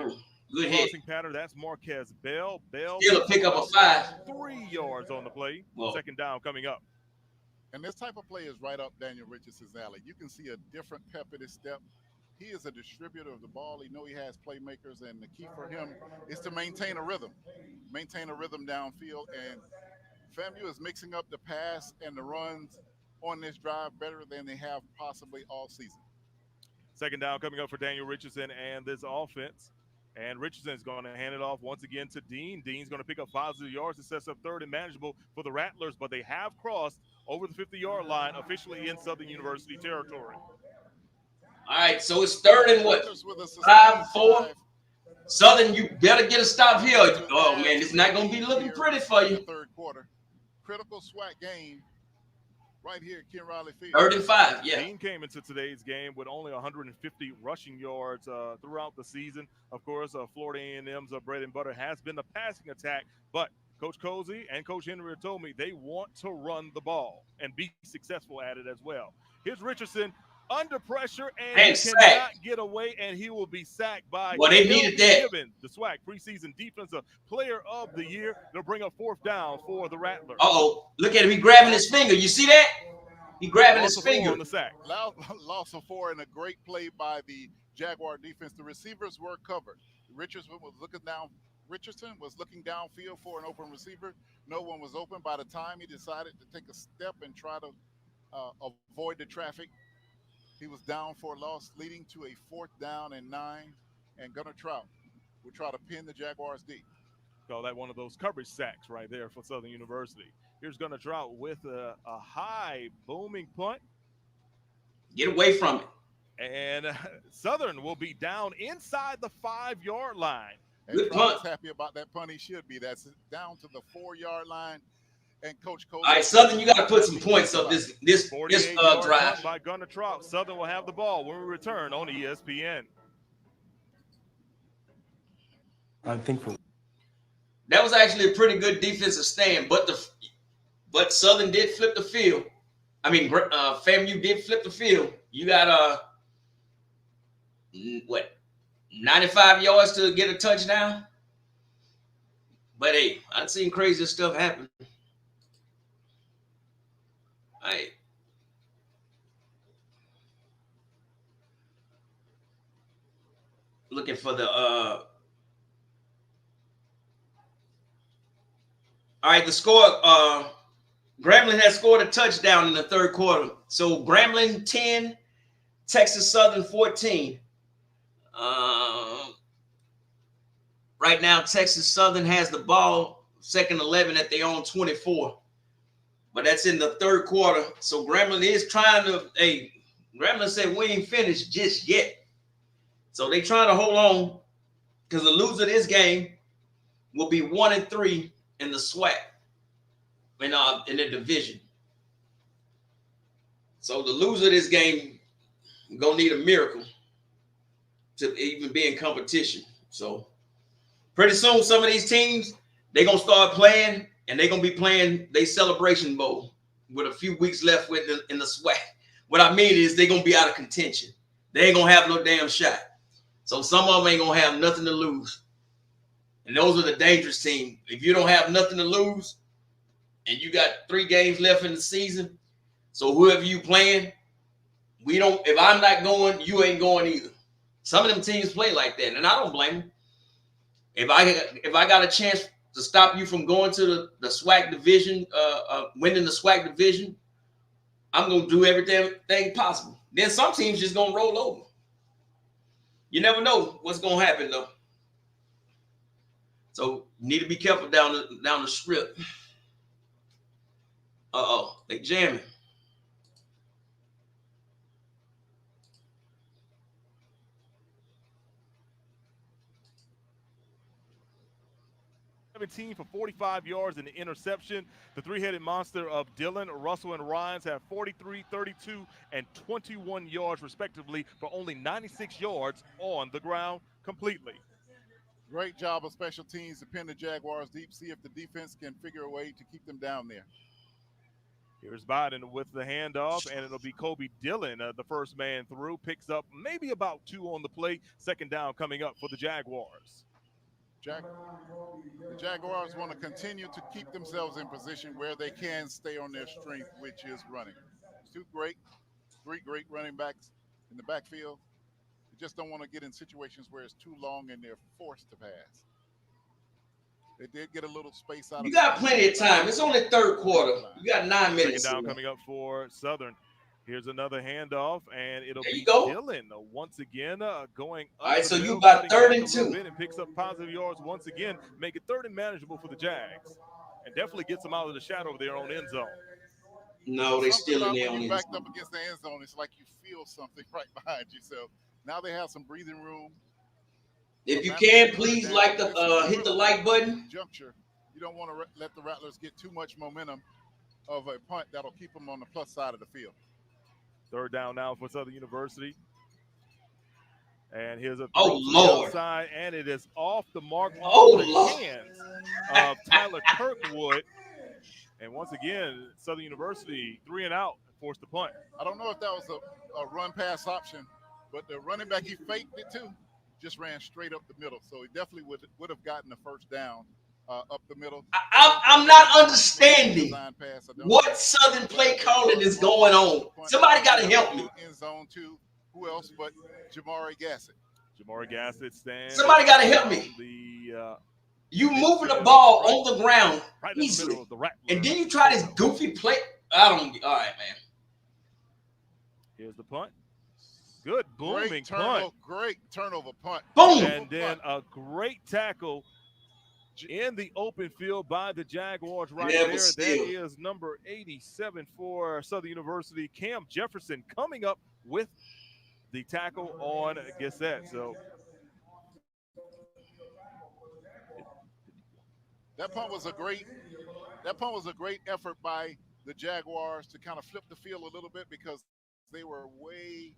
crossing pattern. That's Marquez Bell. Still a pick up a 5. 3 yards on the play. Whoa. Second down coming up. And this type of play is right up Daniel Richardson's alley. You can see a different pep in his step. He is a distributor of the ball. He knows he has playmakers, and the key for him is to maintain a rhythm downfield. And FAMU is mixing up the pass and the runs on this drive better than they have possibly all season. Second down coming up for Daniel Richardson and this offense. And Richardson is going to hand it off once again to Dean. Dean's going to pick up 5 yards to set up third and manageable for the Rattlers, but they have crossed over the 50-yard line officially in Southern University territory. All right, so it's third and what? 5, 4. Southern, you better get a stop here. Oh, man, it's not going to be looking pretty for you. Third quarter. Critical SWAT game right here at Ken Riley Field. 3rd and 5, yeah. Dean came into today's game with only 150 rushing yards throughout the season. Of course, Florida A&M's bread and butter has been the passing attack, but Coach Cozy and Coach Henry told me they want to run the ball and be successful at it as well. Here's Richardson under pressure, and he cannot get away, and he will be sacked by they needed that. Gibbons, the SWAC preseason defensive player of the year. They'll bring up 4th down for the Rattlers. Look at him. He grabbing his finger. You see that? He grabbing his finger. On the sack. Loss of 4 and a great play by the Jaguar defense. The receivers were covered. Richardson was looking downfield for an open receiver. No one was open. By the time he decided to take a step and try to avoid the traffic, He was down for a loss, leading to a 4th down and 9. And Gunnar Trout will try to pin the Jaguars deep. Call that one of those coverage sacks right there for Southern University. Here's Gunnar Trout with a high booming punt. Get away from it. And Southern will be down inside the 5-yard line. And Trout is happy about that punt. He should be. That's down to the 4-yard line. And Coach Cole. All right, Southern, you got to put some points up this drive. By Gunnar Trout. Southern will have the ball when we return on ESPN. I'm thankful. That was actually a pretty good defensive stand, but Southern did flip the field. I mean, FAMU did flip the field. You got 95 yards to get a touchdown. But hey, I've seen crazy stuff happen. All right. Looking for the all right, the score, Grambling has scored a touchdown in the 3rd quarter. So Grambling 10, Texas Southern 14. Right now, Texas Southern has the ball, 2nd 11 at their own 24. But that's in the 3rd quarter. So Grambling is trying to, Grambling said we ain't finished just yet. So they trying to hold on because the loser of this game will be 1-3 in the SWAC, in the division. So the loser of this game gonna need a miracle to even be in competition. So pretty soon, some of these teams, they're gonna start playing, and they're gonna be playing their Celebration Bowl with a few weeks left in the SWAC. What I mean is they're gonna be out of contention. They ain't gonna have no damn shot. So some of them ain't gonna have nothing to lose. And those are the dangerous teams. If you don't have nothing to lose and you got 3 games left in the season, so whoever you playing, if I'm not going, you ain't going either. Some of them teams play like that, and I don't blame them. If I got a chance to stop you from going to the SWAC division, winning the SWAC division, I'm going to do everything possible. Then some teams just going to roll over. You never know what's going to happen, though. So you need to be careful down the strip. They jamming. For 45 yards and the interception. The 3-headed monster of Dillon, Russell, and Ryans have 43, 32, and 21 yards respectively for only 96 yards on the ground completely. Great job of special teams to pin the Jaguars deep, see if the defense can figure a way to keep them down there. Here's Biden with the handoff, and it'll be Kobe Dillon, the first man through, picks up maybe about 2 on the play. 2nd down coming up for the Jaguars. The Jaguars want to continue to keep themselves in position where they can stay on their strength, which is running. 3 great running backs in the backfield. You just don't want to get in situations where it's too long and they're forced to pass. They did get a little space out of it. You got plenty of time. It's only 3rd quarter. You got 9 minutes. 2nd down coming up for Southern. Here's another handoff, and it'll be go. Dylan once again going up. All right, so you about 3rd and 2. And picks up positive yards once again, make it 3rd and manageable for the Jags, and definitely gets them out of the shadow of their own end zone. No, they still in their own end zone. Backed up against the end zone, it's like you feel something right behind you. So now they have some breathing room. If you can, please hit the like button. Juncture. You don't want to let the Rattlers get too much momentum of a punt that'll keep them on the plus side of the field. 3rd down now for Southern University. And here's a throw to the outside, and it is off the mark Lord. Hands of Tyler Kirkwood. And once again, Southern University 3 and out, forced to punt. I don't know if that was a run pass option, but the running back, he faked it too, just ran straight up the middle. So he definitely would have gotten the 1st down up the middle. I'm not understanding what Southern play calling is going on. Somebody got to help me. In zone 2, who else but Jamari Gassett? Jamari Gassett stands. Somebody got to help me. You moving the ball on the ground easily, and then you try this goofy play. All right, man. Here's the punt. Good booming punt. Great turnover punt. Boom. And then a great tackle in the open field by the Jaguars right there. That is number 87 for Southern University, Cam Jefferson, coming up with the tackle on Gissett. So that punt was a great effort by the Jaguars to kind of flip the field a little bit because they were way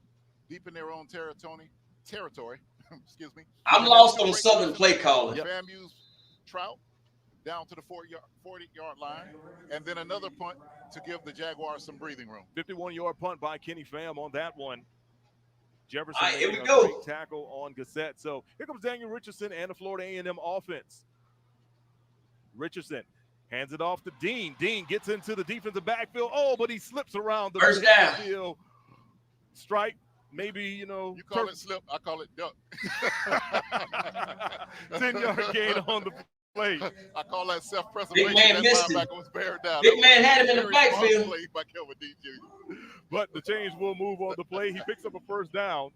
deep in their own territory. Excuse me. I'm lost on the Southern play caller. FAMU's Trout down to the 40-yard line, and then another punt to give the Jaguars some breathing room. 51-yard punt by Kenny Pham on that one. Jefferson making a great tackle on Gissett. So here comes Daniel Richardson and the Florida A&M offense. Richardson hands it off to Dean. Dean gets into the defensive backfield. Oh, but he slips around the first down field. Stripe. Maybe, You call it slip, I call it duck. 10-yard gain on the play. I call that self-preservation. Big man missed it. Was beared down. Big man had him in the backfield. By Kelvin Dean Jr. But the change will move on the play. He picks up a first down.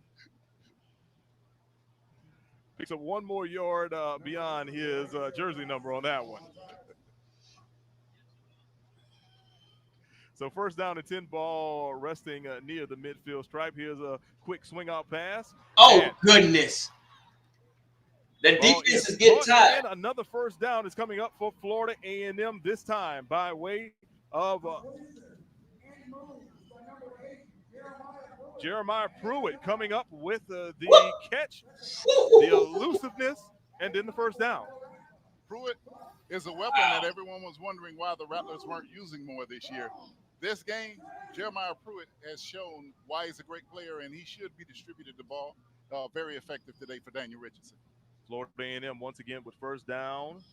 Picks up one more yard beyond his jersey number on that one. So first down and 10 ball resting near the midfield stripe. Here's a quick swing out pass. Oh, goodness. The defense is getting tired. And another first down is coming up for Florida A&M, this time by way of Jeremiah Pruitt coming up with the catch, the elusiveness, and then the first down. Pruitt is a weapon that everyone was wondering why the Rattlers weren't using more this year. This game, Jeremiah Pruitt has shown why he's a great player, and he should be distributed the ball very effective today for Daniel Richardson. Florida A&M once again with first down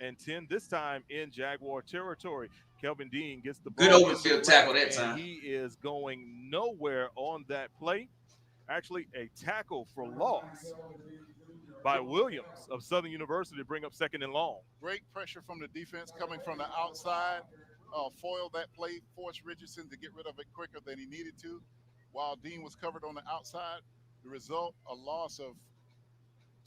and 10, this time in Jaguar territory. Kelvin Dean gets the ball. Good open field tackle that time. He is going nowhere on that play. Actually, a tackle for loss by Williams of Southern University to bring up second and long. Great pressure from the defense coming from the outside. Foiled that play, forced Richardson to get rid of it quicker than he needed to. While Dean was covered on the outside, the result, a loss of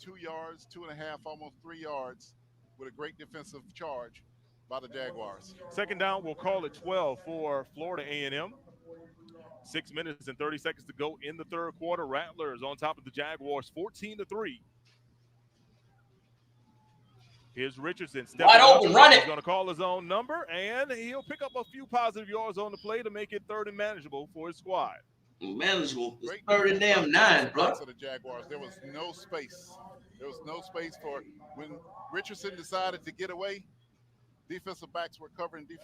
2 yards, 2.5, almost 3 yards, with a great defensive charge by the Jaguars. Second down, we'll call it 12 for Florida A&M. 6 minutes and 30 seconds to go in the third quarter. Rattlers on top of the Jaguars, 14-3. Here's Richardson stepping wide open, run it. He's going to call his own number, and he'll pick up a few positive yards on the play to make it third and manageable for his squad. Manageable. It's third and damn 9, bro. For the Jaguars, there was no space. There was no space for when Richardson decided to get away. Defensive backs were covering the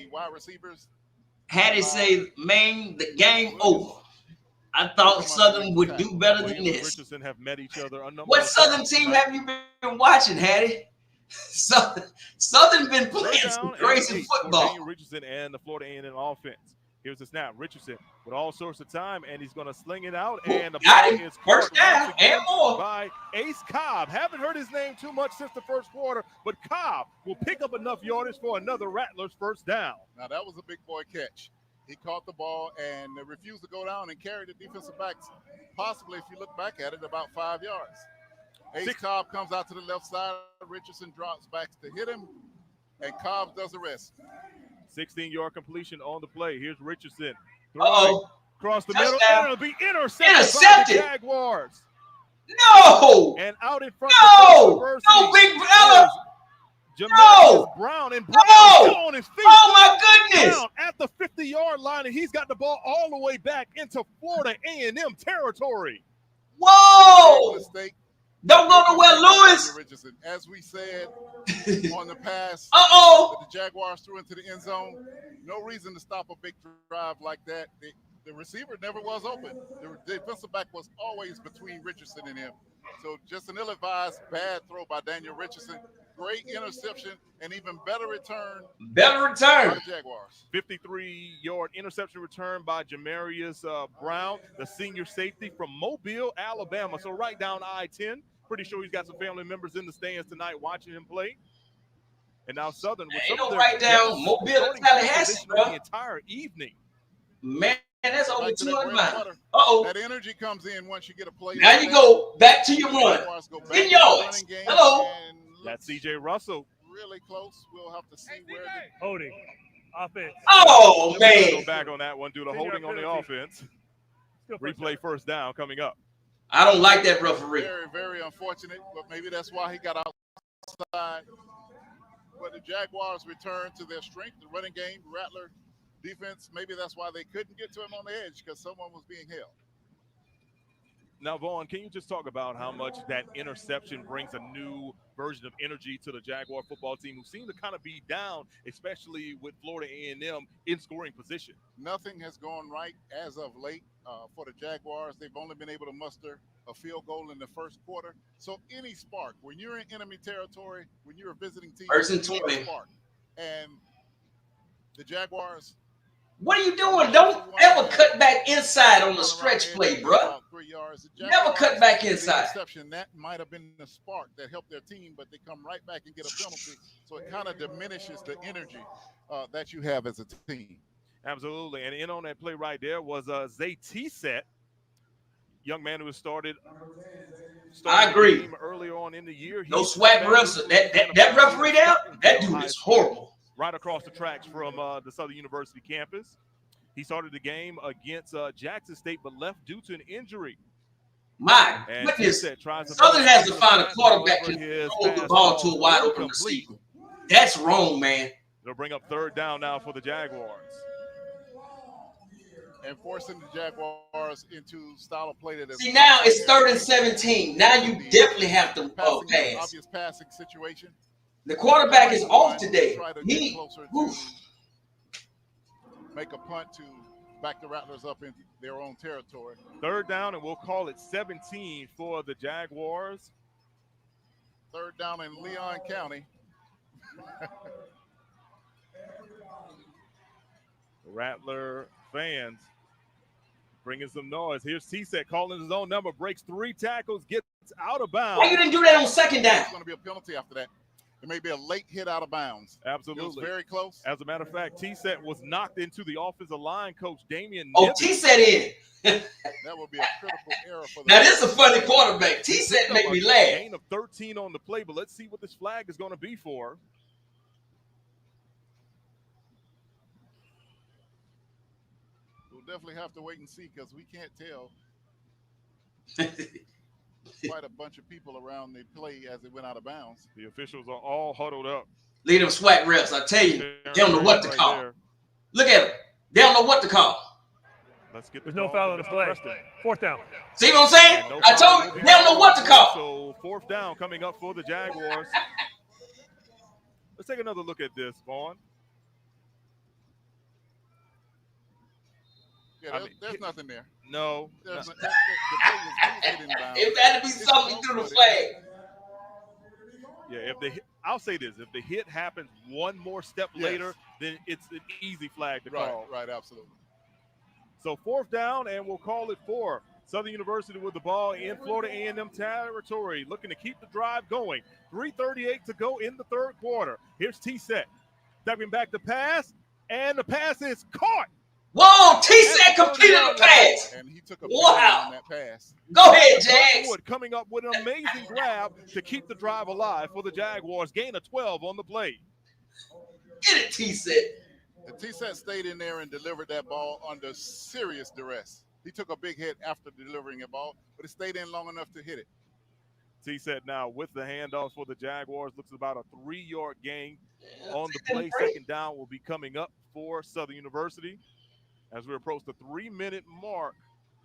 wide receivers. Had he say, man, the game over. I thought Southern would do better than this. Richardson have met each other. What Southern team have you been watching, Hattie? Southern been playing some crazy football. Daniel Richardson and the Florida A&M offense. Here's the snap. Richardson with all sorts of time, and he's going to sling it out. And the ball is first down and more by Ace Cobb. Haven't heard his name too much since the first quarter, but Cobb will pick up enough yardage for another Rattlers first down. Now, that was a big boy catch. He caught the ball and refused to go down and carry the defensive backs, possibly, if you look back at it, about 5 yards. Ace Cobb comes out to the left side. Richardson drops back to hit him, and Cobb does the rest. 16-yard completion on the play. Here's Richardson. Across the Touchdown. middle. And it'll be intercepted by the Jaguars. No! And out in front of no, Big Brother! Jamarius Brown, and Brown still on his feet. Oh, my goodness! Brown at the 50-yard line, and he's got the ball all the way back into Florida A&M territory. Whoa! Mistake. Don't go nowhere, Lewis. Richardson. As we said on the pass, that the Jaguars threw into the end zone. No reason to stop a big drive like that. The receiver never was open. The defensive back was always between Richardson and him. So just an ill-advised bad throw by Daniel Richardson. Great interception and even better return. Better return. By the Jaguars. 53-yard interception return by Jamarius Brown, the senior safety from Mobile, Alabama. So right down I-10. Pretty sure he's got some family members in the stands tonight watching him play. And now Southern with some of their right down Mobile, Tallahassee, bro. The entire evening. Man, that's over Back to that 200 bread and miles. butter. Uh-oh. That energy comes in once you get a play. Now like you that. go back to your The run. Jaguars go back 10 in the yards. running game. Hello. And That's C.J. Russell. really close. We'll have to see where the Holding. Offense. Oh, Go man. back on that one due to holding on the offense. Replay first down coming up. I don't like that referee. Very, very unfortunate, but maybe that's why he got outside. But the Jaguars returned to their strength, the running game, Rattler defense. Maybe that's why they couldn't get to him on the edge, because someone was being held. Now, Vaughn, can you just talk about how much that interception brings a new version of energy to the Jaguar football team, who seem to kind of be down, especially with Florida A&M in scoring position? Nothing has gone right as of late for the Jaguars. They've only been able to muster a field goal in the first quarter. So any spark, when you're in enemy territory, when you're a visiting team, First and you need 20. a spark. And the Jaguars. What are you doing? Don't ever cut back inside on the stretch play, bruh. Never cut back inside. Interception, that might have been the spark that helped their team, but they come right back and get a penalty. So it kind of diminishes the energy that you have as a team. Absolutely. And in on that play right there was Zay T-Set, young man who was started I agree. Earlier on in the year. No swag refs. That referee there, that dude is horrible. Right across the tracks from the Southern University campus. He started the game against Jackson State, but left due to an injury. My goodness. Southern has to find a quarterback who can throw the ball to a wide open receiver. That's wrong, man. They'll bring up third down now for the Jaguars. And forcing the Jaguars into style of play that is. See, now it's 3rd and 17. Now you definitely have to pass. Obvious passing situation. The quarterback is off today. Try to get closer to make a punt to back the Rattlers up in their own territory. Third down, and we'll call it 17 for the Jaguars. Third down in Leon County. Rattler fans bringing some noise. Here's T-Set calling his own number, breaks 3 tackles, gets out of bounds. Why you didn't do that on second down? It's going to be a penalty after that. It may be a late hit out of bounds. Absolutely. It was very close. As a matter of fact, T-Set was knocked into the offensive line coach, Damian Oh, Nibbs. T-Set in. That would be a critical error for the. Now, this is a funny quarterback. T-Set make me laugh. Gain of 13 on the play, but let's see what this flag is going to be for. We'll definitely have to wait and see, because we can't tell. Quite a bunch of people around the play as it went out of bounds. The officials are all huddled up. Lead them swag refs. I tell you, they don't know what to call. Look at them. They don't know what to call. Let's get There's no foul on the play. Fourth down. See what I'm saying? I told you, they don't know what to call. So fourth down coming up for the Jaguars. Let's take another look at this, Vaughn. Yeah, there's nothing there. No. The play was hit in bounds. It had to be something through the flag. Yeah, I'll say this: if the hit happens one more step later, then it's an easy flag to call. Right, absolutely. So fourth down, and we'll call it 4. Southern University with the ball in Florida A&M territory, looking to keep the drive going. 3:38 to go in the third quarter. Here's T-Set, stepping back to pass, and the pass is caught. Whoa, T-Set completed a pass. And he took a wow. on that pass. Go ahead, Jags. Coming up with an amazing grab to keep the drive alive for the Jaguars. Gain of 12 on the play. Get it, T-Set. And T-Set stayed in there and delivered that ball under serious duress. He took a big hit after delivering a ball, but it stayed in long enough to hit it. T-Set now with the handoff for the Jaguars. Looks about a 3-yard gain on the play. Second down will be coming up for Southern University as we approach the 3-minute mark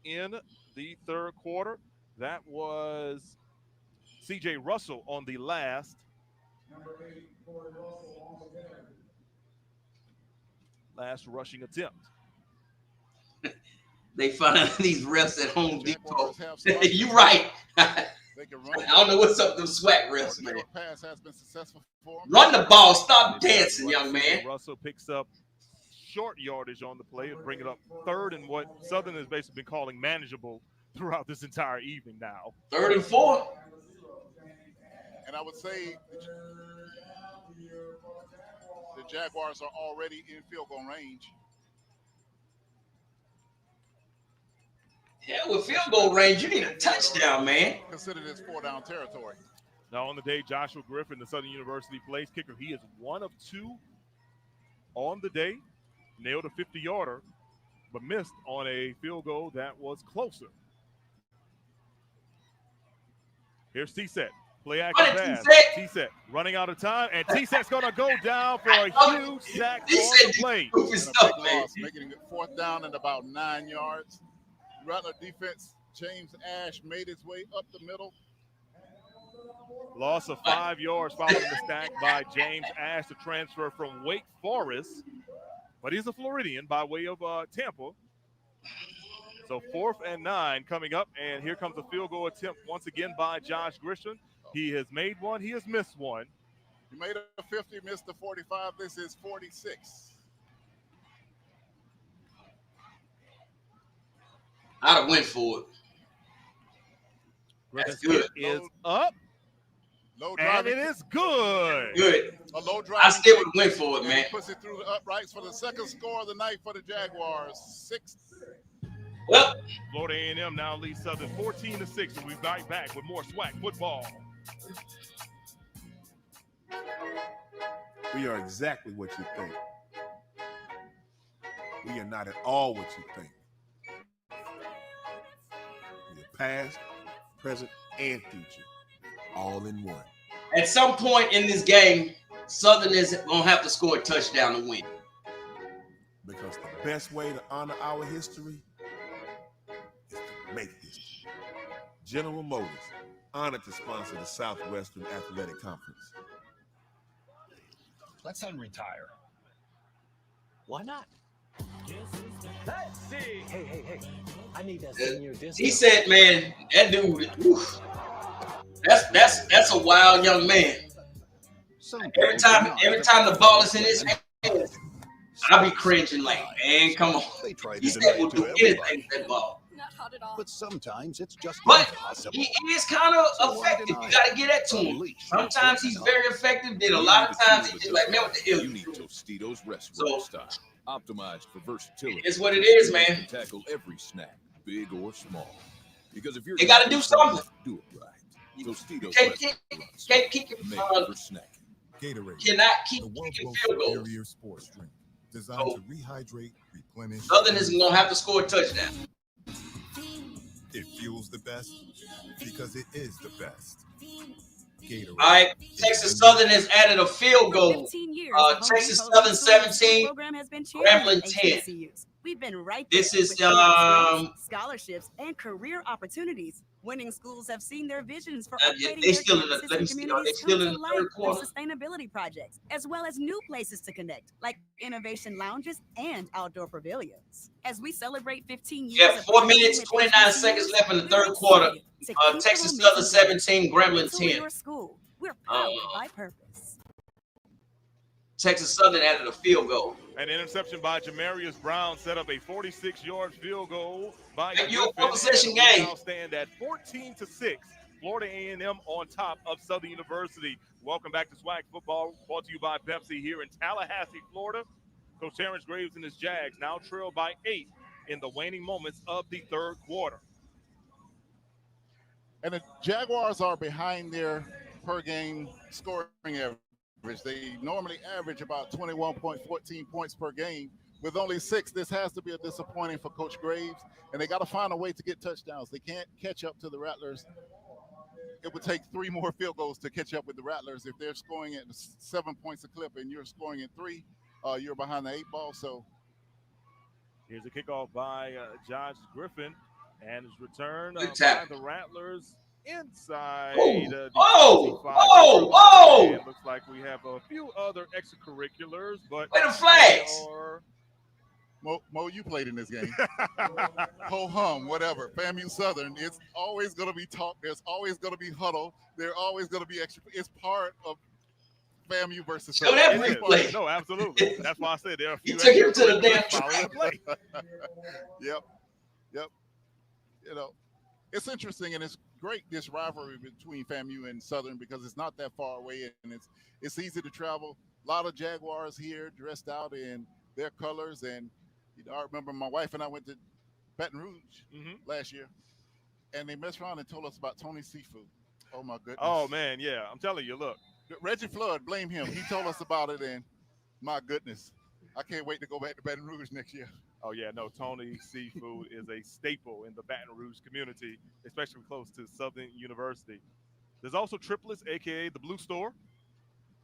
in the third quarter. That was C.J. Russell on the last rushing attempt. They find these refs at Home Depot. You right. I don't know what's up with them swag refs, man. Pass has been successful for him. Run the ball. Stop dancing, young man. Russell picks up short yardage on the play and bring it up third and what Southern has basically been calling manageable throughout this entire evening now. 3rd and 4. And I would say the Jaguars are already in field goal range. Yeah, with field goal range, you need a touchdown, man. Consider this 4-down territory. Now on the day, Joshua Griffin, the Southern University place kicker, he is 1 of 2 on the day. Nailed a 50-yarder, but missed on a field goal that was closer. Here's T-Set. Play action pass. T-Set running out of time, and T-Set's going to go down for a huge sack on the play. And a big loss, making it 4th down and about 9 yards. Rattler defense, James Ash made his way up the middle. Loss of 5 yards following the stack by James Ash, the transfer from Wake Forest. But he's a Floridian by way of Tampa. So 4th and 9 coming up, and here comes a field goal attempt once again by Josh Grisham. He has made one. He has missed one. He made a 50, missed the 45. This is 46. I'd have went for it. That's good. Is up. Low and it is good. Good. A low drive. I still would went for it, man. Puts it through the uprights for the second score of the night for the Jaguars. 6. Well, Florida A&M now leads Southern 14-6. We'll be right back with more SWAC football. We are exactly what you think. We are not at all what you think. We are past, present, and future, all in one. At some point in this game, Southern is going to have to score a touchdown to win. Because the best way to honor our history is to make history. General Motors, honored to sponsor the Southwestern Athletic Conference. Let's unretire. Why not? Let's see. Hey. I need that senior discount. He said, man, that dude, oof, that's a wild young man. Every time the ball is in his hands, I be cringing like, man, come on. He said we'll do anything with that ball. But sometimes it's just But impossible. he is kind of effective. You got to get that to him. Sometimes he's very effective. Then a lot of times he's just like, man, what the hell? You need Tostitos restaurant style, optimized for versatility. It's what it is, man. You can tackle every snack, big or small. Because if you're They got to do something. Do it right. Tostitos Can't keep made for snacking. Gatorade, cannot keep the world's kicking most field goals. superior sports drink, designed to rehydrate, replenish. Southern isn't going to have to score a touchdown. It fuels the best because it is the best. Gatorade. All right, Texas Southern has added a field goal. Texas Southern 17, Grambling 10. We've been right This there is with grants, scholarships and career opportunities. Winning schools have seen their visions for upgrading they their still in the, campuses let me and see, are they communities still come in to the life third quarter? with sustainability projects, as well as new places to connect, like innovation lounges and outdoor pavilions. As we celebrate 15 years, You have 4 minutes, 29 seconds left in the third quarter. Texas Southern 17, Grambling 10. Your school. We're powered by purpose. Texas Southern added a field goal. An interception by Jamarius Brown set up a 46-yard field goal by Make you a Griffin, possession and we game. now stand at 14-6. Florida A&M on top of Southern University. Welcome back to SWAC football, brought to you by Pepsi here in Tallahassee, Florida. Coach Terrence Graves and his Jags now trail by 8 in the waning moments of the third quarter. And the Jaguars are behind their per-game scoring average. They normally average about 21.14 points per game. With only 6, this has to be a disappointing for Coach Graves, and they got to find a way to get touchdowns. They can't catch up to the Rattlers. It would take 3 more field goals to catch up with the Rattlers. If they're scoring at 7 points a clip and you're scoring at 3, you're behind the 8 ball. So here's a kickoff by Josh Griffin, and his return by the Rattlers inside the 25. It looks like we have a few other extracurriculars, but where the flags? Mo, you played in this game. Ho-hum, whatever. FAMU Southern, it's always going to be talk. There's always going to be huddle. There's always going to be extra. It's part of FAMU versus Southern. No, absolutely. That's why I said there are a few. You took him to the damn play. Yep. You know, it's interesting, and it's great, this rivalry between FAMU and Southern, because it's not that far away, and it's easy to travel. A lot of Jaguars here dressed out in their colors, and I remember my wife and I went to Baton Rouge last year, and they messed around and told us about Tony's Seafood. Oh my goodness! Oh man, yeah, I'm telling you. Look, Reggie Flood, blame him. He told us about it, and my goodness, I can't wait to go back to Baton Rouge next year. oh yeah, no, Tony's Seafood is a staple in the Baton Rouge community, especially close to Southern University. There's also Triplets, aka the Blue Store.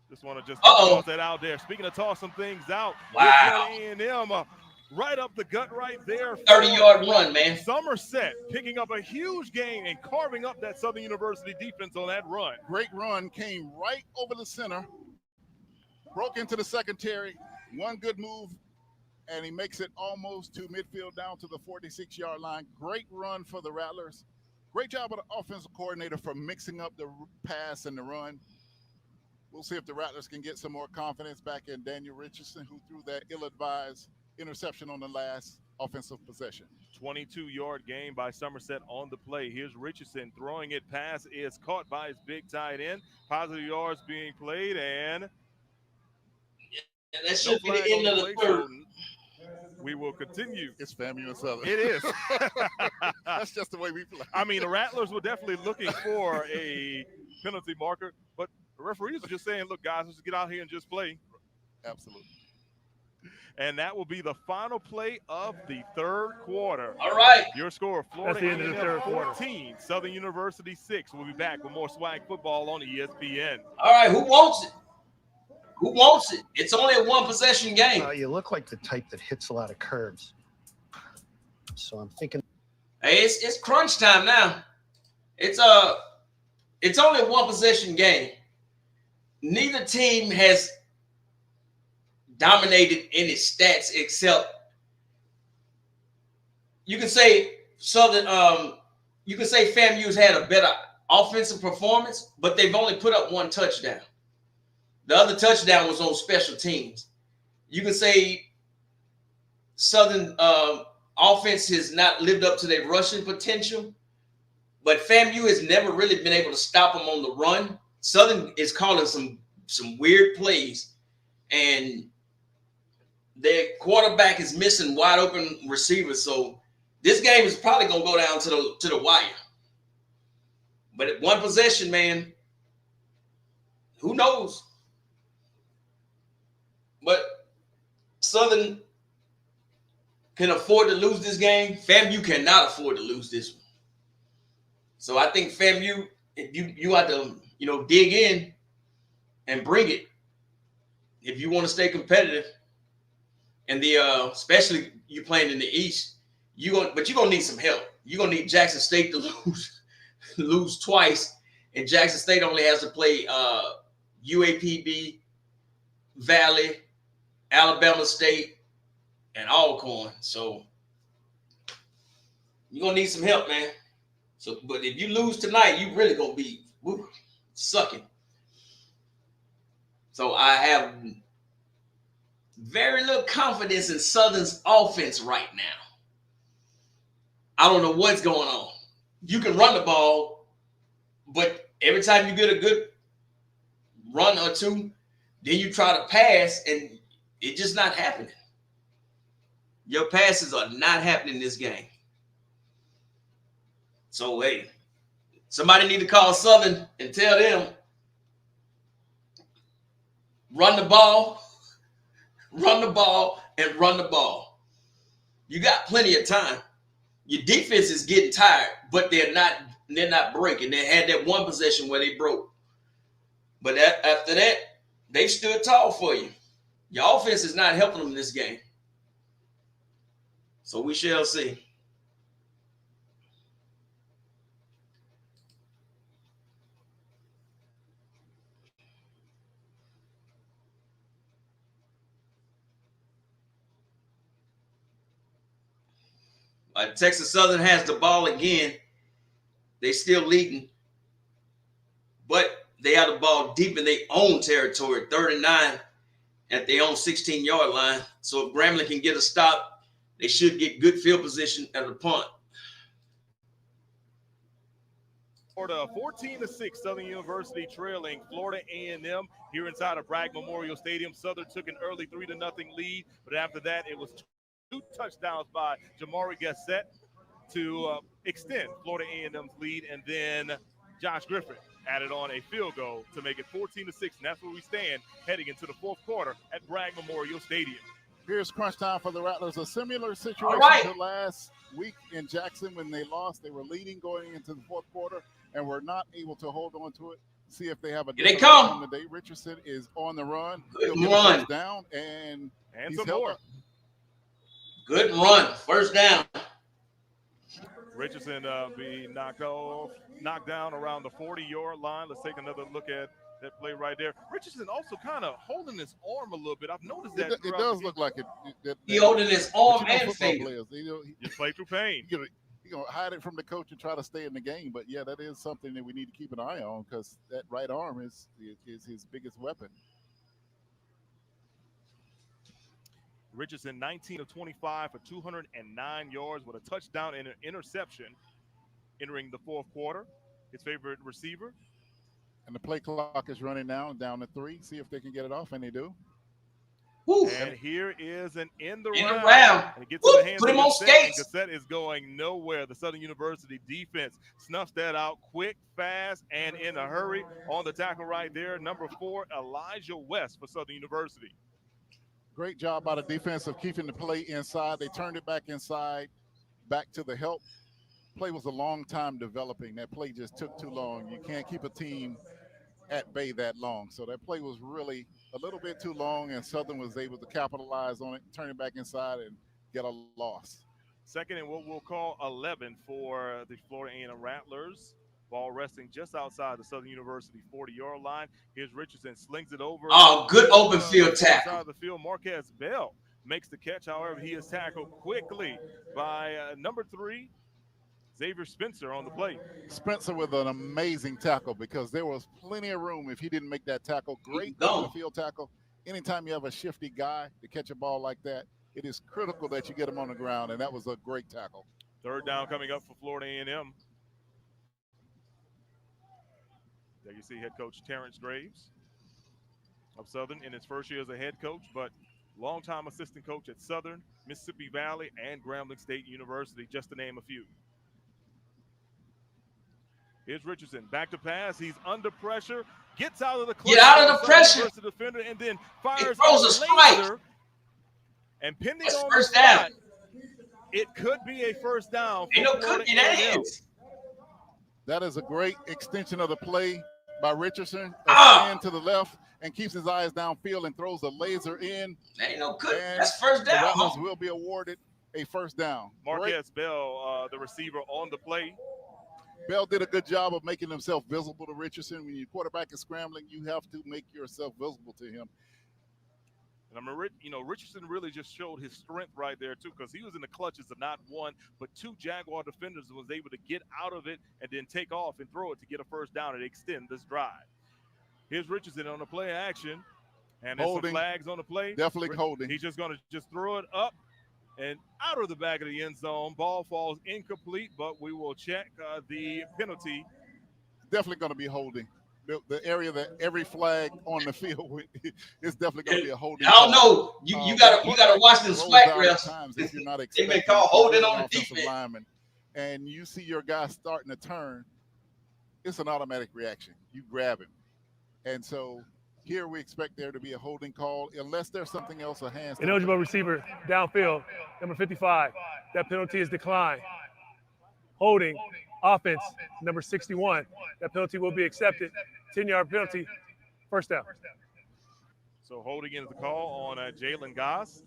Just want to just toss that out there. Speaking of toss some things out, here's Florida A&M right up the gut right there. 30-yard run, man. Somerset picking up a huge gain and carving up that Southern University defense on that run. Great run, came right over the center, broke into the secondary, one good move, and he makes it almost to midfield down to the 46-yard line. Great run for the Rattlers. Great job of the offensive coordinator for mixing up the pass and the run. We'll see if the Rattlers can get some more confidence back in Daniel Richardson, who threw that ill-advised interception on the last offensive possession. 22-yard gain by Somerset on the play. Here's Richardson throwing it. Pass is caught by his big tight end. Positive yards being played, and that should be the end of the third. We will continue. It's FAMU and Southern. It is. That's just the way we play. I mean, the Rattlers were definitely looking for a penalty marker, but the referees are just saying, look, guys, let's get out here and just play. Absolutely. And that will be the final play of the third quarter. All right. Your score, Florida That's the end of the third quarter. 14, Southern University 6. We'll be back with more swag football on ESPN. All right, who wants it? Who wants it? It's only a one-possession game. You look like the type that hits a lot of curves. So I'm thinking. Hey, it's crunch time now. It's only a one-possession game. Neither team has dominated any stats except you can say Southern. You can say FAMU's had a better offensive performance, but they've only put up one touchdown. The other touchdown was on special teams. You can say Southern offense has not lived up to their rushing potential, but FAMU has never really been able to stop them on the run. Southern is calling some weird plays, and their quarterback is missing wide open receivers. So this game is probably gonna go down to the wire. But at one possession, man, who knows? But Southern can afford to lose this game. FAMU cannot afford to lose this one. So I think FAMU, you have to, dig in and bring it if you want to stay competitive. And especially you playing in the East, but you're gonna need some help. You're gonna need Jackson State to lose twice, and Jackson State only has to play UAPB, Valley, Alabama State, and Alcorn. So you're gonna need some help, man. So, but if you lose tonight, you really gonna be sucking. So I have very little confidence in Southern's offense right now. I don't know what's going on. You can run the ball, but every time you get a good run or two, then you try to pass, and it's just not happening. Your passes are not happening in this game. So, hey, somebody need to call Southern and tell them, run the ball, and run the ball. You got plenty of time. Your defense is getting tired, but they're not breaking. They had that one possession where they broke. But after that, they stood tall for you. Your offense is not helping them in this game. So we shall see. Texas Southern has the ball again. They still leading, but they have the ball deep in their own territory, 39 at their own 16-yard line. So if Grambling can get a stop, they should get good field position at the punt. Florida 14-6, Southern University trailing Florida A&M here inside of Bragg Memorial Stadium. Southern took an early 3-0 lead, but after that it was touchdowns by Jamari Gassett to extend Florida A&M's lead, and then Josh Griffin added on a field goal to make it 14-6, and that's where we stand heading into the fourth quarter at Bragg Memorial Stadium. Here's crunch time for the Rattlers. A similar situation to last week in Jackson when they lost. They were leading going into the fourth quarter and were not able to hold on to it. See if they have a different outcome today. Richardson is on the run. He'll get a first down, and he's some held more. up. Good run. First down. Richardson be knocked down around the 40-yard line. Let's take another look at that play right there. Richardson also kind of holding his arm a little bit. I've noticed that. It does look like it. He holding his arm and finger. Players, you play through pain. You're going to hide it from the coach and try to stay in the game. But, yeah, that is something that we need to keep an eye on because that right arm is his biggest weapon. Richardson, 19 of 25 for 209 yards with a touchdown and an interception entering the fourth quarter. His favorite receiver. And the play clock is running now, down to 3. See if they can get it off, and they do. Woo. And here is an in the round. And it gets in the hands Put of him on Gassett, skates. and Gassett is going nowhere. The Southern University defense snuffs that out quick, fast, and in a hurry. On the tackle right there, number 4, Elijah West for Southern University. Great job by the defense of keeping the play inside. They turned it back inside, back to the help. Play was a long time developing. That play just took too long. You can't keep a team at bay that long. So that play was really a little bit too long, and Southern was able to capitalize on it, turn it back inside, and get a loss. Second and what we'll call 11 for the Florida A&M Rattlers. Ball resting just outside the Southern University 40-yard line. Here's Richardson, slings it over. Oh, good open field tackle. Outside the field, Marquez Bell makes the catch. However, he is tackled quickly by number 3, Xavier Spencer on the play. Spencer with an amazing tackle because there was plenty of room if he didn't make that tackle. Great open the field tackle. Anytime you have a shifty guy to catch a ball like that, it is critical that you get him on the ground, and that was a great tackle. Third down coming up for Florida A&M. There you see head coach Terrence Graves of Southern in his first year as a head coach, but longtime assistant coach at Southern, Mississippi Valley, and Grambling State University, just to name a few. Here's Richardson, back to pass. He's under pressure, gets out of the clutch. Get out of the pressure. The defender, and then fires throws a strike. And pending That's on first the spot, down. It could be a first down. Ain't no cookie, that is. That is a great extension of the play by Richardson. Hand to the left and keeps his eyes downfield and throws a laser in. That ain't no cookie. That's first down. The Rattlers will be awarded a first down. Marquez Bell, the receiver on the play. Bell did a good job of making himself visible to Richardson. When your quarterback is scrambling, you have to make yourself visible to him. And I mean, Richardson really just showed his strength right there, too, because he was in the clutches of not one, but 2 Jaguar defenders and was able to get out of it and then take off and throw it to get a first down and extend this drive. Here's Richardson on the play action. And there's some flags on the play. Definitely holding. He's just going to just throw it up and out of the back of the end zone. Ball falls incomplete, but we will check the penalty. Definitely going to be holding. The area that every flag on the field is definitely going to be a holding. I don't know. You gotta watch them swag refs. If you're not They may call holding on the defense. Lineman, and you see your guy starting to turn, it's an automatic reaction. You grab him, and so here we expect there to be a holding call unless there's something else. A hand. Ineligible receiver downfield, number 55. That penalty is declined. Holding. Offense, number 61. That penalty will be accepted. 10-yard penalty, first down. So holding in the call on Jalen Goss.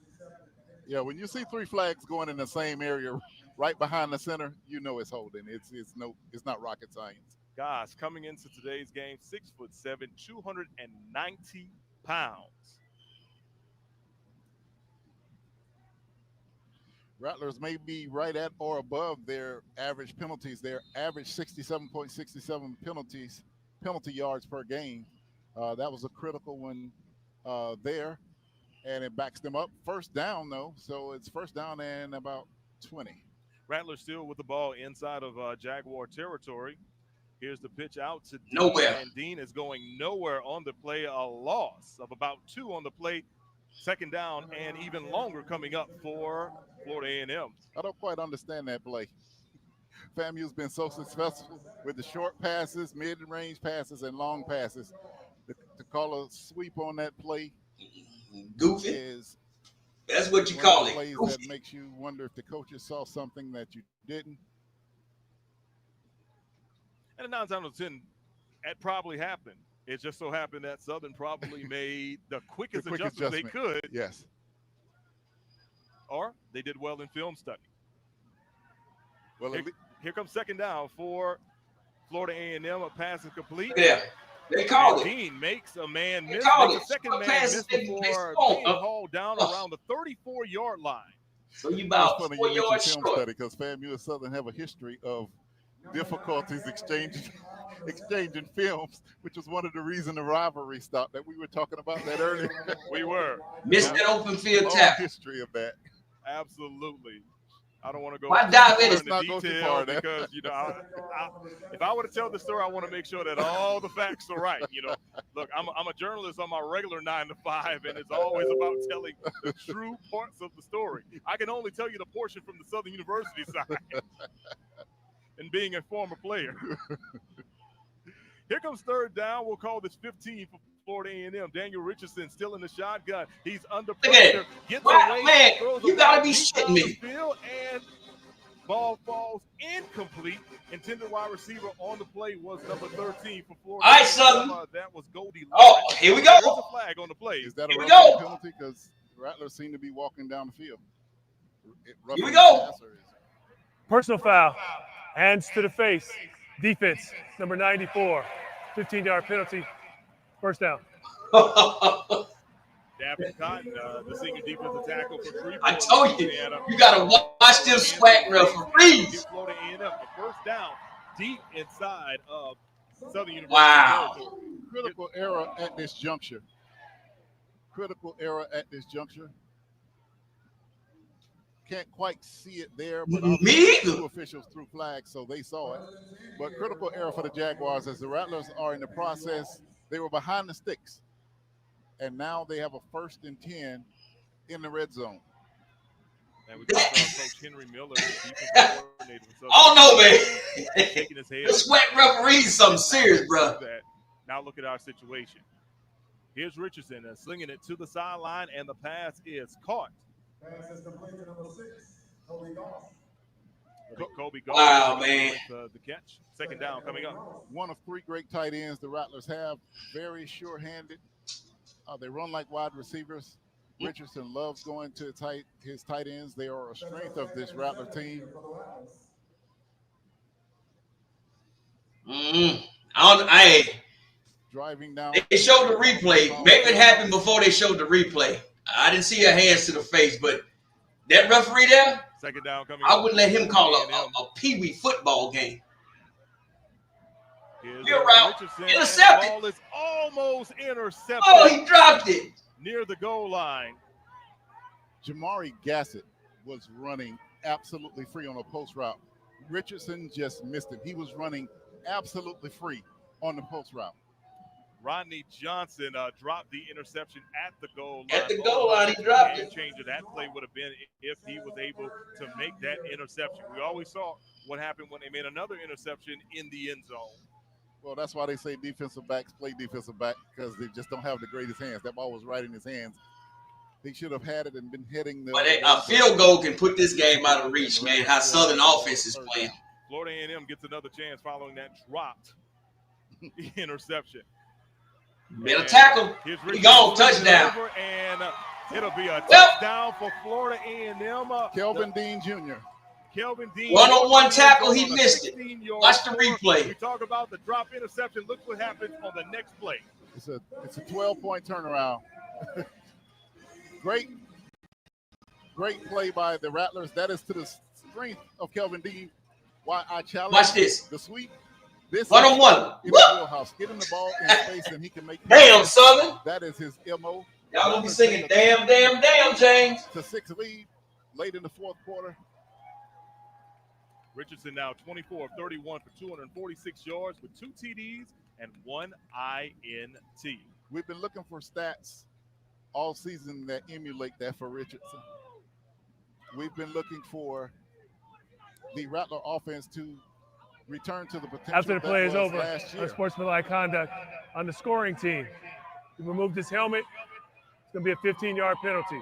Yeah, when you see 3 flags going in the same area right behind the center, you know it's holding. It's not rocket science. Goss coming into today's game, 6'7", 290 pounds. Rattlers may be right at or above their average penalties. Their average 67.67 penalty yards per game. That was a critical one there, and it backs them up. First down, though, so it's first down and about 20. Rattlers still with the ball inside of Jaguar territory. Here's the pitch out to nowhere. Dean, and Dean is going nowhere on the play. A loss of about 2 on the play. second down and even longer coming up for Florida A&M. I don't quite understand that play. FAMU's been so successful with the short passes, mid-range passes, and long passes. To call a sweep on that play Goofy. is That's what you one call of the it. plays Goofy. that makes you wonder if the coaches saw something that you didn't. And 9 times out of 10, that probably happened. It just so happened that Southern probably made the quickest adjustment they could. Yes. Or they did well in film study. Well, here comes second down for Florida A&M. A pass is complete. Yeah, they called it. Dean makes a man miss. Called Makes it. a second man Pass miss is before being hauled down around the 34-yard line. So you about 4 you mentioned yards film short. study because FAMU and Southern have a history of difficulties exchanging films, which was one of the reasons the rivalry stopped. That we were talking about that earlier. We were. Missed that open field Long tap. history of that. Absolutely. I don't want to go Why dive in? into detail because, you know, if I were to tell the story, I want to make sure that all the facts are right. You know, look, I'm a journalist on my regular 9 to 5, and it's always about telling the true parts of the story. I can only tell you the portion from the Southern University side and being a former player. Here comes third down. We'll call this 15 for Florida A&M. Daniel Richardson still in the shotgun. He's under pressure. Gets away. Man, throws you gotta be shitting me. field, and ball falls incomplete. Intended wide receiver on the play was number 13 for Florida. All right, Southern. That was Goldie. Oh, here we go. There's a flag on the play. Is that Here a we roughing go. penalty? Because Rattlers seem to be walking down the field. Here we go. Personal foul. Hands to the face. Defense, number 94. 15-yard penalty. First down. Daphne Cotton, the senior defensive tackle for Freeport. I told you, you got to watch them SWAC referees. Florida A&M, the first down deep inside of Southern University. Wow. Critical error at this juncture. Critical error at this juncture. Can't quite see it there, but two officials threw flags, so they saw it. But critical error for the Jaguars as the Rattlers are in the process. They were behind the sticks, and now they have a 1st and 10 in the red zone. And we got Coach Henry Miller, the defensive coordinator. Oh, no, man. Shaking his head. The SWAC referees is something serious, bro. Now look at our situation. Here's Richardson slinging it to the sideline, and the pass is caught. Pass is complete to number 6, Kobe Goff. Kobe Goff. Wow, man. With the catch. Second down coming up. One of 3 great tight ends the Rattlers have. Very sure-handed. They run like wide receivers. Richardson loves going to his tight ends. They are a strength of this Rattler team. Driving down. They showed the replay. Maybe it happened before they showed the replay. I didn't see her hands to the face, but that referee there, second down coming. I wouldn't let him call a pee-wee football game. You're around. Intercepted. The ball is almost intercepted. Oh, he dropped it. Near the goal line. Jamari Gassett was running absolutely free on a post route. Richardson just missed him. He was running absolutely free on the post route. Rodney Johnson dropped the interception at the goal line. At the goal line, he dropped it. Changer. That play would have been if he was able to make that interception. We always saw what happened when they made another interception in the end zone. Well, that's why they say defensive backs play defensive back, because they just don't have the greatest hands. That ball was right in his hands. He should have had it and been hitting the. But a field goal can put this game out of reach, man. How Southern offense is playing. Florida A&M gets another chance following that dropped interception. Made a tackle. He gone, touchdown. And it'll be a touchdown for Florida A&M. Kelvin Dean Jr. Kelvin Dean. One-on-one tackle, he missed it. Watch the replay. We talk about the drop interception. Look what happens on the next play. It's a 12-point turnaround. Great play by the Rattlers. That is to the strength of Kelvin Dean. Why I challenge. Watch this. The sweep. This one-on-one. In the wheelhouse. Get him the ball in space and he can make. Damn, Southern. That is his MO. Y'all gonna be singing damn, James. To 6 lead late in the fourth quarter. Richardson now 24 of 31 for 246 yards with 2 TDs and 1 INT. We've been looking for stats all season that emulate that for Richardson. We've been looking for the Rattler offense to return to the potential After the play is over, last year. unsportsmanlike conduct on the scoring team. He removed his helmet. It's going to be a 15-yard penalty.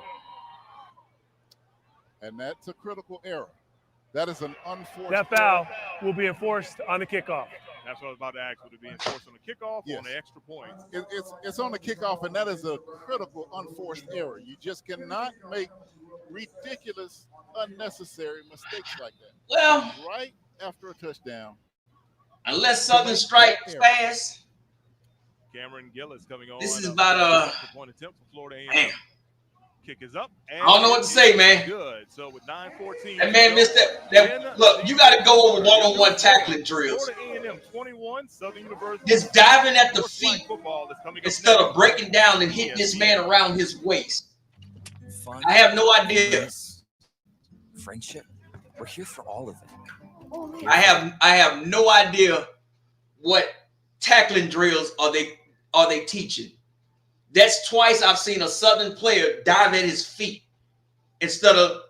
And that's a critical error. That is an unforced That foul will be enforced on the kickoff. That's what I was about to ask. Would it be enforced on the kickoff or on the extra points? It's on the kickoff, and that is a critical unforced error. You just cannot make ridiculous, unnecessary mistakes like that. Well, right after a touchdown. Unless Southern strikes fast. Cameron Gillis coming on. This is about point attempt for Florida A&M. Kick is up. And I don't know what to say, man. Good. So with 9:14. That man missed that. Look, you got to go over one-on-one tackling drills. Florida A&M 21, Southern University. Just diving at the feet instead of breaking down and hitting this man around his waist. Fun, I have no idea. Friendship. We're here for all of it. I have no idea what tackling drills are they teaching. That's twice I've seen a Southern player dive at his feet instead of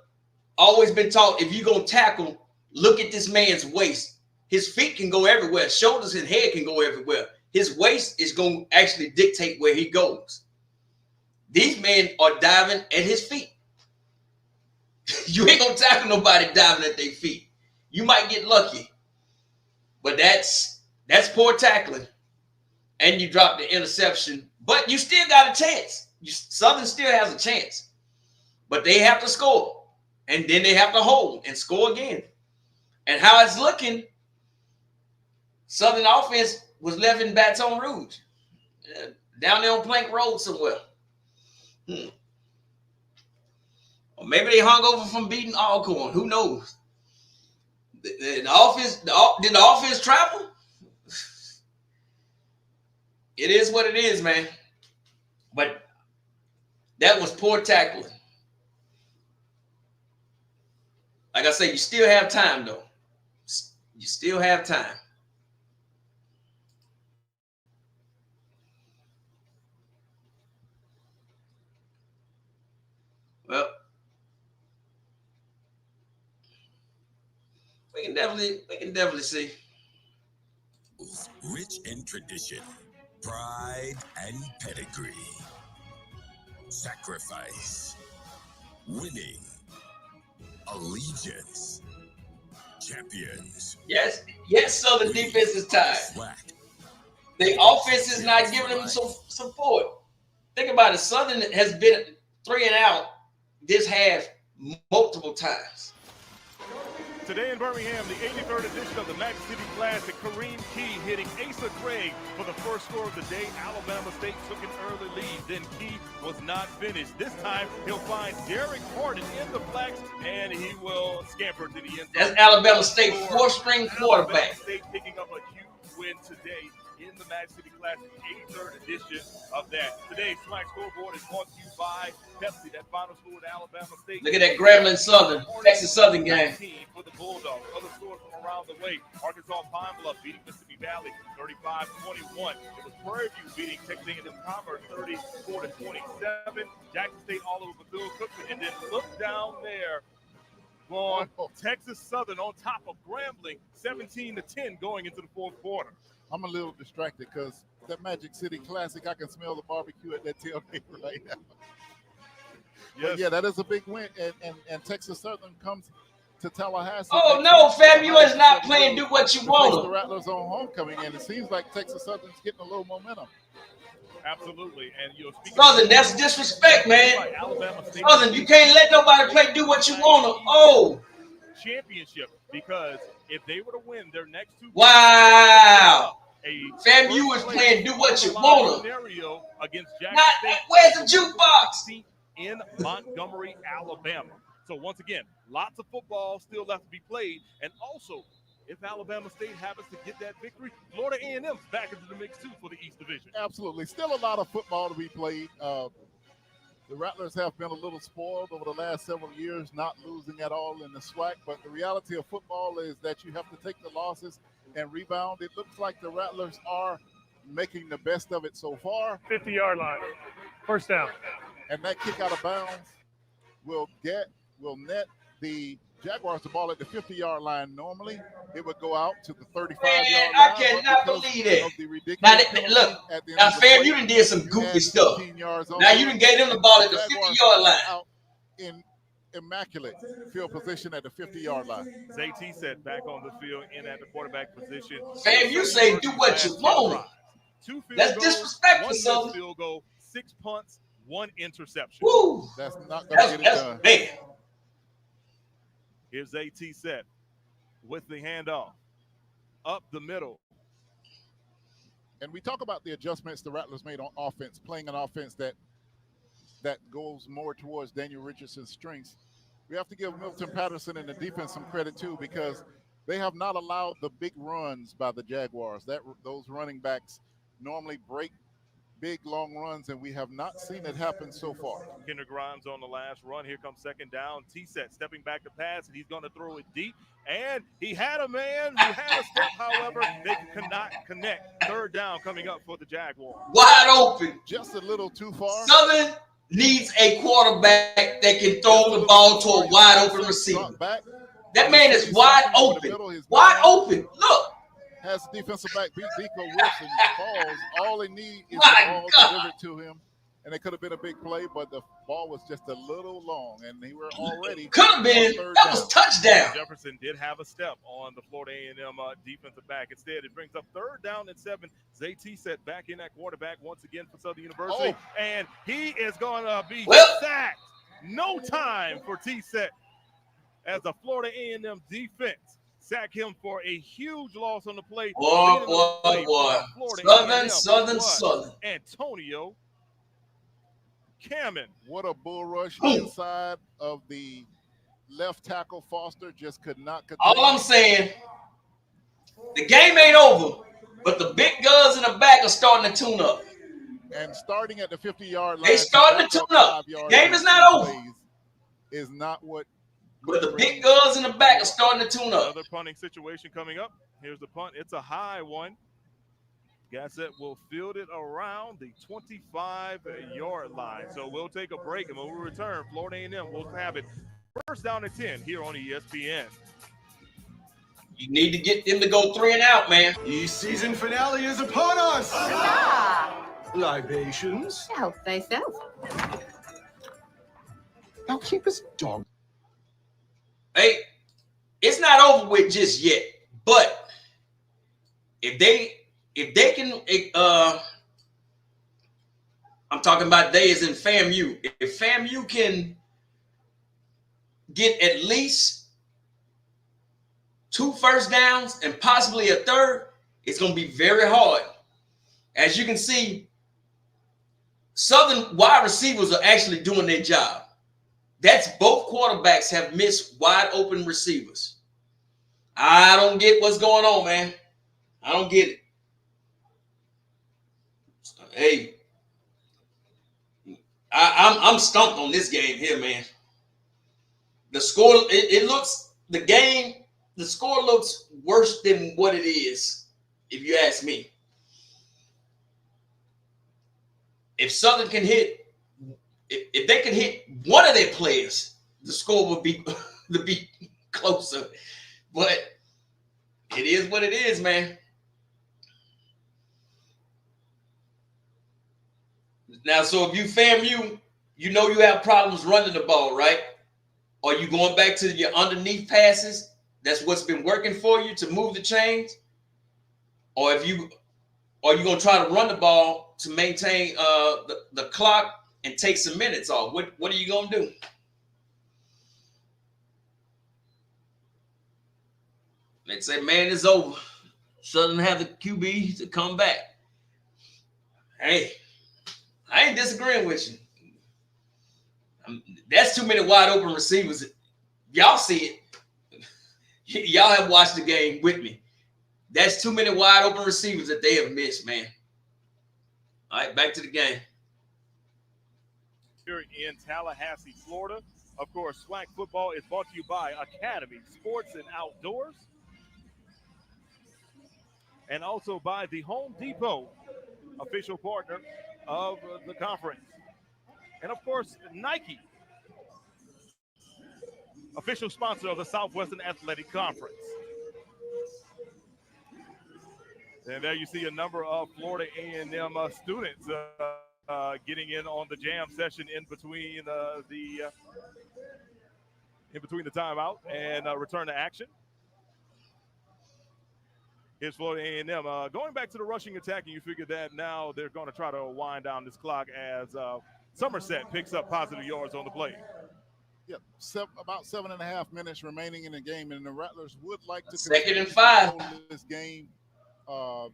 always been taught if you're going to tackle, look at this man's waist. His feet can go everywhere. Shoulders and head can go everywhere. His waist is going to actually dictate where he goes. These men are diving at his feet. You ain't going to tackle nobody diving at their feet. You might get lucky, but that's poor tackling. And you drop the interception, but you still got a chance. Southern still has a chance, but they have to score, and then they have to hold and score again. And how it's looking, Southern offense was left in Baton Rouge, down there on Plank Road somewhere. Or maybe they hung over from beating Alcorn. Who knows? The offense, did the offense travel? It is what it is, man. But that was poor tackling. Like I say, you still have time, though. You still have time. Well, we can definitely see. Rich in tradition, pride and pedigree, sacrifice, winning, allegiance, champions. Yes, Southern defense is tired. The offense is not giving them some support. Think about it. Southern has been 3 and out this half multiple times. Today in Birmingham, the 83rd edition of the Magic City Classic, Kareem Key hitting Asa Craig for the first score of the day. Alabama State took an early lead. Then Key was not finished. This time, he'll find Derek Harden in the flex, and he will scamper to the end zone. That's Alabama State four-string quarterback. Alabama State picking up a huge win today in the Magic City Classic, 83rd edition of that. Today's Slack scoreboard is brought to you by Pepsi. That final score at Alabama State. Look at that Grambling Southern, Texas Southern game. For the Bulldogs. Other scores from around the way. Arkansas Pine Bluff beating Mississippi Valley 35-21. It was Prairie View beating Texas A&M Commerce 34-27. Jackson State all over Bethune-Cookman. And then look down there on Texas Southern on top of Grambling 17-10 going into the fourth quarter. I'm a little distracted because that Magic City Classic, I can smell the barbecue at that tailgate right now. Yes. But yeah, that is a big win. And Texas Southern comes to Tallahassee. Oh, no, FAMU is not playing do what you want. The Rattlers on homecoming, and it seems like Texas Southern's getting a little momentum. Absolutely. And you're speaking Southern, that's disrespect, man. Southern, you can't let nobody play do what you want to. Oh. Championship, because if they were to win their next two wow. FAMU is playing do what you want to. Against Jackson State. Where's the jukebox? In Montgomery, Alabama. So once again, lots of football still left to be played. And also, if Alabama State happens to get that victory, Florida A&M's back into the mix too for the East Division. Absolutely. Still a lot of football to be played. The Rattlers have been a little spoiled over the last several years, not losing at all in the SWAC. But the reality of football is that you have to take the losses and rebound. It looks like the Rattlers are making the best of it so far. 50-yard line. First down. and that kick out of bounds will net the Jaguars the ball at the 50-yard line. Normally, it would go out to the 35-yard line. I cannot but believe because that. of the Now, ridiculous penalty look, at the end now, of the fam, play, you done did some goofy add stuff. 15 yards on Now, you done gave them the ball at the 50-yard line. Out in immaculate field position at the 50-yard line. ZT set back on the field in at the quarterback position. Fam, you say do what you want. 2 field That's goals, disrespectful, 1 missed son. field goal, 6 punts, 1 interception. Woo. That's not going to get it done. Man. Here's AT set with the handoff up the middle. And we talk about the adjustments the Rattlers made on offense, playing an offense that goes more towards Daniel Richardson's strengths. We have to give Milton Patterson and the defense some credit too, because they have not allowed the big runs by the Jaguars. Those running backs normally break big, long runs, and we have not seen it happen so far. Kendrick Grimes on the last run. Here comes second down. T-set stepping back to pass, and he's going to throw it deep. And he had a man who had a step, however, they cannot connect. Third down coming up for the Jaguars. Wide open. Just a little too far. Southern needs a quarterback that can throw the ball to a wide open receiver. That man is wide open. Wide open. Look. Has the defensive back beat Deco Wilson, falls. All they need is the ball delivered to him, and it could have been a big play, but the ball was just a little long, and they were already could have been. That was touchdown. Jefferson did have a step on the Florida A&M defensive back. Instead, it brings up 3rd down and 7. ZT set back in at quarterback once again for Southern University, and he is going to be sacked. No time for T-set as the Florida A&M defense sack him for a huge loss on the play. Southern. Antonio Cameron. What a bull rush inside of the left tackle. Foster just could not contain. All I'm saying, the game ain't over, but the big guns in the back are starting to tune up. And starting at the 50-yard line, they starting to tune up. Game is not over. Is not what. But the big guns in the back are starting to tune up. Another punting situation coming up. Here's the punt. It's a high one. Gassett will field it around the 25-yard line. So we'll take a break, and when we return, Florida A&M will have it 1st down and 10 here on ESPN. You need to get them to go 3 and out, man. The season finale is upon us. Ah. Libations. Help thyself. Now keep his dog. Hey, it's not over with just yet. But if they can, I'm talking about they as in FAMU. If FAMU can get at least 2 first downs and possibly a 3rd, it's going to be very hard. As you can see, Southern wide receivers are actually doing their job. That's both quarterbacks have missed wide open receivers. I don't get what's going on, man. I don't get it. Hey, I'm stumped on this game here, man. The score, the score looks worse than what it is, if you ask me. If Southern can hit, if they can hit one of their players, the score would be closer. But it is what it is, man. Now, so if you FAMU, you know you have problems running the ball, right? Are you going back to your underneath passes? That's what's been working for you to move the chains? Or are you going to try to run the ball to maintain the clock and take some minutes off? What are you going to do? Let's say, man, it's over. Southern have the QB to come back. Hey, I ain't disagreeing with you. That's too many wide open receivers. Y'all see it. Y'all have watched the game with me. That's too many wide open receivers that they have missed, man. All right, back to the game. Here in Tallahassee, Florida. Of course, SWAC football is brought to you by Academy Sports and Outdoors. And also by the Home Depot, official partner of the conference. And, of course, Nike, official sponsor of the Southwestern Athletic Conference. And there you see a number of Florida A&M students getting in on the jam session in between the timeout and return to action. Here's Florida A&M. Going back to the rushing attack, and you figure that now they're going to try to wind down this clock as Somerset picks up positive yards on the play. Yep, about 7.5 minutes remaining in the game, and the Rattlers would like to Second and 5. control this game.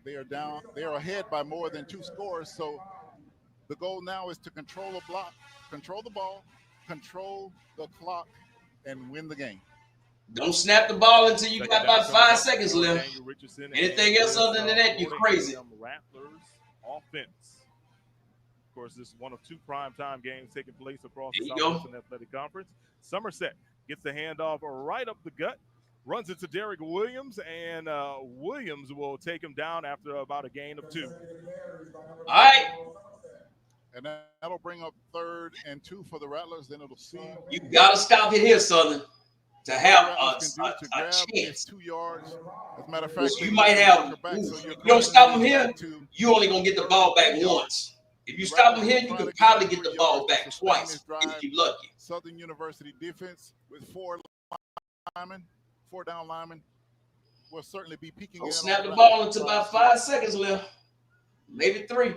They are down. They are ahead by more than 2 scores. So the goal now is to control the block, control the ball, control the clock, and win the game. Don't snap the ball until you got about 5 seconds left. Anything else other than that, you're crazy. Rattlers offense. Of course, this is one of 2 primetime games taking place across the Southwestern Athletic Conference. Somerset gets the handoff right up the gut, runs it to Derek Williams, and Williams will take him down after about a gain of 2. All right. And that'll bring up 3rd and 2 for the Rattlers. Then it'll see. You got to stop it here, Southern, to have a chance. 2 yards. As a matter of fact, you might have. You don't stop them here, you only gonna get the ball back once. If you stop them here, you can probably get the ball back twice if you're lucky. Southern University defense with 4 down linemen will certainly be peeking. Don't snap the ball until about 5 seconds left, maybe 3.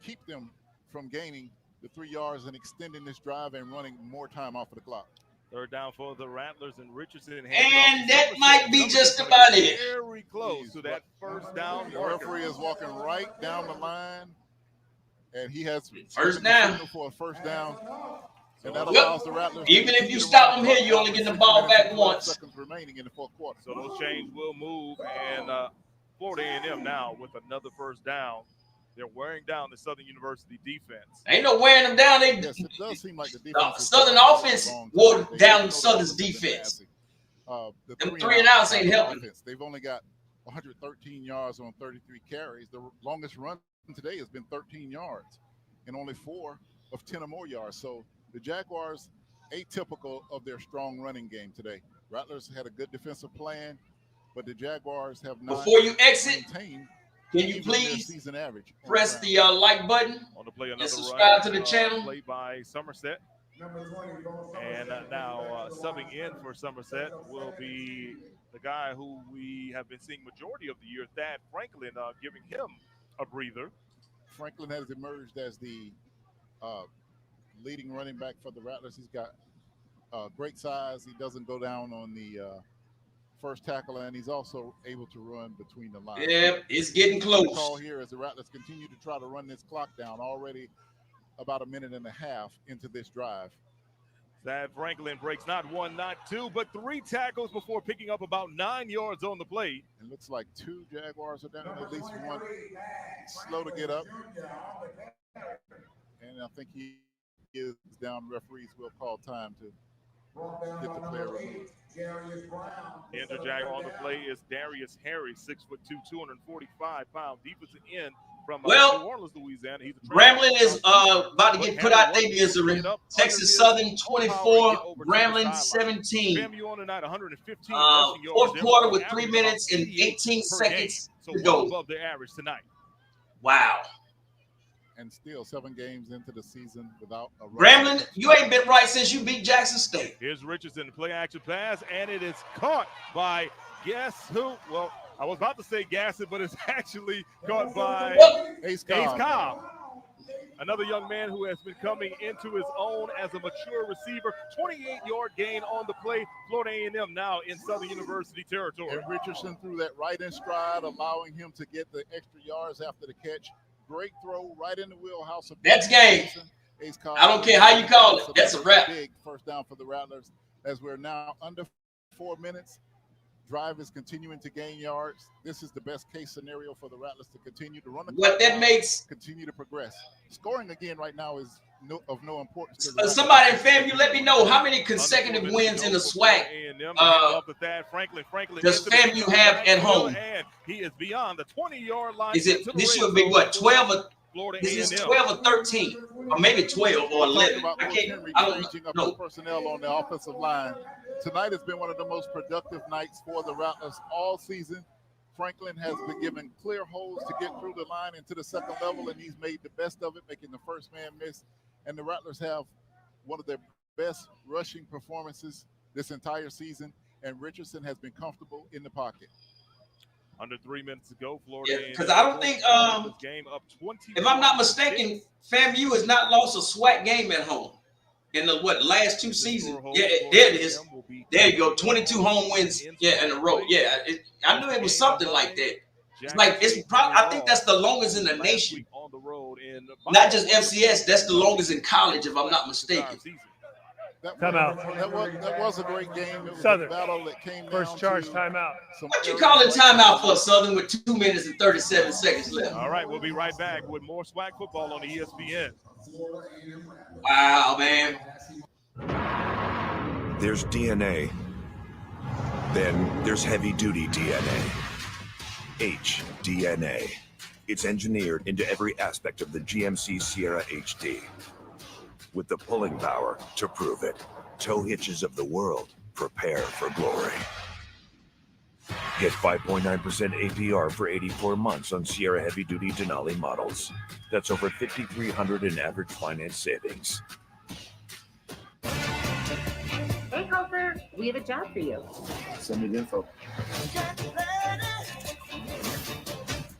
Keep them from gaining the 3 yards and extending this drive and running more time off of the clock. 3rd down for the Rattlers, and Richardson. And that might be just about it. Very close to that 1st down. The referee is walking right down the line, and he has 1st down for a 1st down. And that allows the Rattlers. Even if you stop them here, you only get the ball back once. Seconds remaining in the 4th quarter. So those chains will move, and Florida A&M now with another 1st down. They're wearing down the Southern University defense. Ain't no wearing them down. Yes, it does seem like the defense. Southern offense wore down Southern's defense. Them 3 and outs ain't helping. They've only got 113 yards on 33 carries. The longest run today has been 13 yards, and only 4 of 10 or more yards. So the Jaguars, atypical of their strong running game today. Rattlers had a good defensive plan, but the Jaguars have not. Before you exit, maintained can you please season average press the like button on the play, and subscribe to the channel? Played by Somerset. And now subbing in for Somerset will be the guy who we have been seeing majority of the year, Thad Franklin, giving him a breather. Franklin has emerged as the leading running back for the Rattlers. He's got great size. He doesn't go down on the first tackle, and he's also able to run between the lines. Yep, it's getting close. The call here as the Rattlers continue to try to run this clock down, already about 1.5 minutes into this drive. Thad Franklin breaks not 1, not 2, but 3 tackles before picking up about 9 yards on the play. It looks like 2 Jaguars are down, at least 1 slow to get up. And I think he is down. Referees will call time to get the player removed. And the Jaguar on the play is Darius Harris, 6'2", 245-pound defensive end from New Orleans, Louisiana. He's Grambling is about to get put out their misery. Texas Southern 24, Grambling 17. FAMU on tonight, 115 4th quarter with 3 minutes and 18 seconds to go. Above their average tonight. Wow. And still 7 games into the season without a Grambling, you ain't been right since you beat Jackson State. Here's Richardson, play action pass, and it is caught by guess who? Well, I was about to say Gassett, but it's actually caught by Ace Cobb. Another young man who has been coming into his own as a mature receiver. 28-yard gain on the play. Florida A&M now in Southern University territory. And Richardson threw that right in stride, allowing him to get the extra yards after the catch. Great throw right in the wheelhouse. That's game. I don't care how you call it. That's a wrap. Big 1st down for the Rattlers as we're now under 4 minutes. Drive is continuing to gain yards. This is the best case scenario for the Rattlers to continue to run the what that makes continue to progress. Scoring again right now is of no importance to the somebody in FAMU, let me know how many consecutive wins in the SWAC does FAMU have at home? He is beyond the 20-yard line. Is it this should be what, 12 or Florida This is A&M. 12 or 13, or maybe 12 or 11. About I Coach can't. Henry I don't changing up know. his personnel on the offensive line. Tonight has been one of the most productive nights for the Rattlers all season. Franklin has been given clear holes to get through the line into the second level, and he's made the best of it, making the first man miss. And the Rattlers have one of their best rushing performances this entire season, and Richardson has been comfortable in the pocket. Under 3 minutes to go, Florida. Yeah, because I don't think, this game up 20. if I'm not mistaken, FAMU has not lost a SWAC game at home in the last 2 seasons. Yeah, there it is. There you go, 22 home wins. Yeah, in a row. Yeah, I knew it was something like that. It's like it's probably. I think that's the longest in the nation. On the road in not just FCS. That's the longest in college, if I'm not mistaken. That was a great game. It was Southern. a battle that came First down charge to timeout. What you call it timeout for, Southern, with 2 minutes and 37 seconds left? All right, we'll be right back with more SWAC football on the ESPN. Wow, man. There's DNA. Then there's heavy-duty DNA. HDNA. It's engineered into every aspect of the GMC Sierra HD. With the pulling power to prove it. Tow hitches of the world, prepare for glory. Get 5.9% APR for 84 months on Sierra heavy-duty Denali models. That's over $5,300 in average finance savings. Hey, Helper, we have a job for you. Send me the info.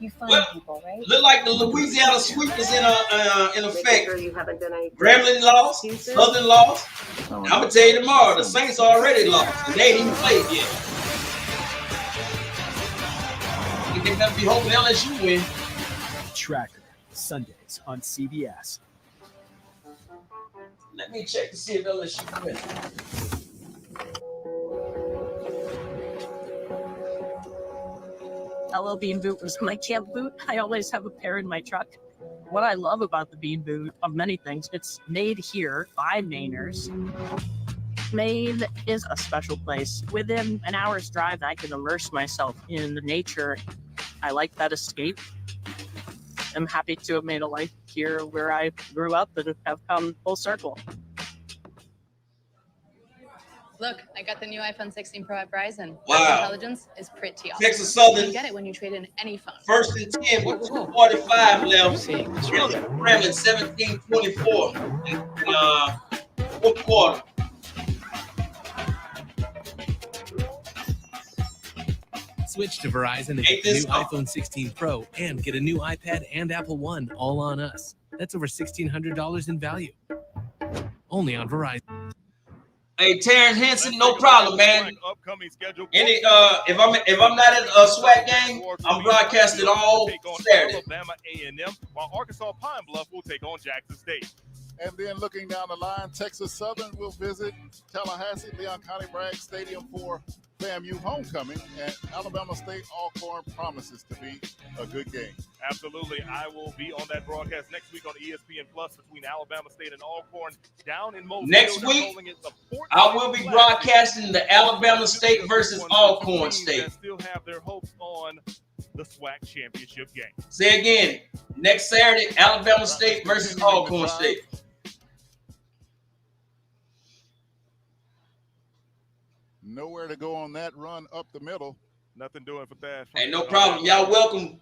You find people, right? Look like the Louisiana sweep is in effect. Sure you haven't done any Gremlin lost, Southern lost. I'm gonna tell you tomorrow, the Saints already lost. And they ain't even played yet. They better be hoping LSU win. Tracker, Sundays on CBS. Let me check to see if LSU win. LL Bean Boot was my camp boot. I always have a pair in my truck. What I love about the Bean Boot, of many things, it's made here by Mainers. Maine is a special place. Within an hour's drive, I can immerse myself in the nature. I like that escape. I'm happy to have made a life here where I grew up and have come full circle. Look, I got the new iPhone 16 Pro at Verizon. Wow. Intelligence is pretty awesome. Texas Southern. You can get it when you trade in any phone. First and 10 with 2:45 left. Gremlin 17-24 in fourth quarter. Switch to Verizon and get the new iPhone 16 Pro and get a new iPad and Apple One all on us. That's over $1,600 in value. Only on Verizon. Hey, Terrence Henson, no problem, man. Any if I'm not at a SWAC game, I'm broadcasting all Saturday. Alabama A&M, while Arkansas Pine Bluff will take on Jackson State. And then looking down the line, Texas Southern will visit Tallahassee, Leon County Bragg Stadium for FAMU homecoming, and Alabama State Alcorn promises to be a good game. Absolutely. I will be on that broadcast next week on ESPN Plus between Alabama State and Alcorn down in Mobile. Next week, I will be broadcasting the Alabama State versus Alcorn State. That still have their hopes on the SWAC championship game. Say again, next Saturday, Alabama State versus Alcorn State. Nowhere to go on that run up the middle. Nothing doing for that. Hey, no problem. Y'all welcome.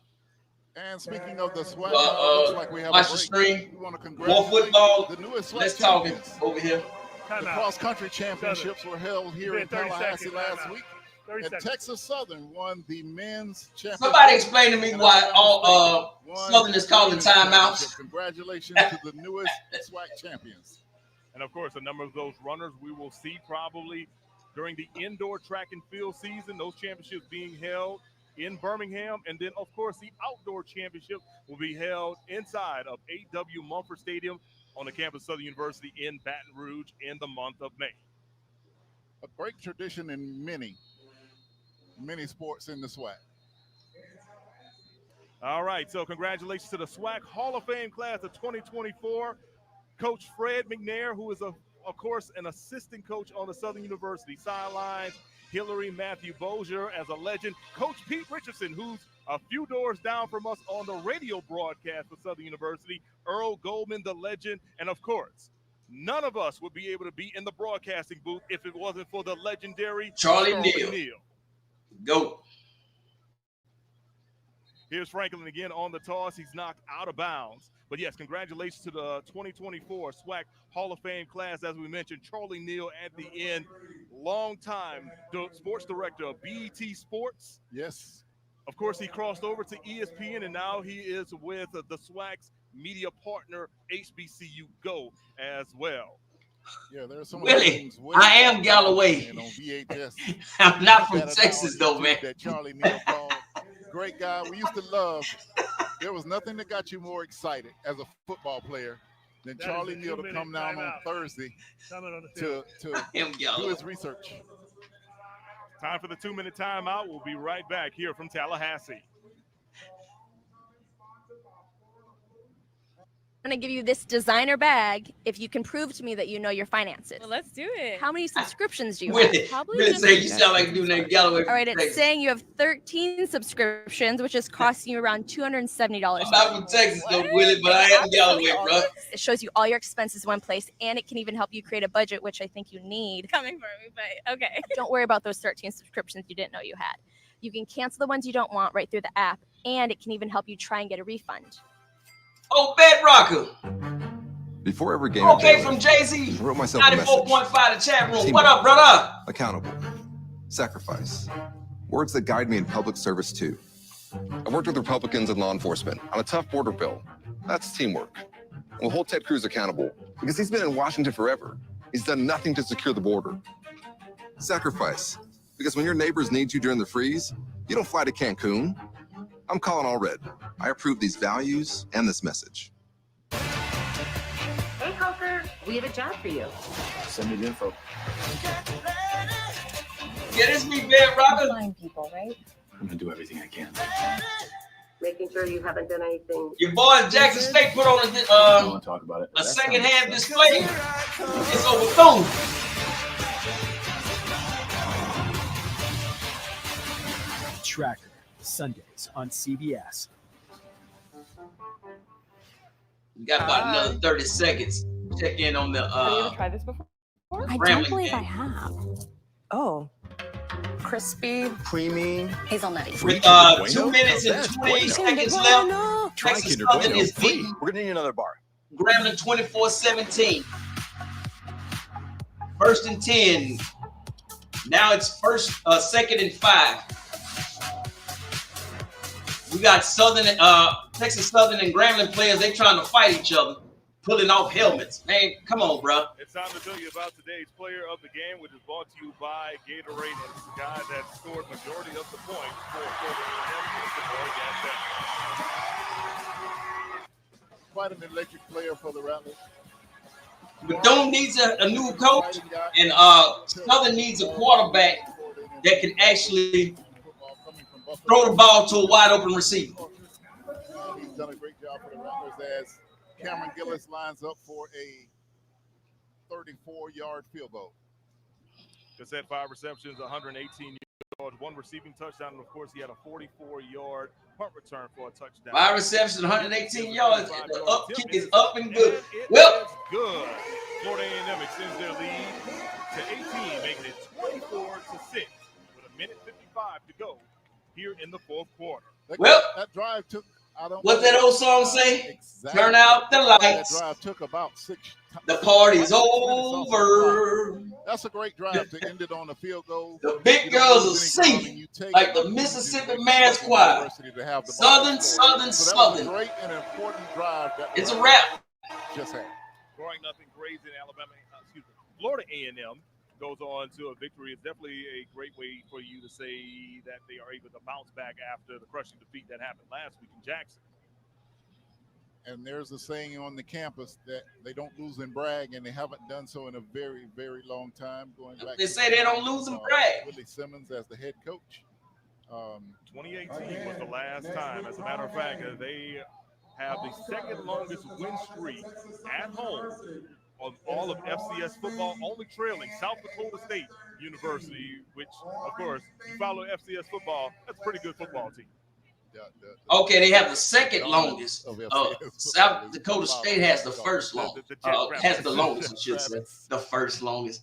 And speaking of the SWAC, looks like we have watch a the stream. We want to More congratulate football. the newest SWAC Let's talk it champions. over here. The cross-country championships were held here in Tallahassee last week. 30 And seconds. Texas Southern won the men's championship. Somebody explain to me why all Southern is calling timeouts. Congratulations to the newest SWAC champions. And of course, a number of those runners we will see probably during the indoor track and field season, those championships being held in Birmingham. And then, of course, the outdoor championship will be held inside of A.W. Mumford Stadium on the campus of Southern University in Baton Rouge in the month of May. A great tradition in many sports in the SWAC. All right, so congratulations to the SWAC Hall of Fame class of 2024. Coach Fred McNair, who is, of course, an assistant coach on the Southern University sidelines. Hillary, Matthew Bozier as a legend, Coach Pete Richardson, who's a few doors down from us on the radio broadcast for Southern University, Earl Goldman, the legend, and of course, none of us would be able to be in the broadcasting booth if it wasn't for the legendary Charlie Neal. Go. Here's Franklin again on the toss. He's knocked out of bounds. But yes, congratulations to the 2024 SWAC Hall of Fame class. As we mentioned, Charlie Neal at the end, longtime sports director of BET Sports. Yes. Of course, he crossed over to ESPN, and now he is with the SWAC's media partner, HBCU Go, as well. Yeah, there's some Willie, I am Galloway. On VHS. I'm not from Texas, though, man. That Charlie Neal called. Great guy. We used to love. There was nothing that got you more excited as a football player than Charlie Neal to come down on Thursday to do his research. Time for the 2-minute timeout. We'll be right back here from Tallahassee. I'm going to give you this designer bag if you can prove to me that you know your finances. Well, let's do it. How many subscriptions do you Willie, have? Probably Willie just say you sound like a dude named Galloway. All right, it's saying you have 13 subscriptions, which is costing you around $270. I'm not from Texas, though, Willie, but I am Galloway, bro. It shows you all your expenses in one place, and it can even help you create a budget, which I think you need. Coming for me, but okay. Don't worry about those 13 subscriptions you didn't know you had. You can cancel the ones you don't want right through the app, and it can even help you try and get a refund. Oh, Bedrocker. Before every game, okay, from Jay-Z, I wrote myself a message. 94.5 the chat room. Teamwork. What up, brother? Accountable. Sacrifice. Words that guide me in public service, too. I've worked with Republicans and law enforcement on a tough border bill. That's teamwork. We'll hold Ted Cruz accountable because he's been in Washington forever. He's done nothing to secure the border. Sacrifice. Because when your neighbors need you during the freeze, you don't fly to Cancun. I'm calling all red. I approve these values and this message. Hey, Coker, we have a job for you. Send me the info. Yeah, this me, Bedrocker. Find people, right? I'm gonna do everything I can. Making sure you haven't done anything. Your boys Jackson State put on I don't want to talk about it. a second-hand display. It's over Bethune. Tracker, Sundays on CBS. We got about another 30 seconds. Check in on the Have you ever tried this before? I don't believe I have. Oh. Crispy, creamy, hazelnutty. With 2 minutes and 20 seconds left, Texas Southern is beating We're gonna need another bar. Grambling 24-17. First and 10. Now it's second and 5. We got Texas Southern and Grambling players. They trying to fight each other, pulling off helmets. Man, come on, bro. It's time to tell you about today's player of the game, which is brought to you by Gatorade. And it's the guy that scored majority of the points for Quite an electric player for the Rattlers. Bethune needs a new coach, and Southern needs a quarterback that can actually throw the ball to a wide open receiver. He's done a great job for the Rattlers as Cameron Gillis lines up for a 34-yard field goal. Just had 5 receptions, 118 yards, 1 receiving touchdown, and of course he had a 44-yard punt return for a touchdown. 5 receptions, 118 yards. And the up kick is up and good. Well, good. Florida A&M extends their lead to 18, making it 24-6 with 1:55 to go here in the fourth quarter. That drive took. What's that old song say? Exactly. Turn out the lights. That drive took about 6. The party's over. That's a great drive to end it on a field goal. The big girls are singing like the Mississippi Mass Choir. Southern. That great and important drive. It's a wrap. Just had. Scoring nothing crazy in Alabama. Florida A&M goes on to a victory. It's definitely a great way for you to say that they are able to bounce back after the crushing defeat that happened last week in Jackson. And there's a saying on the campus that they don't lose and brag, and they haven't done so in a very, very long time. Going back, they say they don't lose and brag. Willie Simmons as the head coach. 2018 was the last time. As a matter of fact, they have the second longest win streak at home of all of FCS football, only trailing South Dakota State University, which, of course, you follow FCS football. That's a pretty good football team. Okay, they have the second longest. South Dakota State has the first longest. Has the longest, I should say. The first longest.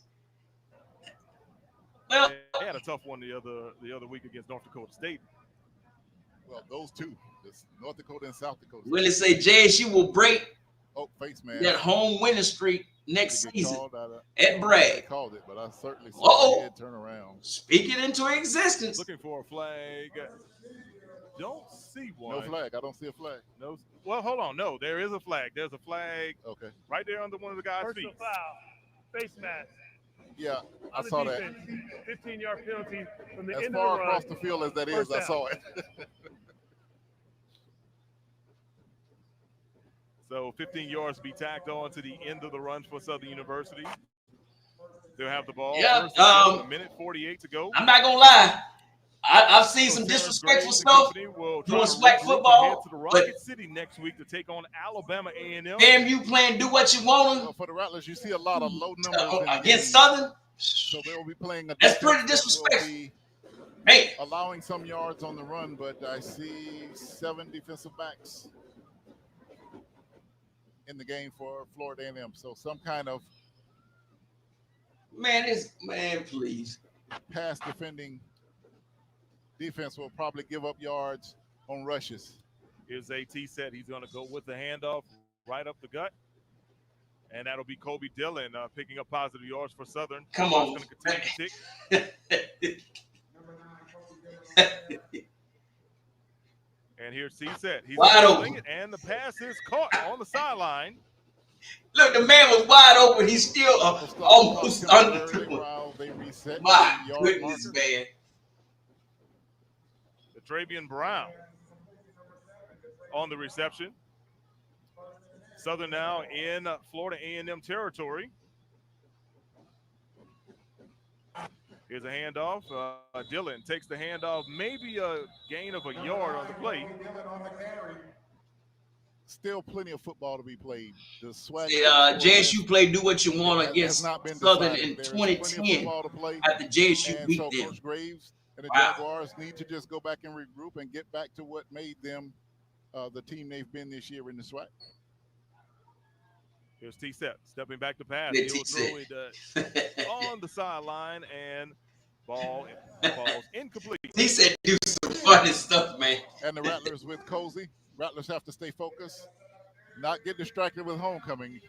Well, they had a tough one the other week against North Dakota State. Well, those two, North Dakota and South Dakota. Will it say JSU will break face that home winning streak next season at Bragg? Bragg? They called it, but I certainly saw their head turn around. Speak it into existence. Looking for a flag. Don't see one. No flag. I don't see a flag. No. Well, hold on. No, there is a flag. There's a flag. Okay. Right there under one of the guys' feet. Personal foul. Face mask. Yeah, I saw that. 15-yard penalty from the as end far of the across run. the field as that is, I saw it. So 15 yards to be tacked on to the end of the run for Southern University. They'll have the ball. Yeah, a minute 48 to go. I'm not gonna lie. I've seen some disrespectful stuff doing SWAC football, to the but Rocket City next week to take on Alabama A&M. FAMU playing do what you want them. Well, for the Rattlers, you see a lot of low numbers against Southern. So they'll be playing a That's pretty disrespectful. Man, allowing some yards on the run, but I see 7 defensive backs in the game for Florida A&M. So some kind of please. Pass defending defense will probably give up yards on rushes. Here's AT set. He's going to go with the handoff right up the gut. And that'll be Kobe Dillon picking up positive yards for Southern. Come on. Going to continue to tick. And here's T-Set. He's wide open. And the pass is caught on the sideline. Look, the man was wide open. He's still almost under. My goodness, man. The Travian Brown on the reception. Southern now in Florida A&M territory. Here's a handoff. Dillon takes the handoff, maybe a gain of a yard on the play. Still plenty of football to be played. The SWAC JSU played do what you want against Southern in 2010 after JSU beat them. Coach Graves and the Jaguars need to just go back and regroup and get back to what made them the team they've been this year in the SWAC. Here's T-Set stepping back to pass. He'll throw it on the sideline and ball's incomplete. T-Set do some funny stuff, man. And the Rattlers with Cozy. Rattlers have to stay focused, not get distracted with homecoming.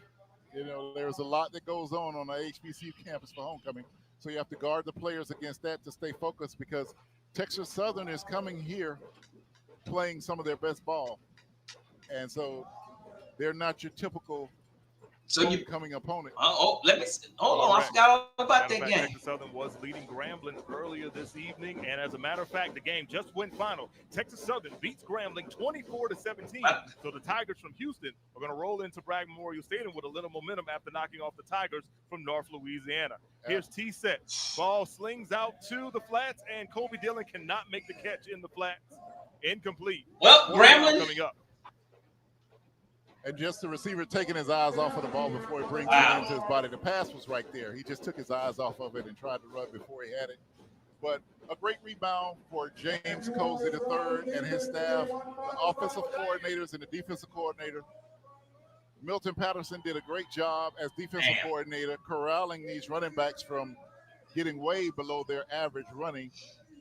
You know, there's a lot that goes on the HBCU campus for homecoming. So you have to guard the players against that to stay focused because Texas Southern is coming here playing some of their best ball. And so they're not your typical homecoming opponent. Let me hold on. I forgot all about that game. Texas Southern was leading Grambling earlier this evening, and as a matter of fact, the game just went final. Texas Southern beats Grambling 24-17. So the Tigers from Houston are going to roll into Bragg Memorial Stadium with a little momentum after knocking off the Tigers from North Louisiana. Here's T-Set. Ball slings out to the flats, and Kobe Dillon cannot make the catch in the flats. Incomplete. Well, Grambling coming up. And just the receiver taking his eyes off of the ball before he brings it into his body. The pass was right there. He just took his eyes off of it and tried to run before he had it. But a great rebound for James Cozy III and his staff, the offensive coordinators and the defensive coordinator. Milton Patterson did a great job as defensive coordinator, corralling these running backs from getting way below their average running.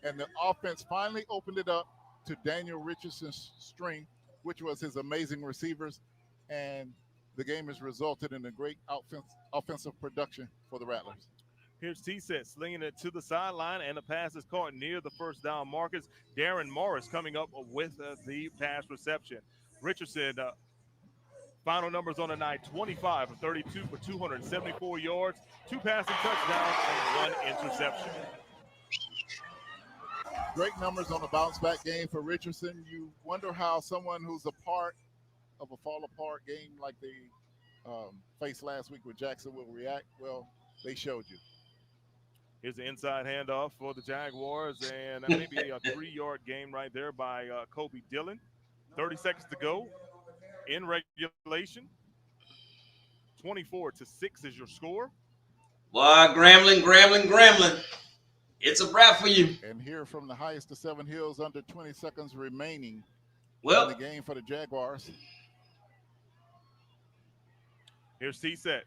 And the offense finally opened it up to Daniel Richardson's string, which was his amazing receivers. And the game has resulted in a great offensive production for the Rattlers. Here's T-Set slinging it to the sideline, and the pass is caught near the first down markers. Darren Morris coming up with the pass reception. Richardson, final numbers on the night, 25 of 32 for 274 yards, 2 passing touchdowns, and 1 interception. Great numbers on a bounce-back game for Richardson. You wonder how someone who's a part of a fall-apart game like they faced last week with Jackson will react. Well, they showed you. Here's the inside handoff for the Jaguars, and maybe a 3-yard game right there by Kobe Dillon. 30 seconds to go in regulation. 24-6 is your score. Boy, Grambling. It's a wrap for you. And here from the highest of Seven Hills, under 20 seconds remaining in the game for the Jaguars. Here's T-Set.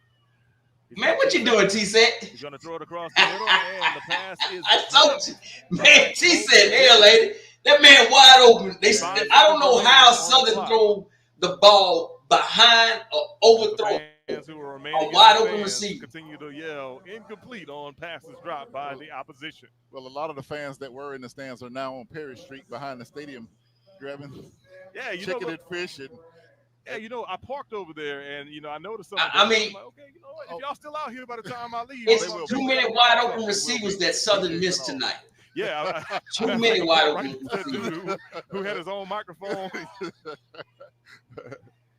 Man, what you doing, T-Set? He's going to throw it across the middle, and the pass is I told you. Man, T-Set, hell, lady. That man wide open. I don't know how Southern throw the ball behind or overthrow a wide open receiver. Continue to yell incomplete on passes dropped by the opposition. Well, a lot of the fans that were in the stands are now on Perry Street behind the stadium grabbing chicken and fish. And I parked over there, and I noticed something. I mean, like, okay, you know what? If y'all still out here by the time I leave, it's too many wide open receivers that Southern missed tonight. Yeah, too many wide open receivers. Who had his own microphone?